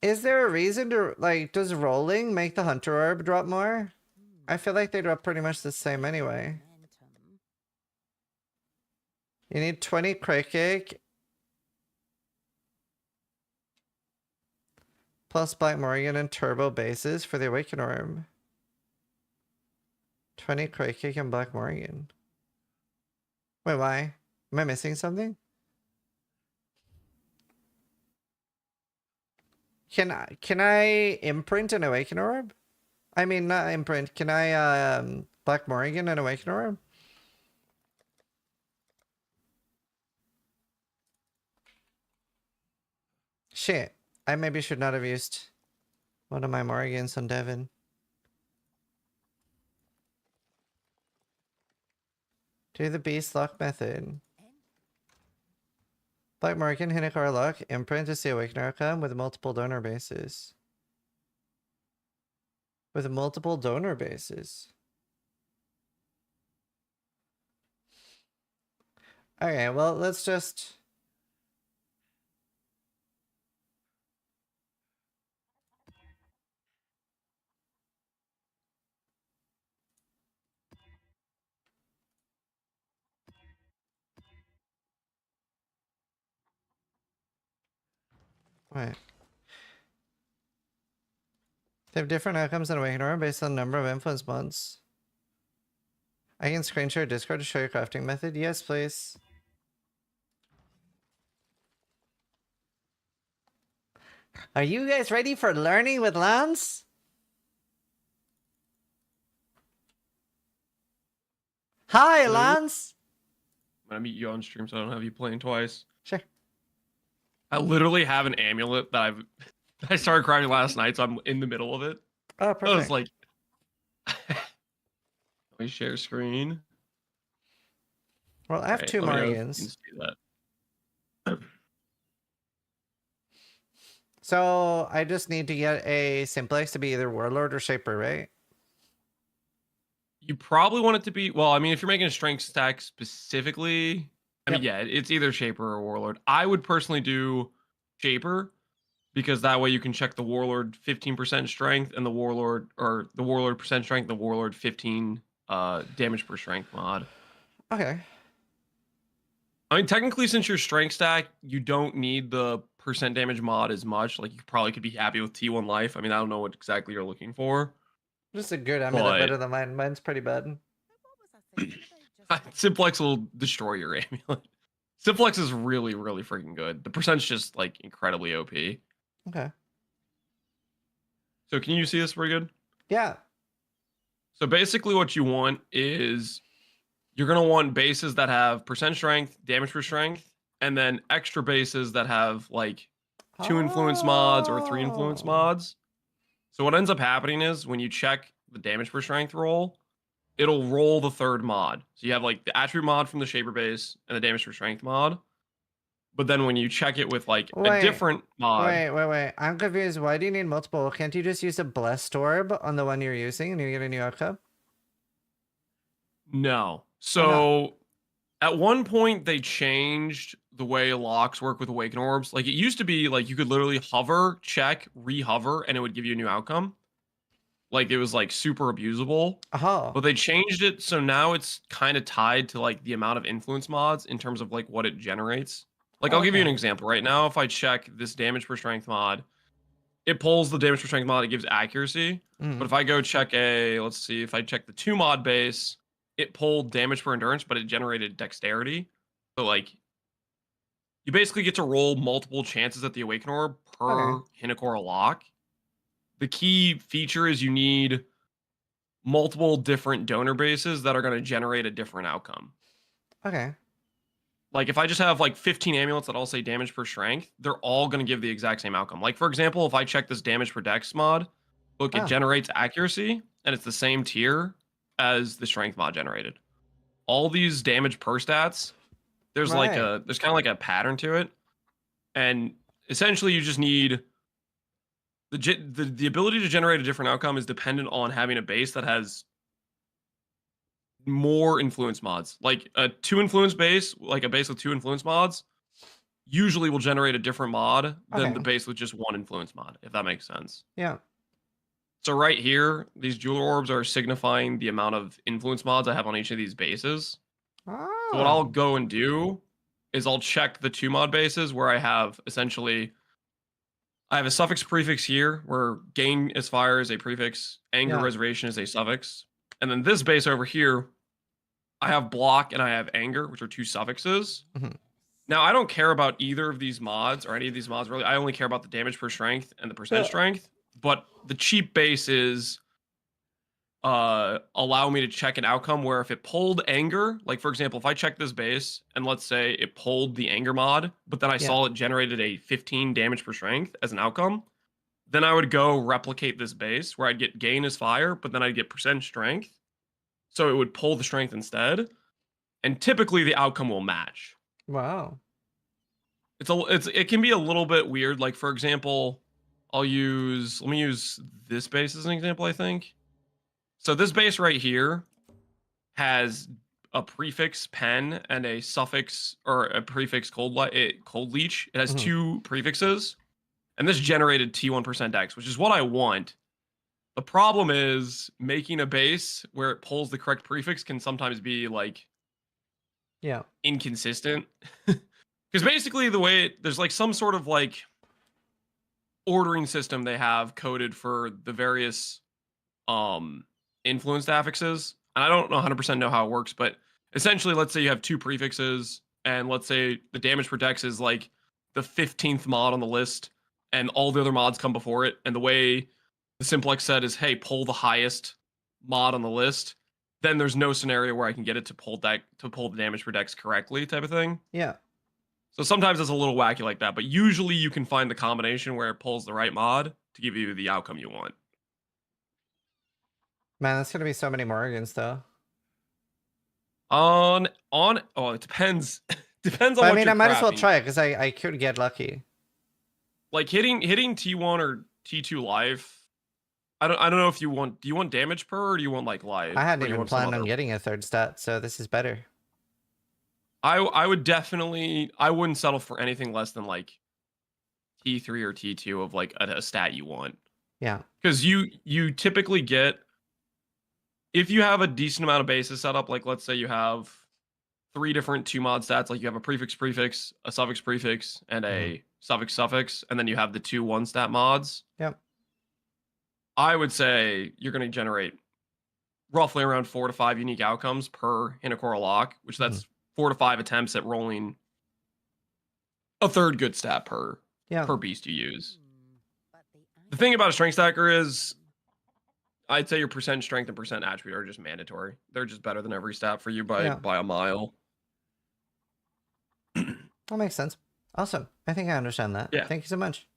Is there a reason to, like, does rolling make the Hunter Orb drop more? I feel like they drop pretty much the same anyway. You need 20 crate cake plus Black Morgan and turbo bases for the Awaken Orb. 20 crate cake and Black Morgan. Wait, why? Am I missing something? Can I imprint an Awaken Orb? I mean, not imprint. Can I Black Morgan and Awaken Orb? Shit. I maybe should not have used one of my Morgans on Devin. Do the beast lock method. Black Morgan, Hinekar lock, imprint to see Awakener outcome with multiple donor bases. With multiple donor bases. Okay, well, let's just... Right. They have different outcomes in Awaken Orb based on the number of influence mods. I can screen share Discord to show your crafting method. Yes, please. Are you guys ready for learning with Lance? Hi, Hello? Lance! I'm gonna meet you on stream so I don't have you playing twice. Sure. I literally have an amulet that I started crafting last night, so I'm in the middle of it. Oh, I was perfect. like, let me share screen. Well, I have Alright, two let me know if you Morgans. can see that. So I just need to get a simplex to be either Warlord or Shaper, right? You probably want it to be, well, I mean, if you're making a strength stack specifically, I mean, yeah, it's either Shaper or Warlord. I would personally do Shaper because that way you can check the Warlord 15% strength and the Warlord, or the Warlord percent strength, the Warlord 15 damage per strength mod. Okay. I mean, technically, since your strength stack, you don't need the percent damage mod as much. Like, you probably could be happy with T1 life. I mean, I don't know what exactly you're looking for. Just a good amulet, better than mine. Mine's pretty bad. Simplex will destroy your amulet. Simplex is really, really freaking good. The percent's just, like, incredibly OP. Okay. So, can you see this pretty good? Yeah. So, basically, what you want is you're going to want bases that have percent strength, damage per strength, and then extra bases that have, like, 2 influence mods or 3 influence mods. So what ends up happening is when you check the damage per strength roll, it'll roll the third mod. So you have like the attribute mod from the Shaper base and the damage per strength mod. But then when you check it with like a different mod. Wait. I'm confused. Why do you need multiple? Can't you just use a Blessed Orb on the one you're using and you get a new outcome? No. So at one point they changed the way locks work with Awaken Orbs. Like it used to be like you could literally hover, check, re-hover, and it would give you a new outcome. Like it was like super abusable. But they changed it so now it's kind of tied to like the amount of influence mods in terms of like what it generates. Like I'll give you an example. Right now, if I check this damage per strength mod, it pulls the damage per strength mod, it gives accuracy. But if I go check let's see, if I check the 2 mod base, it pulled damage per endurance, but it generated dexterity. So like you basically get to roll multiple chances at the Awaken Orb per Hinekora lock. The key feature is you need multiple different donor bases that are going to generate a different outcome. Okay. Like if I just have like 15 amulets that all say damage per strength, they're all going to give the exact same outcome. Like for example, if I check this damage per dex mod, look, it generates accuracy and it's the same tier as the strength mod generated. All these damage per stats, there's there's kind of like a pattern to it. And essentially you just need the ability to generate a different outcome is dependent on having a base that has more influence mods. Like a 2 influence base, like a base with 2 influence mods, usually will generate a different mod than the base with just 1 influence mod, if that makes sense. Yeah. So right here, these jeweler orbs are signifying the amount of influence mods I have on each of these bases. So what I'll Oh. go and do is I'll check the 2 mod bases where I have essentially I have a suffix prefix here where gain is fire is a prefix, anger Yeah. reservation is a suffix. And then this base over here, I have block and I have anger, which are 2 suffixes. Mhm. Now I don't care about either of these mods or any of these mods really. I only care about the damage per strength and the percent Yeah. strength. But the cheap bases allow me to check an outcome where if it pulled anger, like for example, if I check this base and let's say it pulled the anger mod, but then I Yeah. saw it generated a 15 damage per strength as an outcome, then I would go replicate this base where I'd get gain as fire, but then I'd get percent strength. So it would pull the strength instead. And typically the outcome will match. Wow. It can be a little bit weird. Like for example, let me use this base as an example, I think. So this base right here has a prefix pen and a suffix or a prefix cold leech. It has Mhm. 2 prefixes, and this generated T1% dex, which is what I want. The problem is making a base where it pulls the correct prefix can sometimes be like Yeah. inconsistent. Because basically the way there's like some sort of like ordering system they have coded for the various influenced affixes. And I don't 100% know how it works, but essentially, let's say you have 2 prefixes, and let's say the damage per dex is like the 15th mod on the list, and all the other mods come before it. And the way the simplex said is, hey, pull the highest mod on the list. Then there's no scenario where I can get it to pull the damage per dex correctly, type of thing. Yeah. So sometimes it's a little wacky like that, but usually you can find the combination where it pulls the right mod to give you the outcome you want. Man, that's gonna be so many Morgans though. Oh, it depends. Depends on But I what mean, you're I might as well crafting. try it because I could get lucky. Like hitting T1 or T2 life. I don't know if you want. Do you want damage per or do you want like life? I Or hadn't do you even want some planned on other- getting a 3rd stat, so this is better. I would definitely. I wouldn't settle for anything less than like T3 or T2 of like a stat you want. Yeah. Because you typically get, if you have a decent amount of bases set up, like let's say you have 3 different 2 mod stats, like you have a prefix, a suffix, and a suffix, and then you have the 2 1 stat mods. Yep. I would say you're going to generate roughly around 4 to 5 unique outcomes per Hinokora lock, which that's 4 to 5 attempts at rolling a 3rd good stat per beast you use. The thing about a strength stacker is, I'd say your percent strength and percent attribute are just mandatory. They're just better than every stat for you by a mile. That makes sense. Awesome. I think I understand that. Yeah. Thank you so much.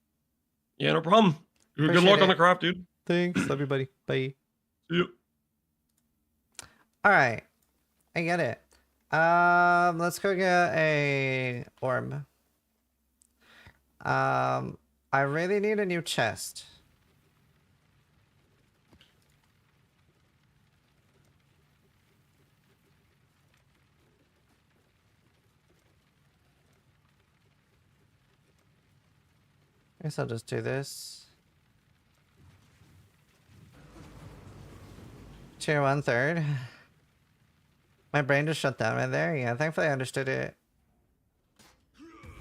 Yeah, no problem. Good Appreciate luck on it. the craft, dude. Thanks. Love you, buddy. Bye. See you. All right. I get it. Let's go get a orb. I really need a new chest. I guess I'll just do this. Tier 1/3. My brain just shut down right there. Yeah, thankfully I understood it.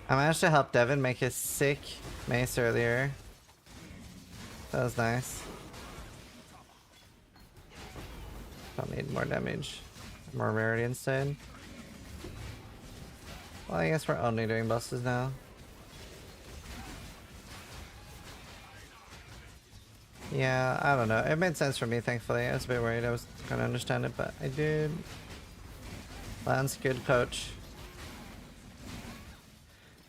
I managed to help Devin make his sick mace earlier. That was nice. Don't need more damage. More rarity instead. Well, I guess we're only doing bosses now. Yeah, I don't know. It made sense for me, thankfully. I was a bit worried. I was trying to understand it, but I did. Lance, good coach.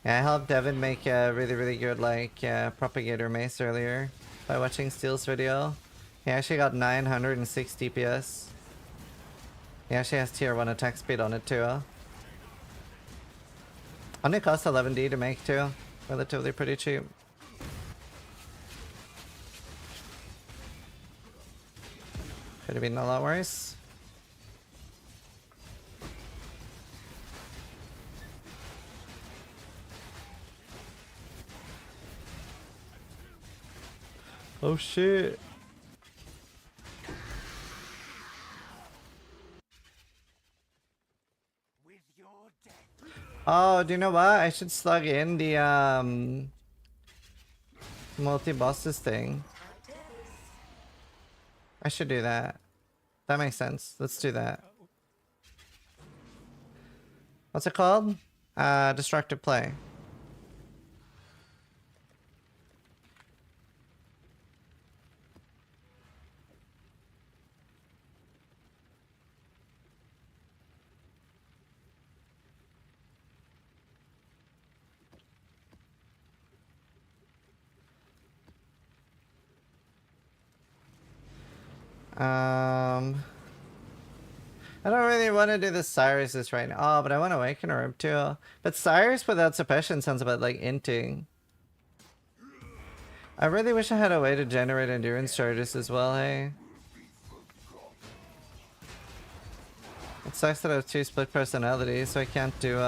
Yeah, I helped Devin make a really good, like, propagator mace earlier by watching Steel's video. He actually got 906 DPS. He actually has tier 1 attack speed on it too. Only cost 11D to make too. Relatively pretty cheap. Could have been a lot worse. Oh shit. Oh, do you know what? I should slug in the multi-bosses thing. I should do that. That makes sense. Let's do that. What's it called? Destructive play. I don't really want to do the Cyrus's right now. Oh, but I want to Awaken Orb too. But Cyrus without suppression sounds about like inting. I really wish I had a way to generate endurance charges as well, hey? It sucks that I have 2 split personalities, so I can't do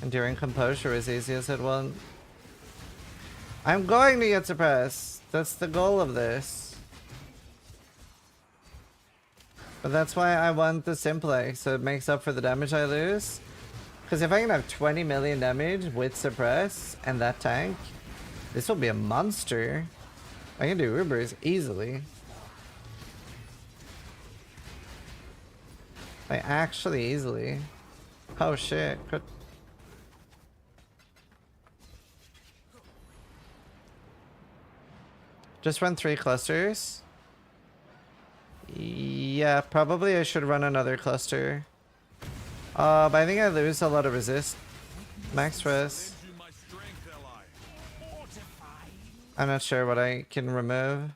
Enduring Composure as easy as it would. I'm going to get suppressed. That's the goal of this. But that's why I want the Simplex, so it makes up for the damage I lose. Because if I can have 20 million damage with suppress and that tank, this will be a monster. I can do Ubers easily. Like, actually easily. Oh shit. Just run 3 clusters. Yeah, probably I should run another cluster. But I think I lose a lot of resist. Max res. I'm not sure what I can remove.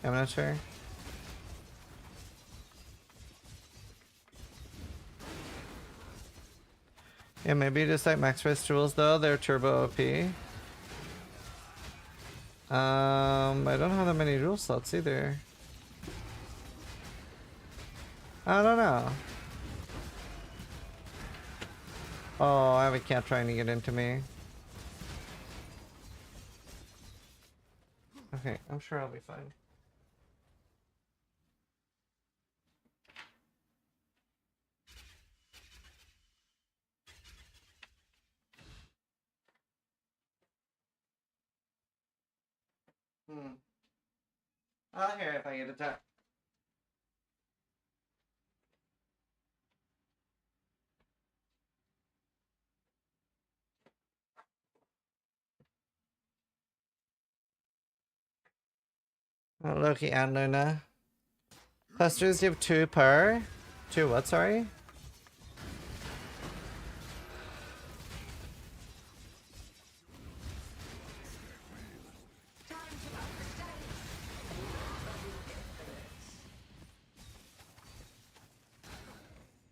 I'm not sure. Yeah, maybe just like max res tools though, they're turbo OP. I don't have that many rule slots either. I don't know. Oh, I have a cat trying to get into me. Okay, I'm sure I'll be fine. I'll hear if I get attacked. Oh, Loki and Luna. Clusters give 2 per. 2 what, sorry?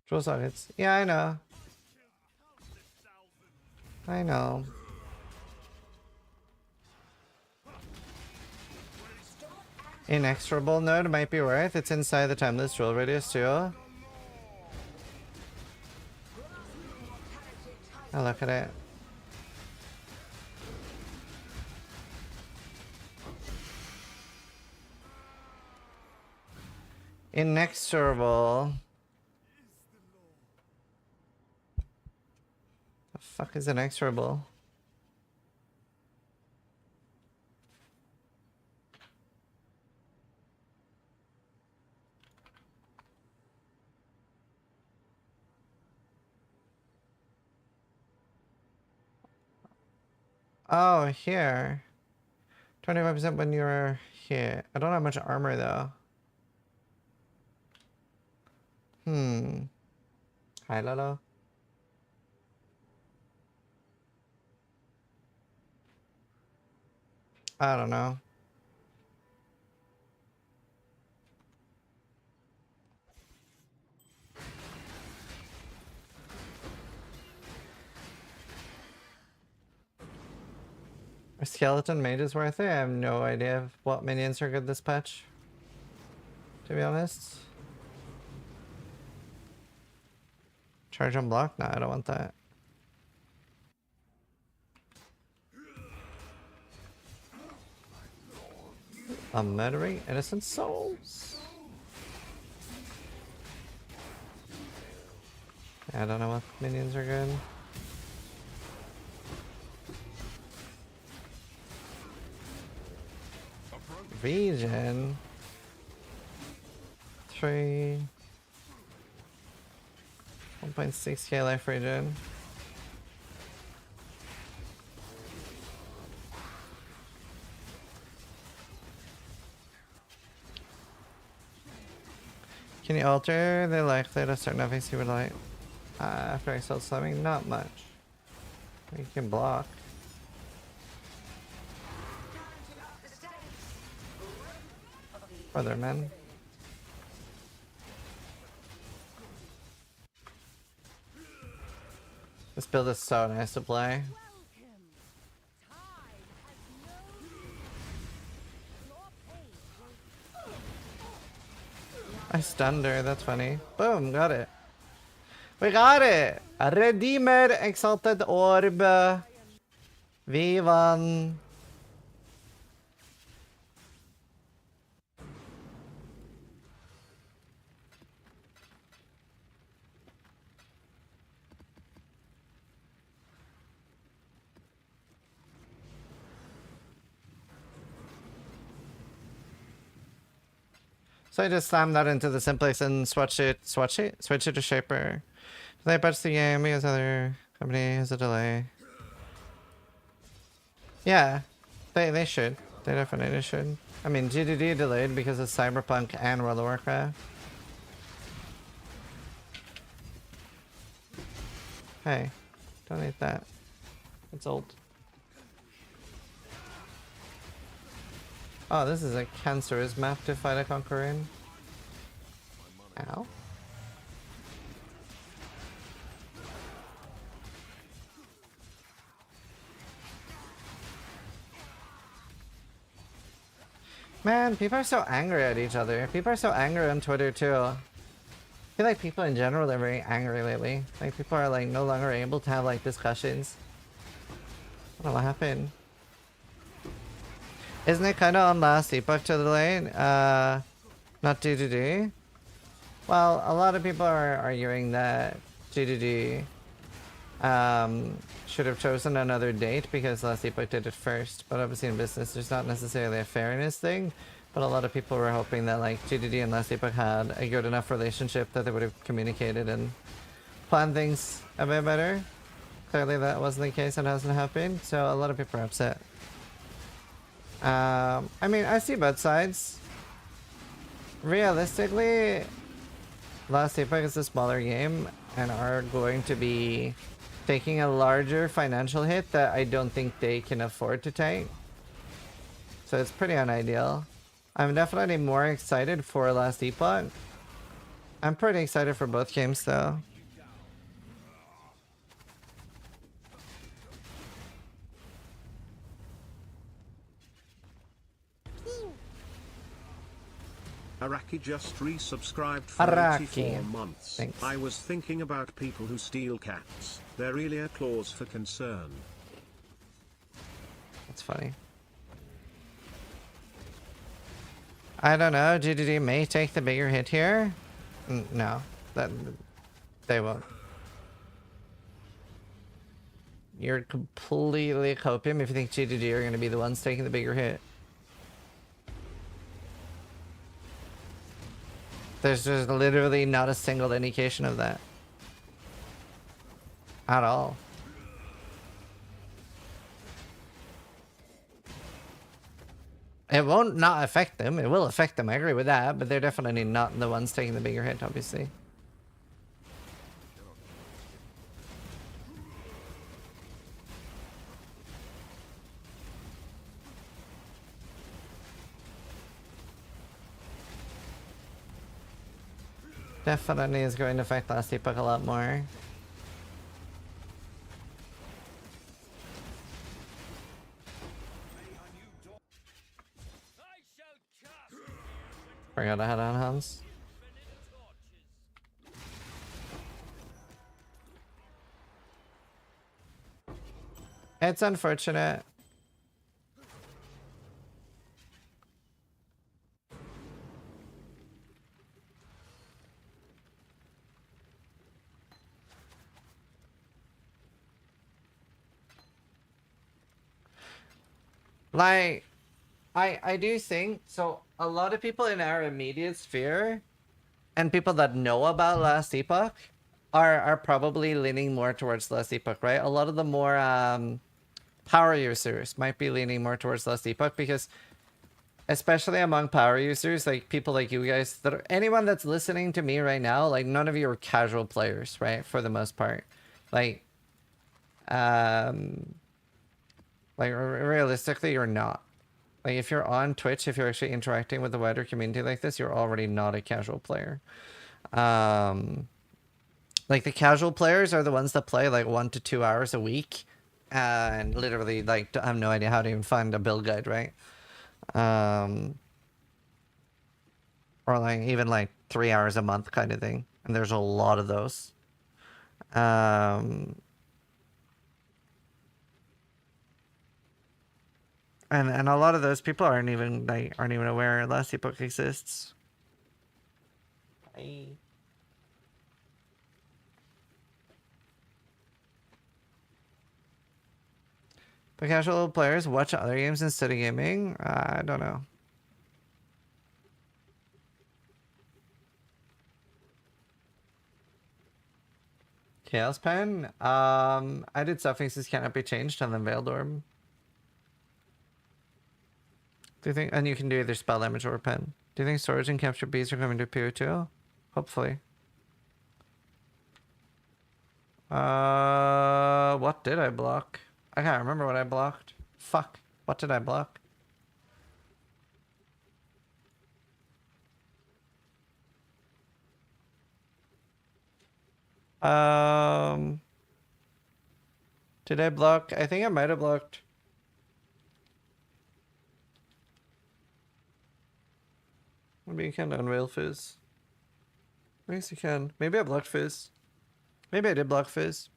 Drill sockets. Yeah, I know. I know. Inexorable node might be worth. It's inside the timeless drill radius too. Oh, look at it. Inexorable. The fuck is inexorable? Oh, here. 25% when you're here. I don't have much armor though. Hi, Lolo. I don't know. A skeleton mage is worth it? I have no idea what minions are good this patch, to be honest. Charge on block? No, I don't want that. I'm murdering innocent souls. I don't know what minions are good. Region 3 1.6k life region. Can you alter the likelihood of certain effects you would like after Exile slamming? Not much. You can block. Othermen. This build is so nice to play. I stunned her, that's funny. Boom, got it. We got it! A Redeemer Exalted Orb. Vi vann. So I just slammed that into the simplex and switch it to Shaper. They patch the game because other company has a delay. Yeah, they should. They definitely should. I mean, GDD delayed because of Cyberpunk and World of Warcraft. Hey, don't eat that. It's old. Oh, this is a cancerous map to fight a conqueror in. Ow. Man, people are so angry at each other. People are so angry on Twitter too. I feel like people in general are very angry lately. Like people are like no longer able to have like discussions. I don't know what happened. Isn't it kind of on last Epoch to delay? Not GGG? Well, a lot of people are arguing that GGG should have chosen another date because last Epoch did it first. But obviously in business, there's not necessarily a fairness thing. But a lot of people were hoping that like GGG and last Epoch had a good enough relationship that they would have communicated and planned things a bit better. Clearly that wasn't the case and hasn't happened. So a lot of people are upset. I mean, I see both sides. Realistically, Last Epoch is a smaller game and are going to be taking a larger financial hit that I don't think they can afford to take. So it's pretty unideal. I'm definitely more excited for Last Epoch. I'm pretty excited for both games though. Araki just resubscribed for Araki. 84 months. Thanks. I was thinking about people who steal cats. They're really a cause for concern. That's funny. I don't know. GGD may take the bigger hit here. No, that they won't. You're completely copium if you think GGD are going to be the ones taking the bigger hit. There's just literally not a single indication of that. At all. It won't not affect them. It will affect them. I agree with that. But they're definitely not the ones taking the bigger hit, obviously. Definitely is going to affect Last Epoch a lot more. Forgot I had on Hans. It's unfortunate. Like, I do think so. A lot of people in our immediate sphere and people that know about Last Epoch are probably leaning more towards Last Epoch, right? A lot of the more power users might be leaning more towards Last Epoch because, especially among power users, like people like you guys, that are, anyone that's listening to me right now, like none of you are casual players, right? For the most part, like realistically, you're not. Like if you're on Twitch, if you're actually interacting with the wider community like this, you're already not a casual player. Like the casual players are the ones that play like 1 to 2 hours a week, and literally like I have no idea how to even find a build guide, right? Or like even like 3 hours a month kind of thing, and there's a lot of those. And a lot of those people aren't even aware Last Epoch exists. But casual players watch other games instead of gaming? I don't know. Chaos Pen? I did suffixes cannot be changed on the Veiled Orb. Do you think, and you can do either spell damage or pen. Do you think storage and capture bees are coming to PO2? Hopefully. What did I block? I can't remember what I blocked. Fuck. What did I block? Did I block? I think I might have blocked. Maybe you can unveil Fizz. I guess you can. Maybe I blocked Fizz. Maybe I did block Fizz.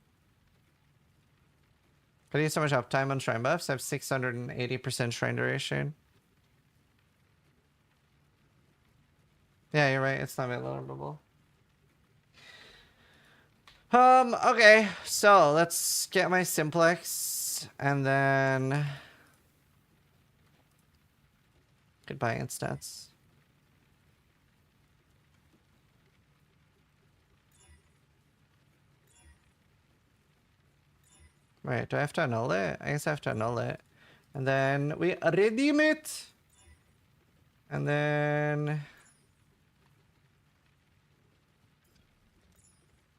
I use so much uptime on shrine buffs. I have 680% shrine duration. Yeah, you're right. It's not vulnerable. Okay. So let's get my simplex and then goodbye instats. Right, do I have to annul it? I guess I have to annul it. And then we redeem it. And then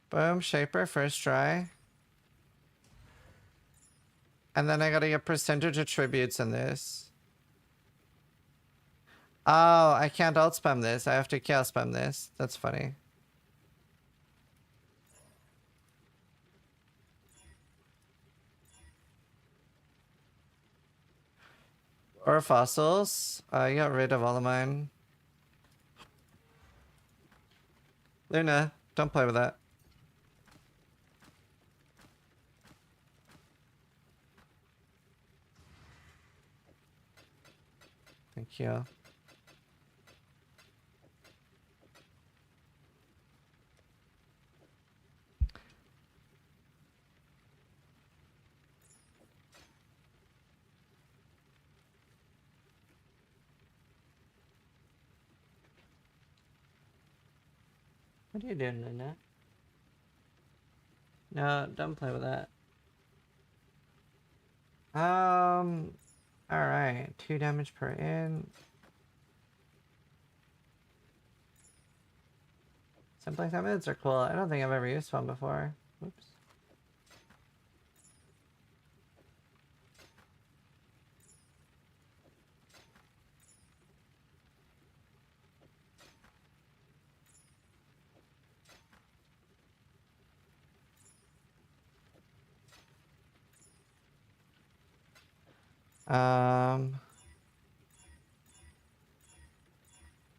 boom, Shaper, first try. And then I gotta get percentage attributes in this. Oh, I can't alt spam this. I have to chaos spam this. That's funny. Or fossils. You got rid of all of mine. Luna, don't play with that. Thank you. What are you doing, Luna? No, don't play with that. Alright. 2 damage per in. Simplex methods are cool. I don't think I've ever used one before. Oops.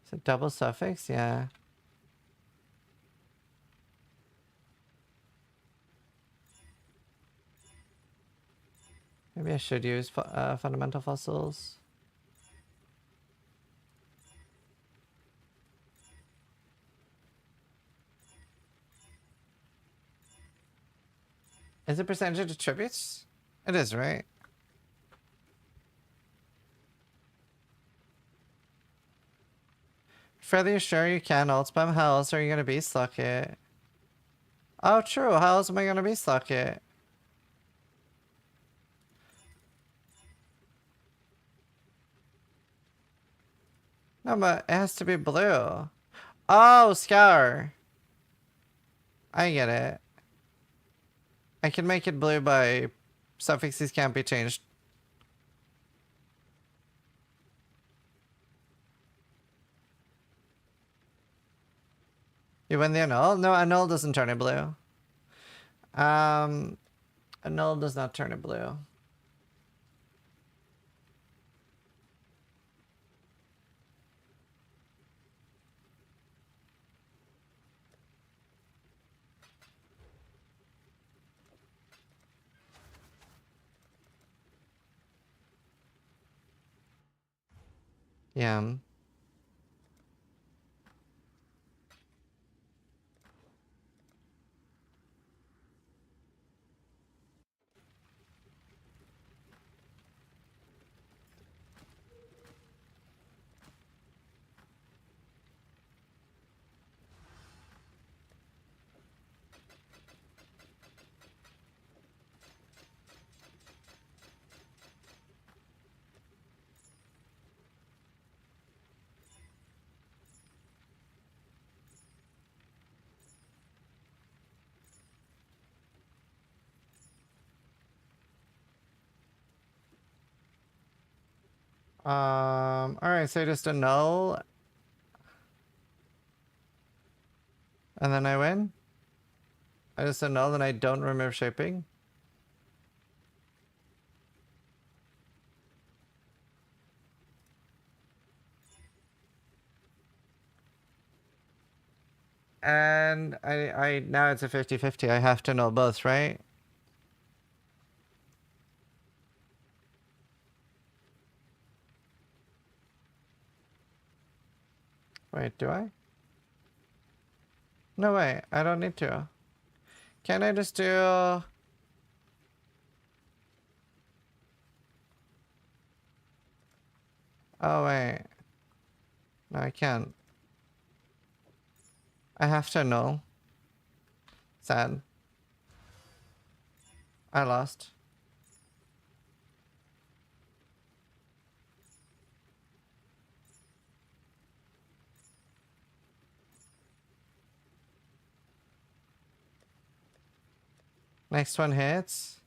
Is it double suffix? Yeah. Maybe I should use fundamental fossils. Is it percentage attributes? It is, right? fairly sure you can ult spam. How else are you gonna beast lock it? Oh, true. How else am I gonna beast lock it? No, but it has to be blue. Oh, Scour. I get it. I can make it blue by suffixes can't be changed. You win the annul? No, annul doesn't turn it blue. Annul does not turn it blue. Yeah. Alright, so just annul. And then I win? I just annul and I don't remove shaping? And I now it's a 50-50. I have to know both, right? Wait, do I? No way, I don't need to. Can I just do... Oh wait. No, I can't. I have to know. Sad. I lost. Next one hits.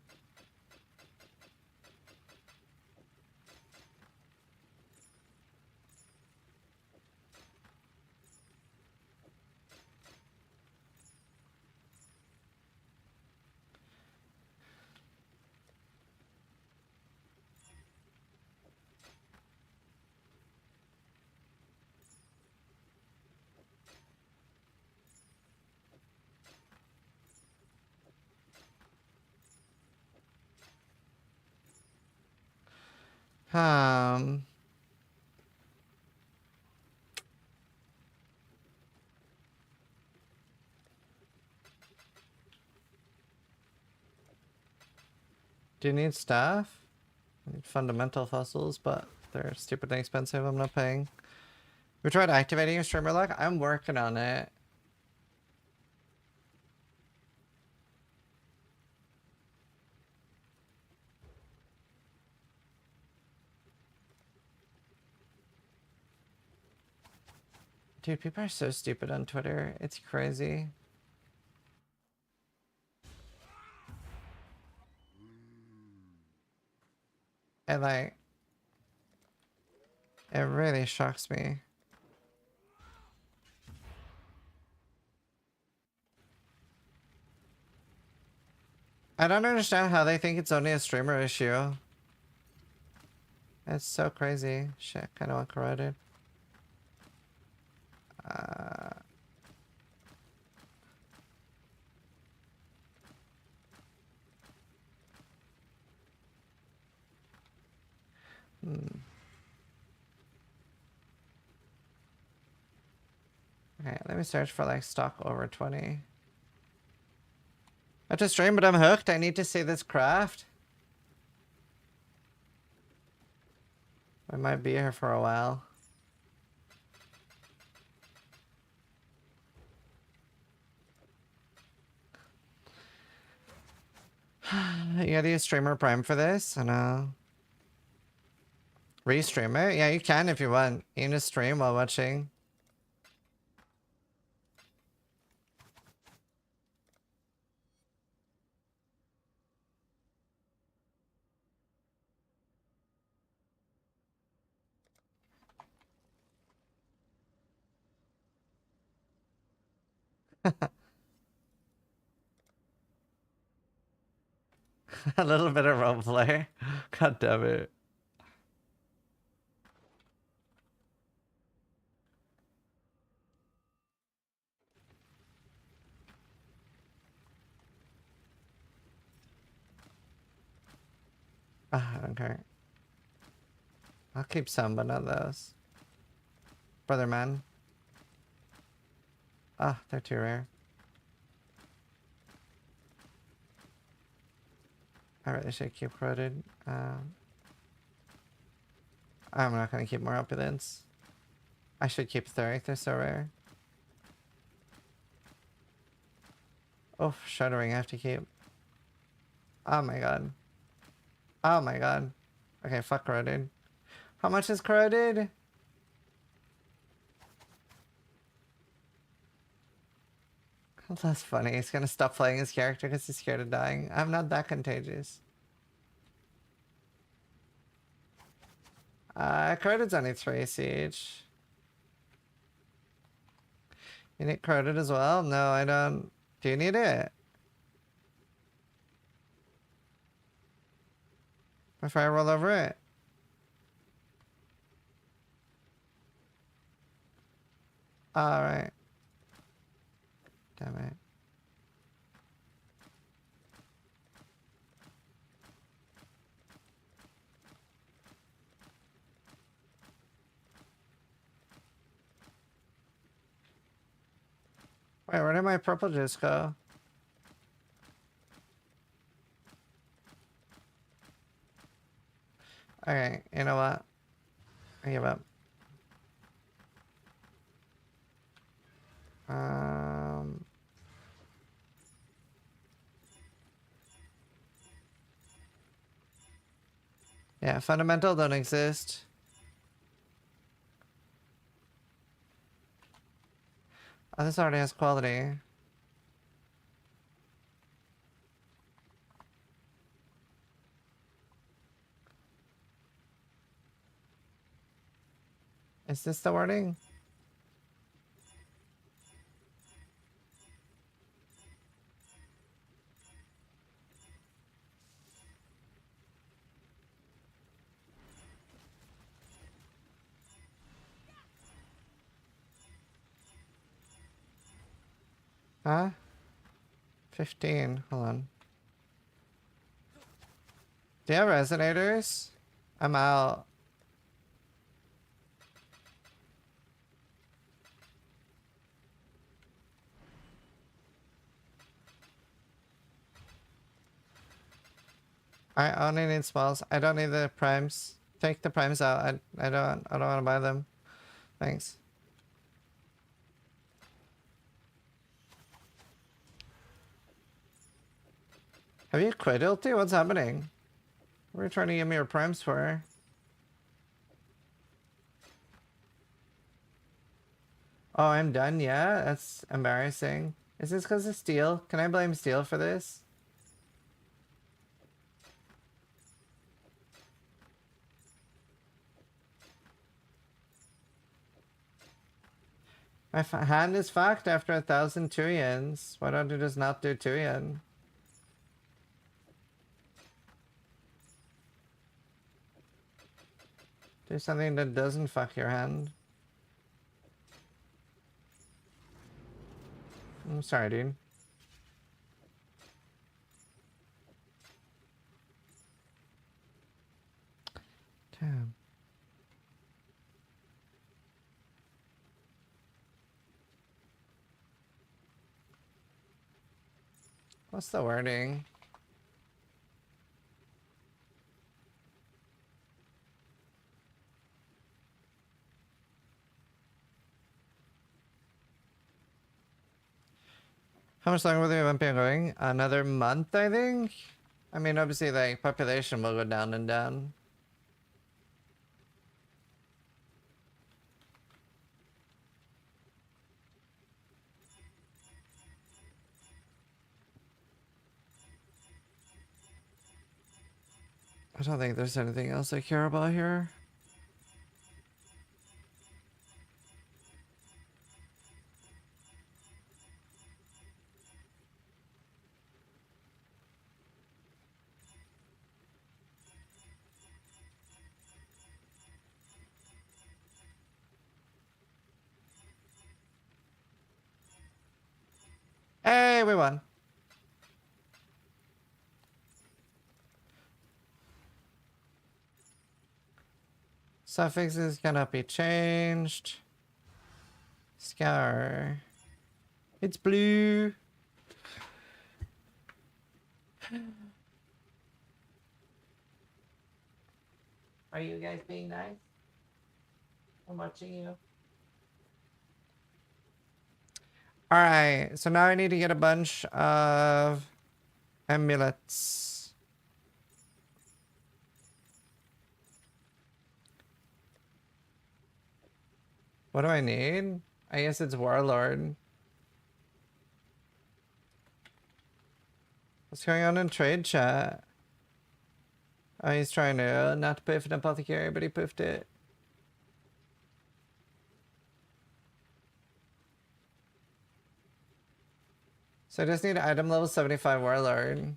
Um... Do you need staff? I need fundamental fossils, but they're stupid and expensive. I'm not paying. We tried activating your streamer lock? I'm working on it. Dude, people are so stupid on Twitter. It's crazy. And like, it really shocks me. I don't understand how they think it's only a streamer issue. It's so crazy. Shit, kind of want corroded. Okay, let me search for like stock over 20. I have to stream, but I'm hooked. I need to see this craft. I might be here for a while. You gotta use streamer prime for this, and restream it? Yeah, you can if you want. You can just stream while watching. A little bit of roleplay. God damn it. Ah, okay. I'll keep some, but not those. Brother man. Ah, they're too rare. I really should keep corroded. I'm not gonna keep more opulence. I should keep Theric, they're so rare. Oh, Shuddering I have to keep. Oh my god. Oh my god. Okay, fuck corroded. How much is corroded? That's funny. He's gonna stop playing his character because he's scared of dying. I'm not that contagious. Corroded's only 3 siege. You need corroded as well? No, I don't. Do you need it? If I roll over it? Alright. Damn it. Wait, where did my purple juice go? Okay, you know what? I give up. Yeah, fundamental don't exist. Oh, this already has quality. Is this the wording? Huh? 15. Hold on. Do you have resonators? I'm out. I only need spells. I don't need the primes. Take the primes out. I don't want to buy them. Thanks. Have you quit ulti? What's happening? What are you trying to give me your primes for? Oh, I'm done? Yeah? That's embarrassing. Is this because of Steel? Can I blame Steel for this? My hand is fucked after 1,000 Tuyans. Why don't you just not do Tuyan? Do something that doesn't fuck your hand. I'm sorry, dude. Damn. What's the wording? How much longer will the event be going? Another month, I think? I mean, obviously, like, population will go down and down. I don't think there's anything else I care about here. Hey, we won. Suffixes cannot be changed. Scar. It's blue. Are you guys being nice? I'm watching you. Alright, so now I need to get a bunch of amulets. What do I need? I guess it's Warlord. What's going on in trade chat? Oh, he's trying to not poof an apothecary, but he poofed it. So I just need item level 75 Warlord.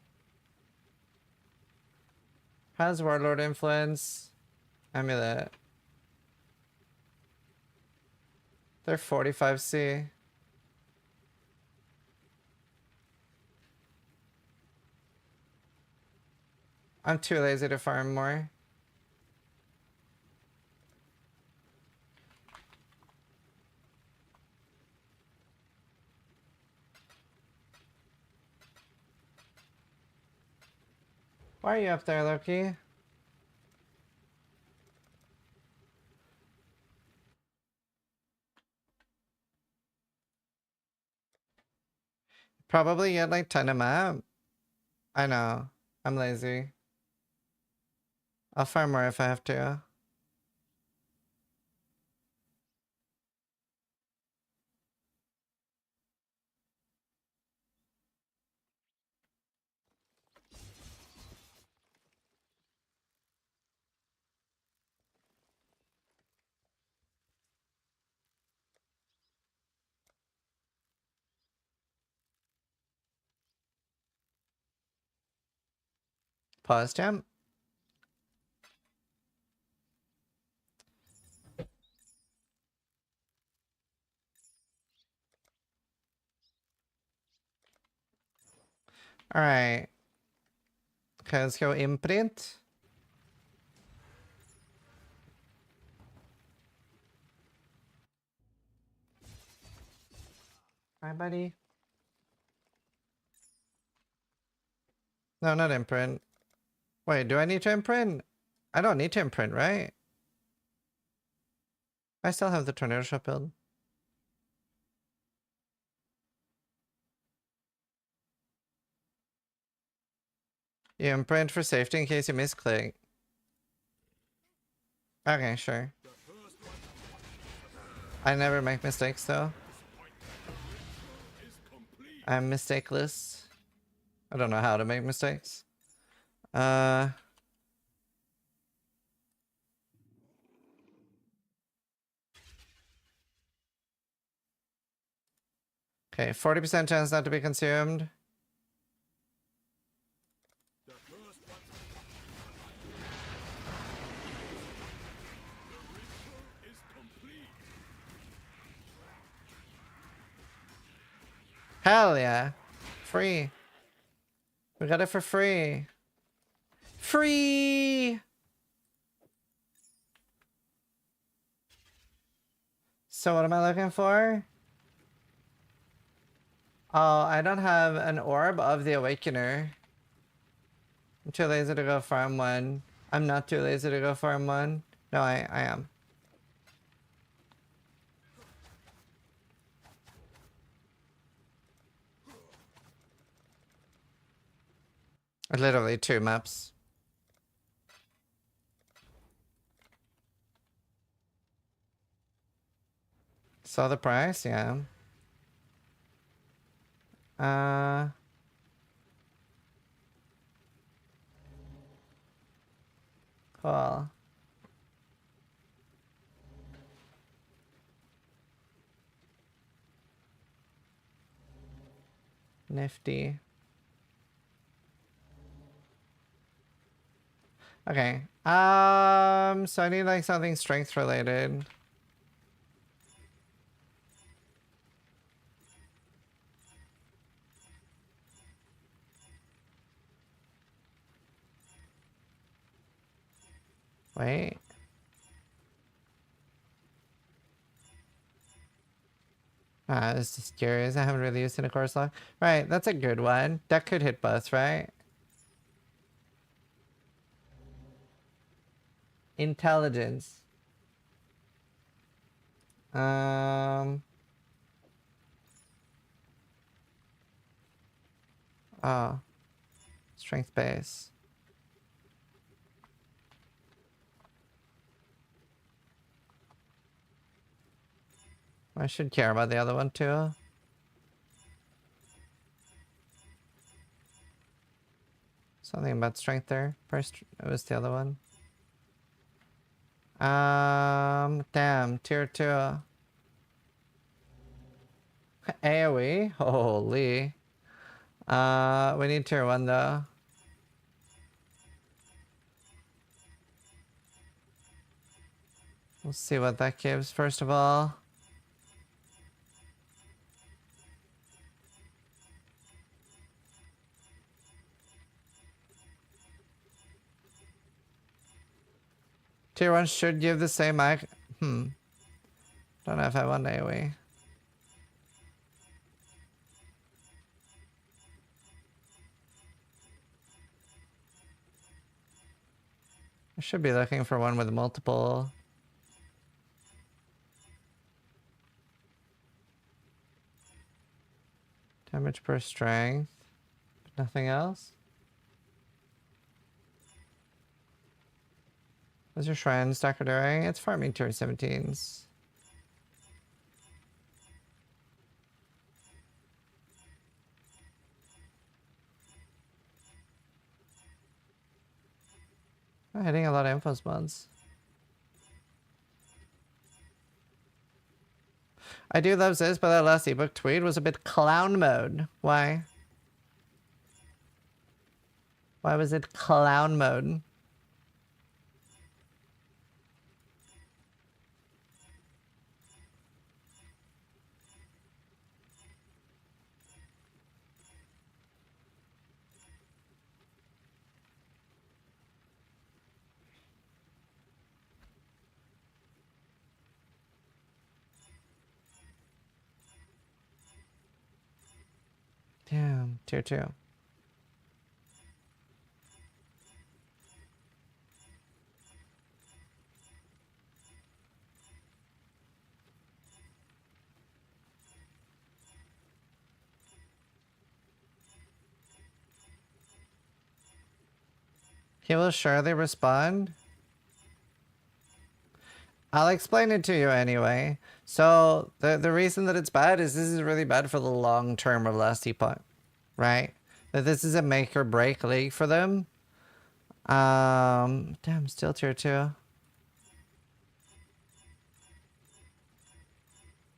How's Warlord influence? Amulet. They're 45C. I'm too lazy to farm more. Why are you up there, Loki? Probably get like 10 a map. I know. I'm lazy. I'll farm more if I have to. Pause jump. Alright. Okay, let's go imprint. Hi, buddy. No, not imprint. Wait, do I need to imprint? I don't need to imprint, right? I still have the tornado shot build. You imprint for safety in case you misclick. Okay, sure. I never make mistakes though. I'm mistakeless. I don't know how to make mistakes. Okay, 40% chance not to be consumed. Hell yeah. Free. We got it for free. Free! So what am I looking for? Oh, I don't have an orb of the Awakener. I'm too lazy to go farm one. I'm not too lazy to go farm one. No, I am. Literally 2 maps. Saw the price? Yeah. Cool. Nifty. Okay. So I need like something strength related. Wait. I was just curious. I haven't really used it in a course log. Right, that's a good one. That could hit both, right? Intelligence. Oh. Strength base. I should care about the other one too. Something about strength there. First, it was the other one. Damn, tier 2. AoE? Holy. We need tier 1 though. We'll see what that gives first of all. Tier 1 should give the same mic. Don't know if I want AoE. I should be looking for one with multiple. Damage per strength. But nothing else? What's your shrine stacker doing? It's farming tier 17s. I'm hitting a lot of info mods. I do love this, but that last ebook tweet was a bit clown mode. Why? Why was it clown mode? Damn, tier 2. He will surely respond. I'll explain it to you anyway. So the reason that it's bad is this is really bad for the long term of last Epoch, right? That this is a make or break league for them. Damn, still tier 2.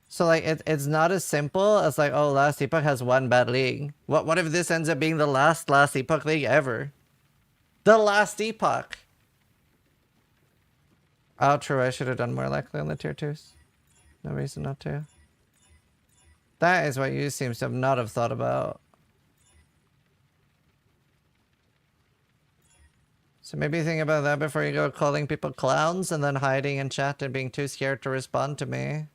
So like it's not as simple as like, oh, last Epoch has one bad league. What if this ends up being the last Epoch league ever? The last Epoch. Oh, true. I should have done more likely on the tier 2s. No reason not to. That is what you seem to not have thought about. So maybe think about that before you go calling people clowns and then hiding in chat and being too scared to respond to me.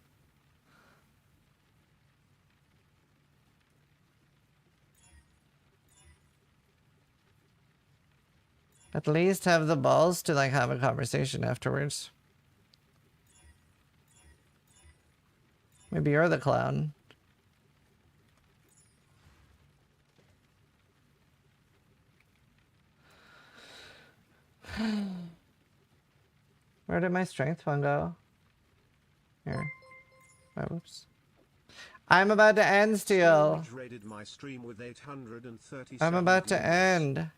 At least have the balls to like have a conversation afterwards. Maybe you're the clown. Where did my strength one go? Here. Oh, whoops. I'm about to end, Steel. Starforge raided my stream with 837 I'm about to viewers. end.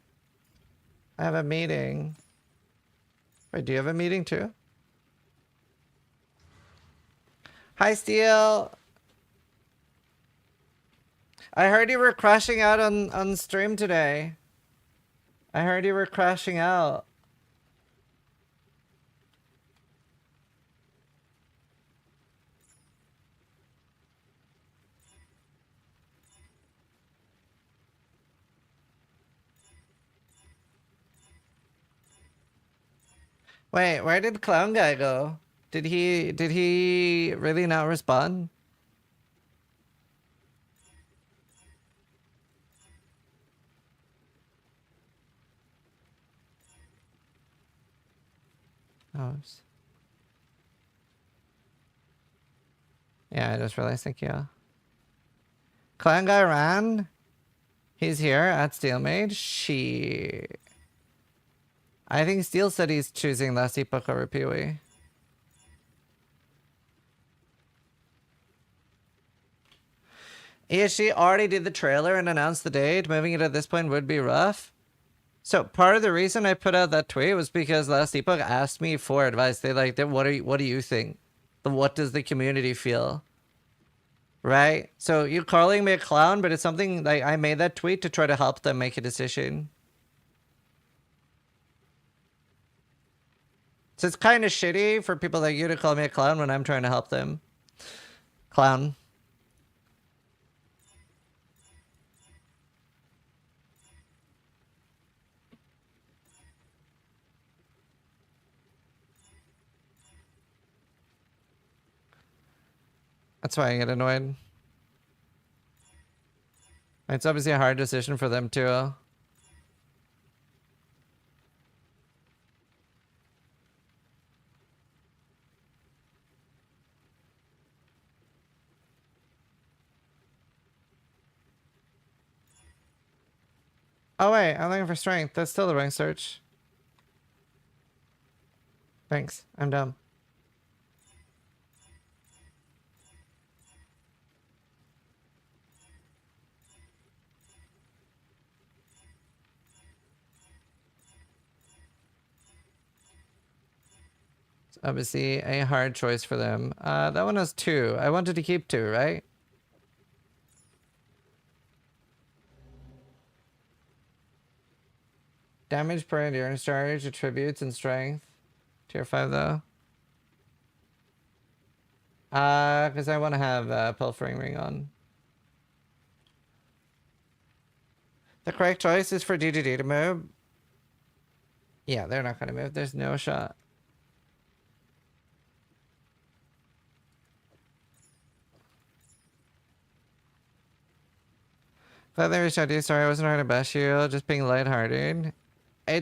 I have a meeting. Wait, do you have a meeting too? Hi, Steel. I heard you were crashing out on stream today. I heard you were crashing out. Wait, where did Clown Guy go? Did he really not respond? Oh. Yeah, I just realized, thank you. Clown Guy ran? He's here at Steelmage? Shit. I think Steel said he's choosing last Epoch over Pee-wee. She already did the trailer and announced the date. Moving it at this point would be rough. So part of the reason I put out that tweet was because last Epoch asked me for advice. They like, what do you think? What does the community feel? Right? So you're calling me a clown, but it's something like I made that tweet to try to help them make a decision. So it's kind of shitty for people like you to call me a clown when I'm trying to help them. Clown. That's why I get annoyed. It's obviously a hard decision for them too. Oh wait, I'm looking for strength. That's still the rank search. Thanks, I'm dumb. It's obviously a hard choice for them. That one has 2. I wanted to keep 2, right? Damage per endurance charge, attributes, and strength. Tier 5 though. Because I want to have Pilfering Ring on. The correct choice is for DGD to move. Yeah, they're not going to move. There's no shot. Glad they reached out to you. Sorry, I wasn't trying to bash you. Just being lighthearted.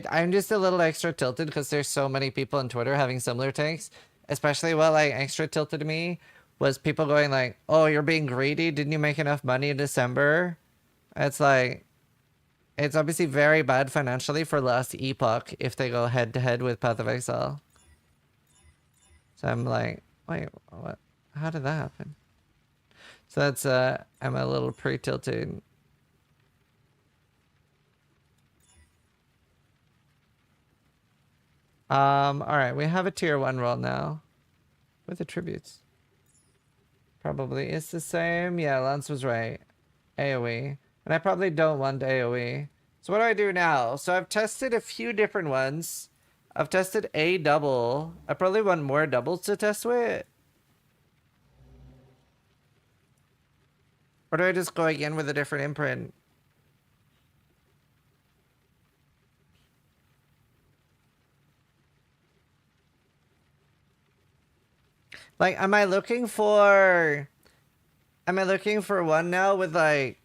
I'm just a little extra tilted because there's so many people on Twitter having similar takes. Especially what like extra tilted me was people going like, oh, you're being greedy. Didn't you make enough money in December? It's like, it's obviously very bad financially for last Epoch if they go head to head with Path of Exile. So I'm like, wait, what? How did that happen? So that's, I'm a little pre-tilted. Alright, we have a tier 1 roll now. With attributes. Probably is the same. Yeah, Lance was right. AoE. And I probably don't want AoE. So what do I do now? So I've tested a few different ones. I've tested a double. I probably want more doubles to test with. Or do I just go again with a different imprint? Like, am I looking for one now with like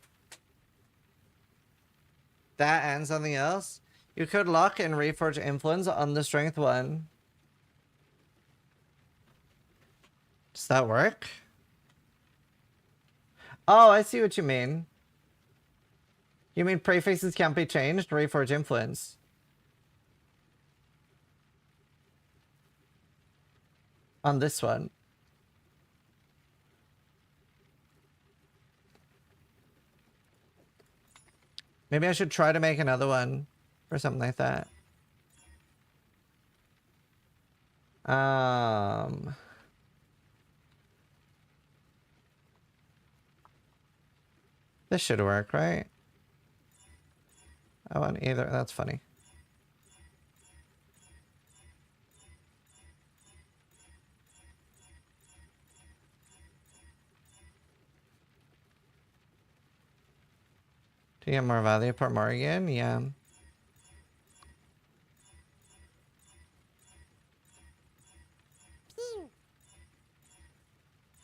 that and something else? You could lock and reforge influence on the strength one. Does that work? Oh, I see what you mean. You mean prefaces can't be changed? Reforge influence. on this one. Maybe I should try to make another one or something like that. This should work, right? I want either. That's funny. Do you get more value per Morgan? Yeah.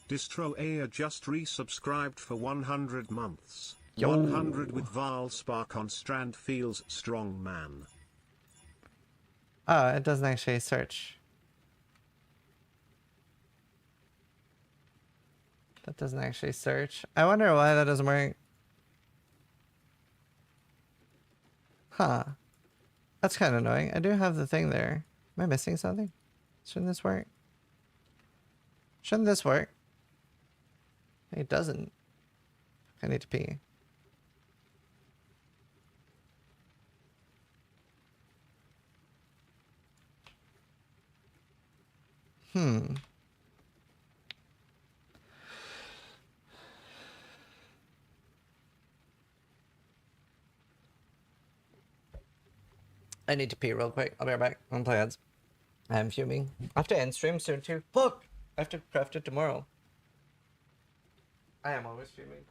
Distro Aya just resubscribed for 100 months. Yo. 100 with Val Spark on Strand feels strong, man. Oh, it doesn't actually search. That doesn't actually search. I wonder why that doesn't work. Huh. That's kind of annoying. I do have the thing there. Am I missing something? Shouldn't this work? Shouldn't this work? It doesn't. I need to pee. I need to pee real quick. I'll be right back. I'm playing ads. I'm fuming. I have to end stream soon too. Fuck! I have to craft it tomorrow. I am always fuming.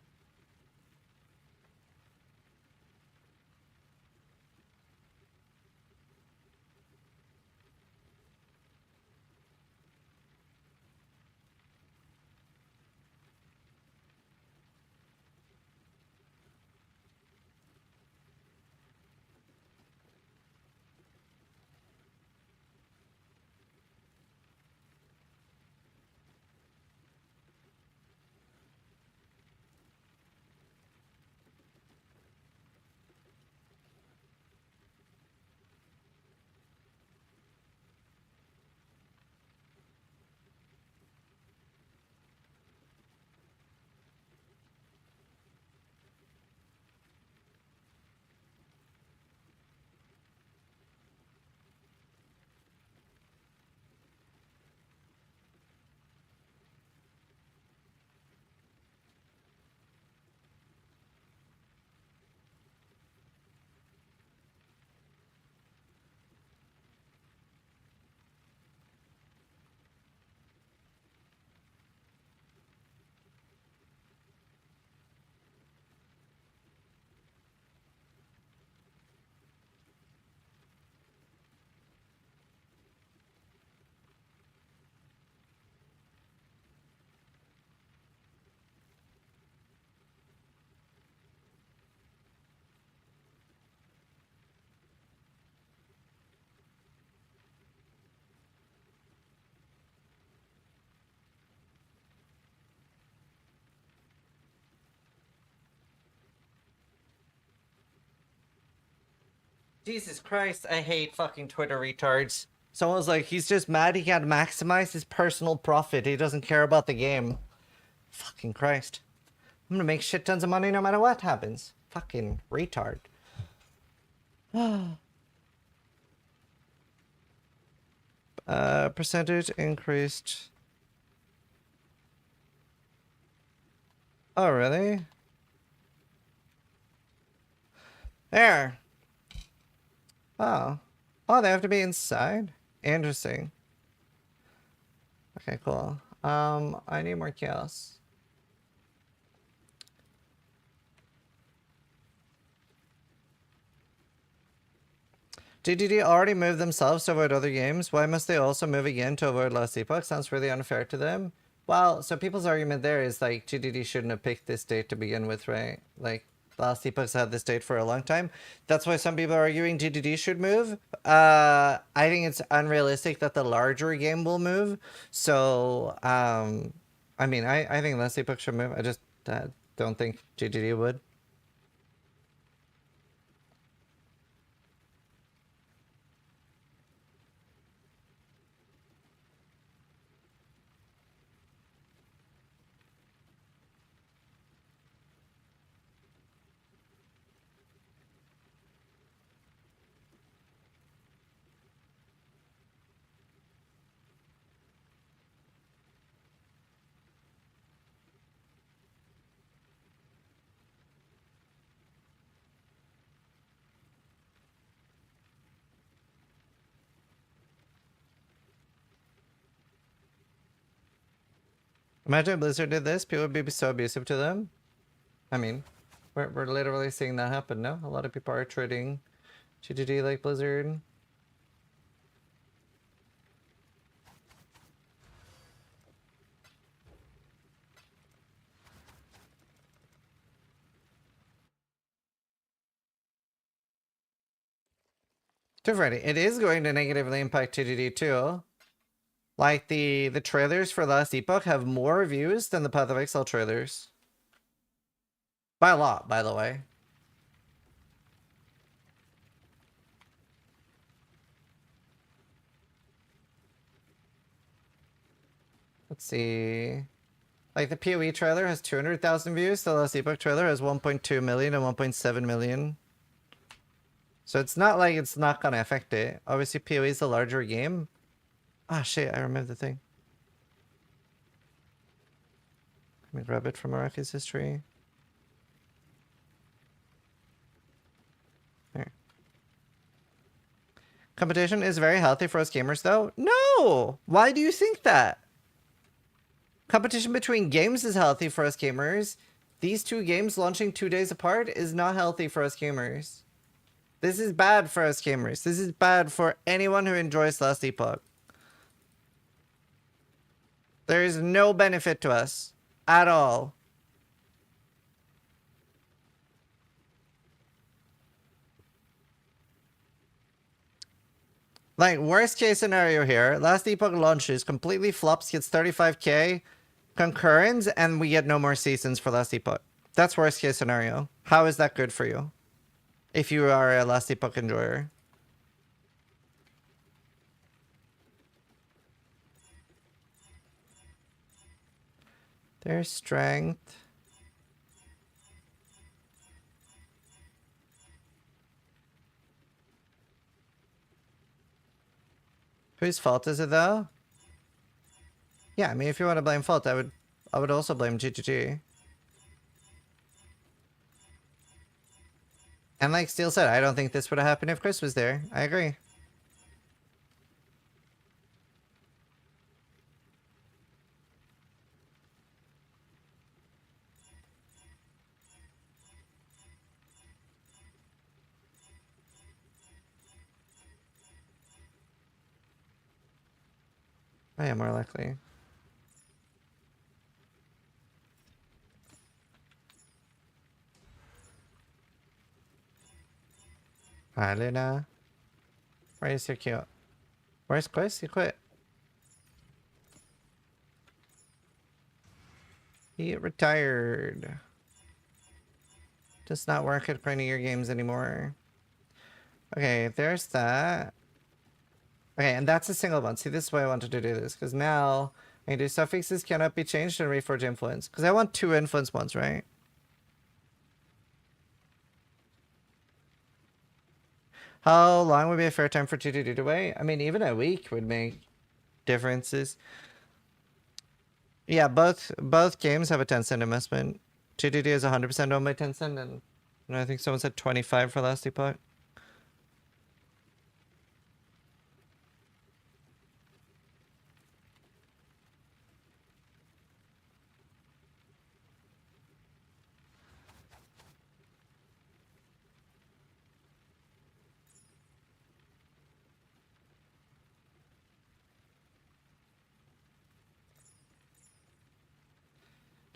Jesus Christ, I hate fucking Twitter retards. Someone was like, he's just mad he can't maximize his personal profit. He doesn't care about the game. Fucking Christ. I'm gonna make shit tons of money no matter what happens. Fucking retard. Percentage increased. Oh, really? There. Oh. Oh, they have to be inside? Interesting. Okay, cool. I need more chaos. DDD already moved themselves to avoid other games. Why must they also move again to avoid last Epoch? Sounds really unfair to them. Well, so people's argument there is like GDD shouldn't have picked this date to begin with, right? Like last Epoch's had this date for a long time. That's why some people are arguing GDD should move. I think it's unrealistic that the larger game will move. So, I mean, I think last Epoch should move. I just don't think GDD would. Imagine if Blizzard did this, people would be so abusive to them. I mean, we're literally seeing that happen, no? A lot of people are treating GGG like Blizzard. To Freddy, it is going to negatively impact TGD too. Like the trailers for Last Epoch have more views than the Path of Exile trailers. By a lot, by the way. Let's see. Like the PoE trailer has 200,000 views. The Last Epoch trailer has 1.2 million and 1.7 million. So it's not like it's not gonna affect it. Obviously, PoE is a larger game. Ah, shit! I remember the thing. Let me grab it from Araki's history. There. Competition is very healthy for us gamers, though. No! Why do you think that? Competition between games is healthy for us gamers. These two games launching 2 days apart is not healthy for us gamers. This is bad for us gamers. This is bad for anyone who enjoys Last Epoch. There is no benefit to us at all. Like, worst case scenario here, Last Epoch launches, completely flops, gets 35k, concurrence, and we get no more seasons for Last Epoch. That's worst case scenario. How is that good for you? If you are a Last Epoch enjoyer. Their strength. Whose fault is it though? Yeah, I mean, if you want to blame fault, I would also blame GGG. And like Steel said, I don't think this would have happened if Chris was there. I agree. I am more likely. Hi, Luna. Why are you so cute? Where's Chris? He quit. He retired. Does not work at Pioneer Games anymore. Okay, there's that. Okay, and that's a single one. See, this is why I wanted to do this, because now I can do suffixes cannot be changed and reforge influence. Because I want 2 influence ones, right? How long would be a fair time for GGG to wait? I mean, even a week would make differences. Yeah, both games have a Tencent investment. GGG is 100% owned by Tencent, and I think someone said 25 for Last Epoch.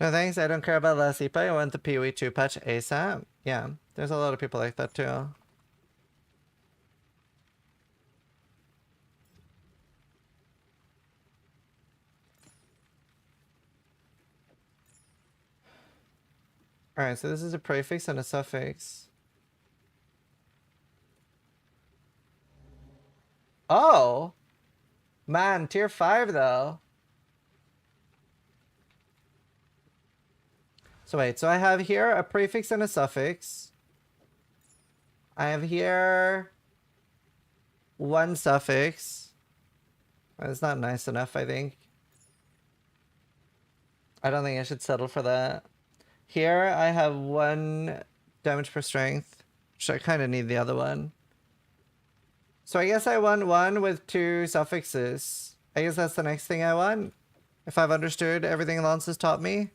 No thanks, I don't care about Last Epoch. I want the PoE 2 patch ASAP. Yeah, there's a lot of people like that too. Alright, so this is a prefix and a suffix. Oh! Man, tier 5 though. So wait, so I have here a prefix and a suffix. I have here 1 suffix. That's not nice enough, I think. I don't think I should settle for that. Here I have 1 damage per strength, which I kind of need the other one. So I guess I want 1 with 2 suffixes. I guess that's the next thing I want. If I've understood everything Lance has taught me.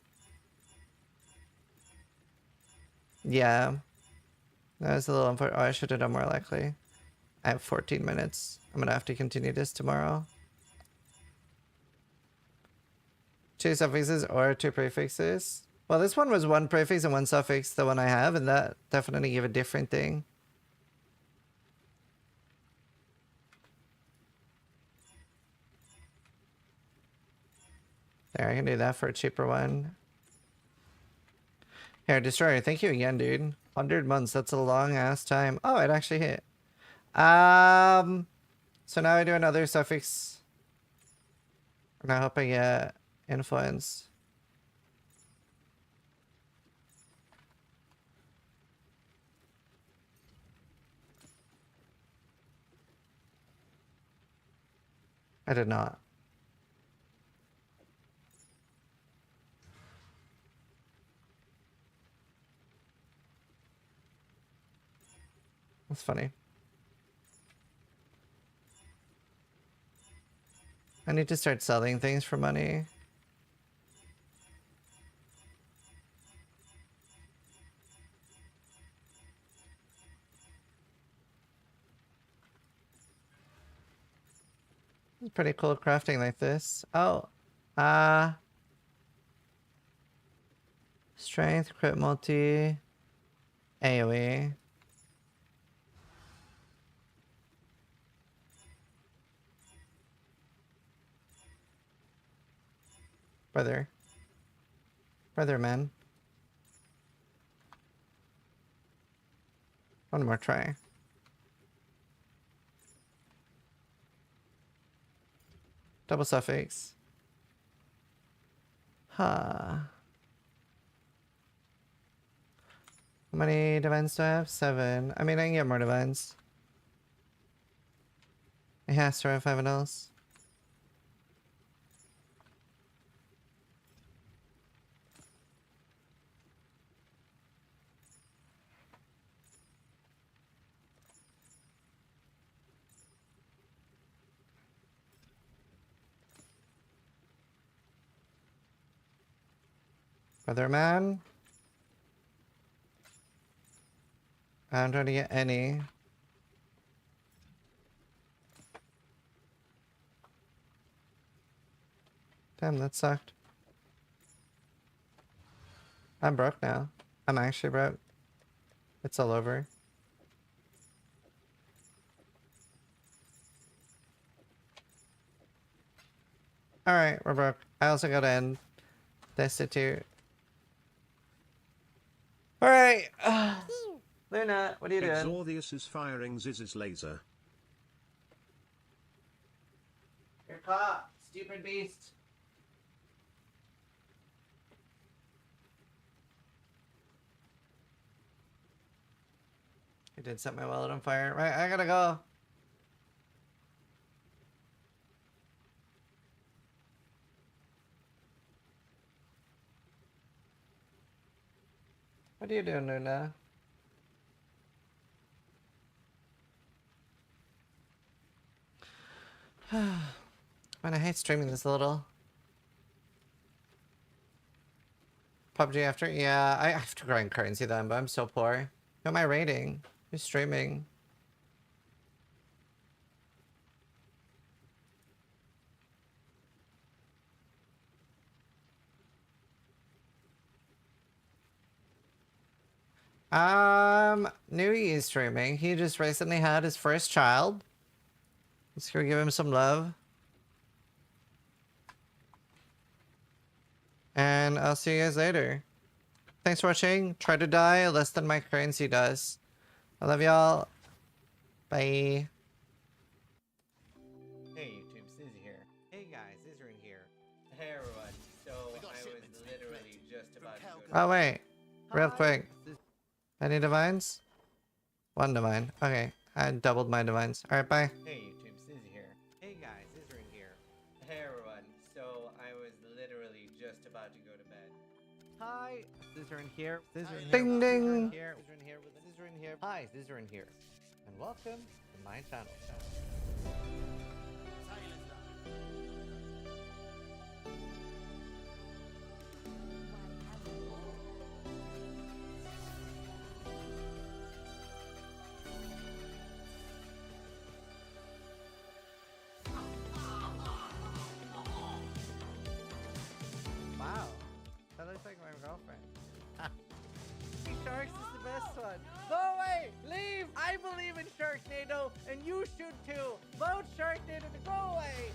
Yeah. That was a little unfortunate. Oh, I should have done more likely. I have 14 minutes. I'm gonna have to continue this tomorrow. 2 suffixes or 2 prefixes. Well, this one was 1 prefix and 1 suffix, the one I have, and that definitely gave a different thing. There, I can do that for a cheaper one. Here, Destroyer, thank you again, dude. 100 months, that's a long ass time. Oh, it actually hit. So now I do another suffix. And I hope I get influence. I did not. That's funny. I need to start selling things for money. It's pretty cool crafting like this. Oh. Strength, crit multi, AoE. Brother man. One more try. Double suffix. Huh. How many divines do I have? 7. I mean, I can get more divines. It has to have 5 else. Brother man. I'm trying to get any. Damn, that sucked. I'm broke now. I'm actually broke. It's all over. Alright, we're broke. I also gotta end destitute. Alright. Luna, what are you doing? Exordius is firing Ziz's laser. You're caught, stupid beast. I did set my wallet on fire. Right, I gotta go. What are you doing, Luna? Man, I hate streaming this a little. PUBG after? Yeah, I have to grind currency then, but I'm so poor. What am I rating? Who's streaming? Nui is streaming. He just recently had his first child. Let's go give him some love. And I'll see you guys later. Thanks for watching. Try to die less than my currency does. I love y'all. Bye. Hey YouTube, Sizzy here. Hey guys, Zizaran here. Hey everyone. So I was literally just about to go to Oh wait. Real quick. Any divines? 1 divine. Okay. I doubled my divines. Alright, bye. Hey YouTube, Sizzy here. Hey guys, Zizaran here. Hey everyone. So I was literally just about to go to bed. Hi, Zizaran here. Zizaran Ding, here. ding. Zizaran here. Zizaran here. Zizaran here. Hi, Zizaran here. And welcome to my channel. one. Go away. Leave. I believe in Sharknado, and you should too. Vote Sharknado to go away.